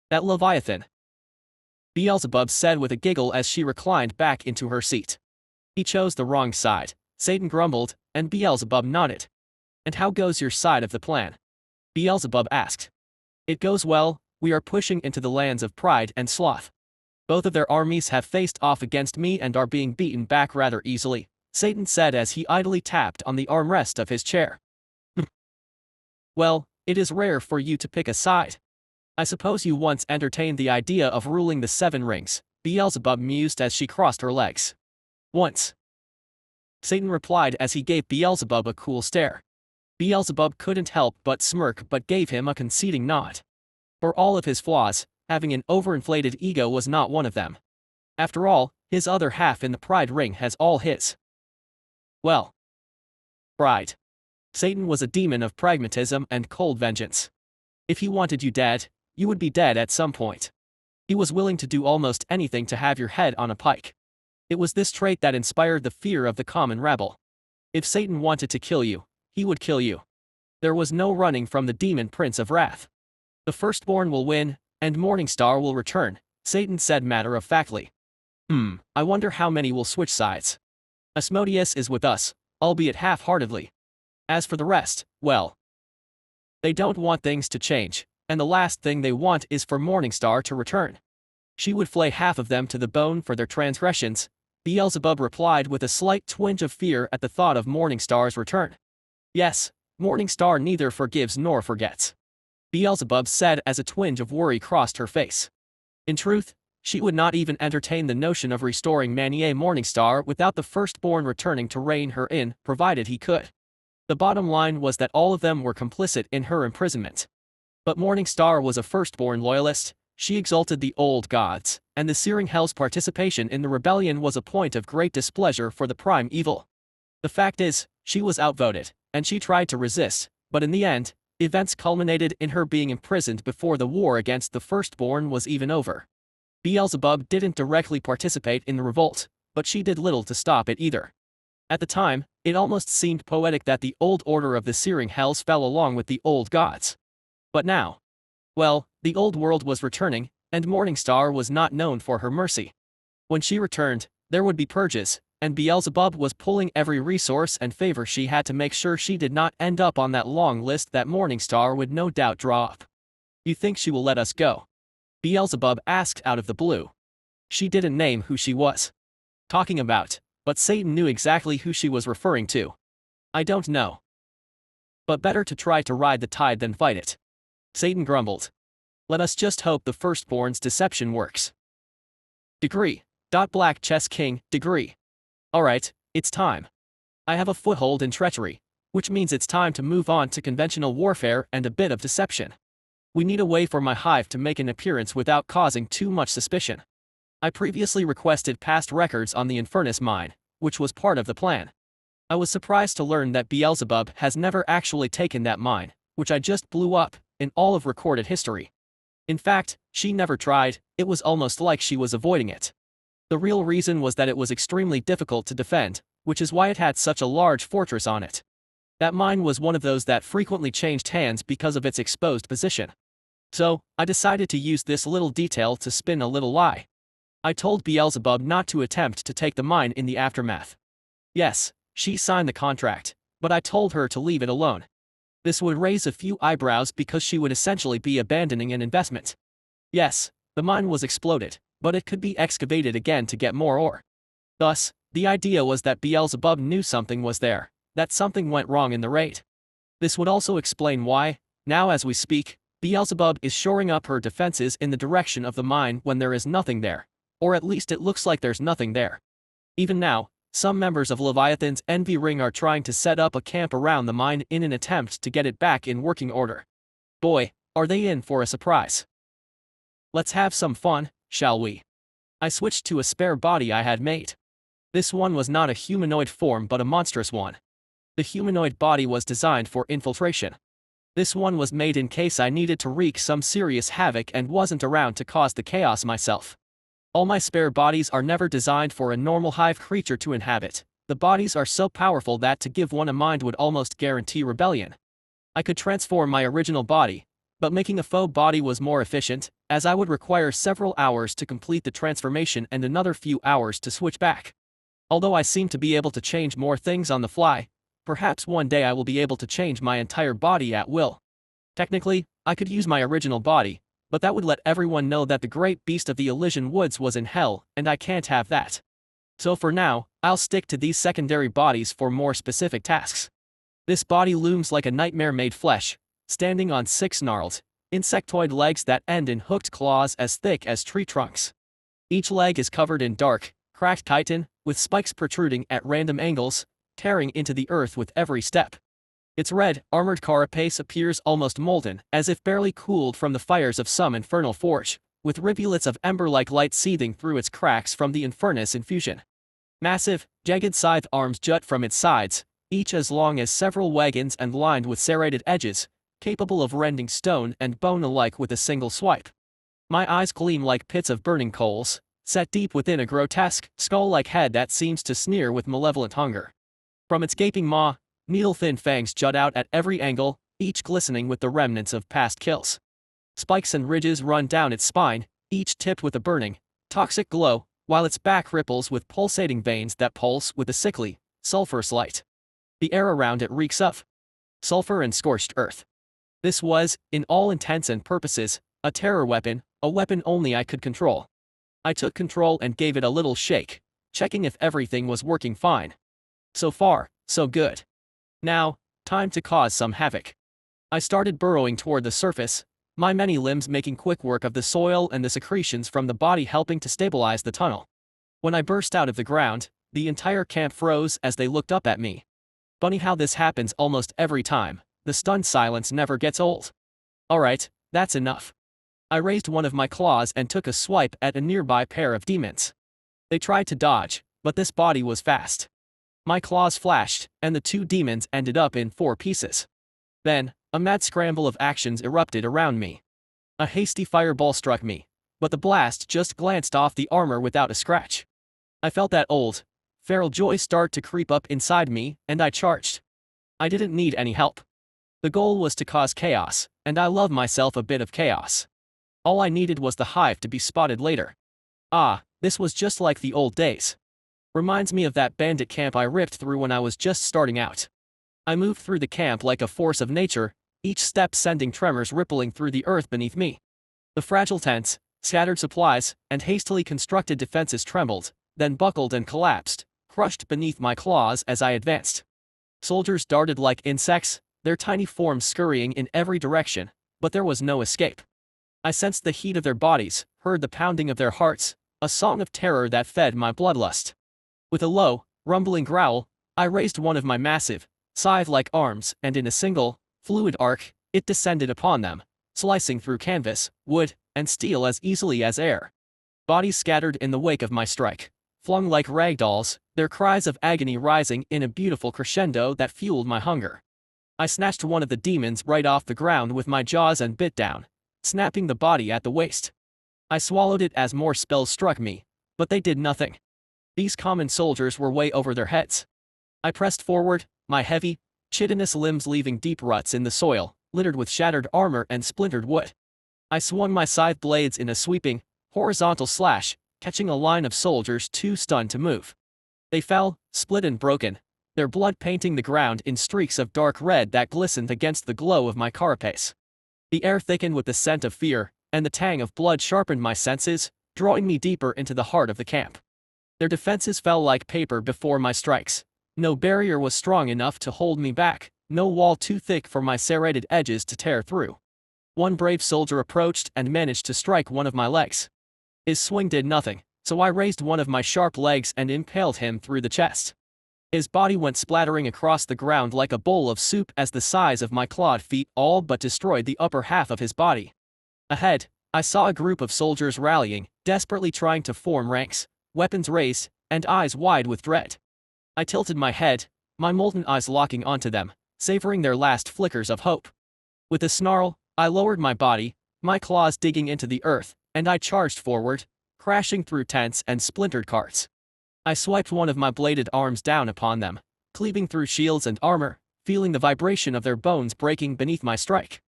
That Leviathan, Beelzebub said with a giggle as she reclined back into her seat. He chose the wrong side, Satan grumbled, and Beelzebub nodded. And how goes your side of the plan? Beelzebub asked. It goes well, we are pushing into the lands of pride and sloth. Both of their armies have faced off against me and are being beaten back rather easily, Satan said as he idly tapped on the armrest of his chair. Well, it is rare for you to pick a side. I suppose you once entertained the idea of ruling the 7 rings, Beelzebub mused as she crossed her legs. Once, Satan replied as he gave Beelzebub a cool stare. Beelzebub couldn't help but smirk but gave him a conceding nod. For all of his flaws, having an overinflated ego was not one of them. After all, his other half in the pride ring has all his. Well, pride. Satan was a demon of pragmatism and cold vengeance. If he wanted you dead, you would be dead at some point. He was willing to do almost anything to have your head on a pike. It was this trait that inspired the fear of the common rabble. If Satan wanted to kill you, he would kill you. There was no running from the demon prince of wrath. The firstborn will win, and Morningstar will return, Satan said matter-of-factly. I wonder how many will switch sides. Asmodeus is with us, albeit half-heartedly. As for the rest, well, they don't want things to change, and the last thing they want is for Morningstar to return. She would flay half of them to the bone for their transgressions, Beelzebub replied with a slight twinge of fear at the thought of Morningstar's return. Yes, Morningstar neither forgives nor forgets, Beelzebub said as a twinge of worry crossed her face. In truth, she would not even entertain the notion of restoring Manier Morningstar without the firstborn returning to rein her in, provided he could. The bottom line was that all of them were complicit in her imprisonment. But Morningstar was a firstborn loyalist, she exalted the old gods, and the searing hell's participation in the rebellion was a point of great displeasure for the prime evil. The fact is, she was outvoted, and she tried to resist, but in the end, events culminated in her being imprisoned before the war against the firstborn was even over. Beelzebub didn't directly participate in the revolt, but she did little to stop it either. At the time, it almost seemed poetic that the old order of the searing hells fell along with the old gods. But now, well, the old world was returning, and Morningstar was not known for her mercy. When she returned, there would be purges, and Beelzebub was pulling every resource and favor she had to make sure she did not end up on that long list that Morningstar would no doubt draw up. You think she will let us go? Beelzebub asked out of the blue. She didn't name who she was talking about, but Satan knew exactly who she was referring to. I don't know. But better to try to ride the tide than fight it, Satan grumbled. Let us just hope the firstborn's deception works. Degree. Black Chess King, degree. Alright, it's time. I have a foothold in treachery, which means it's time to move on to conventional warfare and a bit of deception. We need a way for my hive to make an appearance without causing too much suspicion. I previously requested past records on the Infernus mine, which was part of the plan. I was surprised to learn that Beelzebub has never actually taken that mine, which I just blew up, in all of recorded history. In fact, she never tried, it was almost like she was avoiding it. The real reason was that it was extremely difficult to defend, which is why it had such a large fortress on it. That mine was one of those that frequently changed hands because of its exposed position. So, I decided to use this little detail to spin a little lie. I told Beelzebub not to attempt to take the mine in the aftermath. Yes, she signed the contract, but I told her to leave it alone. This would raise a few eyebrows because she would essentially be abandoning an investment. Yes, the mine was exploded, but it could be excavated again to get more ore. Thus, the idea was that Beelzebub knew something was there, that something went wrong in the raid. This would also explain why, now as we speak, Beelzebub is shoring up her defenses in the direction of the mine when there is nothing there, or at least it looks like there's nothing there. Even now, some members of Leviathan's Envy Ring are trying to set up a camp around the mine in an attempt to get it back in working order. Boy, are they in for a surprise. Let's have some fun, shall we? I switched to a spare body I had made. This one was not a humanoid form but a monstrous one. The humanoid body was designed for infiltration. This one was made in case I needed to wreak some serious havoc and wasn't around to cause the chaos myself. All my spare bodies are never designed for a normal hive creature to inhabit. The bodies are so powerful that to give one a mind would almost guarantee rebellion. I could transform my original body, but making a faux body was more efficient, as I would require several hours to complete the transformation and another few hours to switch back. Although I seem to be able to change more things on the fly, perhaps one day I will be able to change my entire body at will. Technically, I could use my original body, but that would let everyone know that the great beast of the Elysian Woods was in hell, and I can't have that. So for now, I'll stick to these secondary bodies for more specific tasks. This body looms like a nightmare made flesh, standing on 6 gnarled, insectoid legs that end in hooked claws as thick as tree trunks. Each leg is covered in dark, cracked chitin, with spikes protruding at random angles, tearing into the earth with every step. Its red, armored carapace appears almost molten, as if barely cooled from the fires of some infernal forge, with rivulets of ember-like light seething through its cracks from the infernus infusion. Massive, jagged scythe arms jut from its sides, each as long as several wagons and lined with serrated edges, capable of rending stone and bone alike with a single swipe. My eyes gleam like pits of burning coals, set deep within a grotesque, skull-like head that seems to sneer with malevolent hunger. From its gaping maw, needle-thin fangs jut out at every angle, each glistening with the remnants of past kills. Spikes and ridges run down its spine, each tipped with a burning, toxic glow, while its back ripples with pulsating veins that pulse with a sickly, sulphurous light. The air around it reeks of sulfur and scorched earth. This was, in all intents and purposes, a terror weapon, a weapon only I could control. I took control and gave it a little shake, checking if everything was working fine. So far, so good. Now, time to cause some havoc. I started burrowing toward the surface, my many limbs making quick work of the soil and the secretions from the body helping to stabilize the tunnel. When I burst out of the ground, the entire camp froze as they looked up at me. Funny how this happens almost every time, the stunned silence never gets old. Alright, that's enough. I raised one of my claws and took a swipe at a nearby pair of demons. They tried to dodge, but this body was fast. My claws flashed, and the 2 demons ended up in 4 pieces. Then, a mad scramble of actions erupted around me. A hasty fireball struck me, but the blast just glanced off the armor without a scratch. I felt that old, feral joy start to creep up inside me, and I charged. I didn't need any help. The goal was to cause chaos, and I love myself a bit of chaos. All I needed was the hive to be spotted later. Ah, this was just like the old days. Reminds me of that bandit camp I ripped through when I was just starting out. I moved through the camp like a force of nature, each step sending tremors rippling through the earth beneath me. The fragile tents, scattered supplies, and hastily constructed defenses trembled, then buckled and collapsed, crushed beneath my claws as I advanced. Soldiers darted like insects, their tiny forms scurrying in every direction, but there was no escape. I sensed the heat of their bodies, heard the pounding of their hearts, a song of terror that fed my bloodlust. With a low, rumbling growl, I raised one of my massive, scythe-like arms, and in a single, fluid arc, it descended upon them, slicing through canvas, wood, and steel as easily as air. Bodies scattered in the wake of my strike, flung like ragdolls, their cries of agony rising in a beautiful crescendo that fueled my hunger. I snatched one of the demons right off the ground with my jaws and bit down, snapping the body at the waist. I swallowed it as more spells struck me, but they did nothing. These common soldiers were way over their heads. I pressed forward, my heavy, chitinous limbs leaving deep ruts in the soil, littered with shattered armor and splintered wood. I swung my scythe blades in a sweeping, horizontal slash, catching a line of soldiers too stunned to move. They fell, split and broken, their blood painting the ground in streaks of dark red that glistened against the glow of my carapace. The air thickened with the scent of fear, and the tang of blood sharpened my senses, drawing me deeper into the heart of the camp. Their defenses fell like paper before my strikes. No barrier was strong enough to hold me back, no wall too thick for my serrated edges to tear through. One brave soldier approached and managed to strike one of my legs. His swing did nothing, so I raised one of my sharp legs and impaled him through the chest. His body went splattering across the ground like a bowl of soup as the size of my clawed feet all but destroyed the upper half of his body. Ahead, I saw a group of soldiers rallying, desperately trying to form ranks, weapons raised, and eyes wide with dread. I tilted my head, my molten eyes locking onto them, savoring their last flickers of hope. With a snarl, I lowered my body, my claws digging into the earth, and I charged forward, crashing through tents and splintered carts. I swiped one of my bladed arms down upon them, cleaving through shields and armor, feeling the vibration of their bones breaking beneath my strike.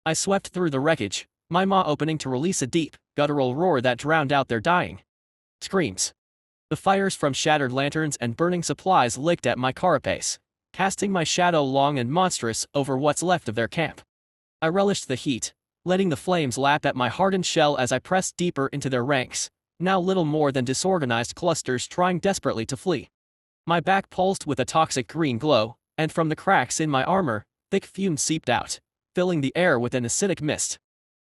I swept through the wreckage, my maw opening to release a deep, guttural roar that drowned out their dying screams. The fires from shattered lanterns and burning supplies licked at my carapace, casting my shadow long and monstrous over what's left of their camp. I relished the heat, letting the flames lap at my hardened shell as I pressed deeper into their ranks, now little more than disorganized clusters trying desperately to flee. My back pulsed with a toxic green glow, and from the cracks in my armor, thick fumes seeped out, filling the air with an acidic mist.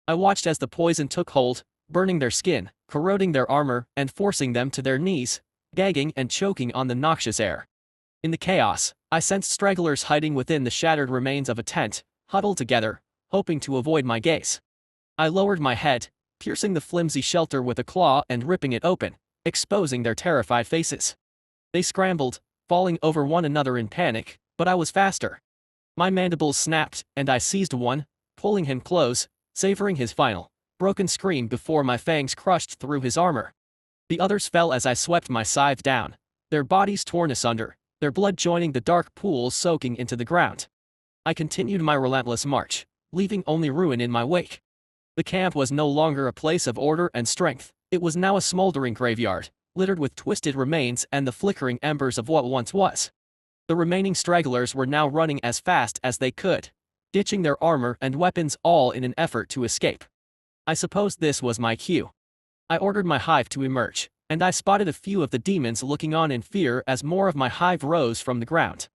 I watched as the poison took hold, burning their skin, corroding their armor, and forcing them to their knees, gagging and choking on the noxious air. In the chaos, I sensed stragglers hiding within the shattered remains of a tent, huddled together, hoping to avoid my gaze. I lowered my head, piercing the flimsy shelter with a claw and ripping it open, exposing their terrified faces. They scrambled, falling over one another in panic, but I was faster. My mandibles snapped, and I seized one, pulling him close, savoring his final, broken scream before my fangs crushed through his armor. The others fell as I swept my scythe down, their bodies torn asunder, their blood joining the dark pools soaking into the ground. I continued my relentless march, leaving only ruin in my wake. The camp was no longer a place of order and strength, it was now a smoldering graveyard, littered with twisted remains and the flickering embers of what once was. The remaining stragglers were now running as fast as they could, ditching their armor and weapons all in an effort to escape. I suppose this was my cue. I ordered my hive to emerge, and I spotted a few of the demons looking on in fear as more of my hive rose from the ground.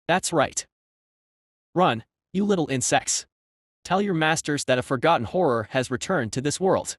That's right. Run, you little insects. Tell your masters that a forgotten horror has returned to this world.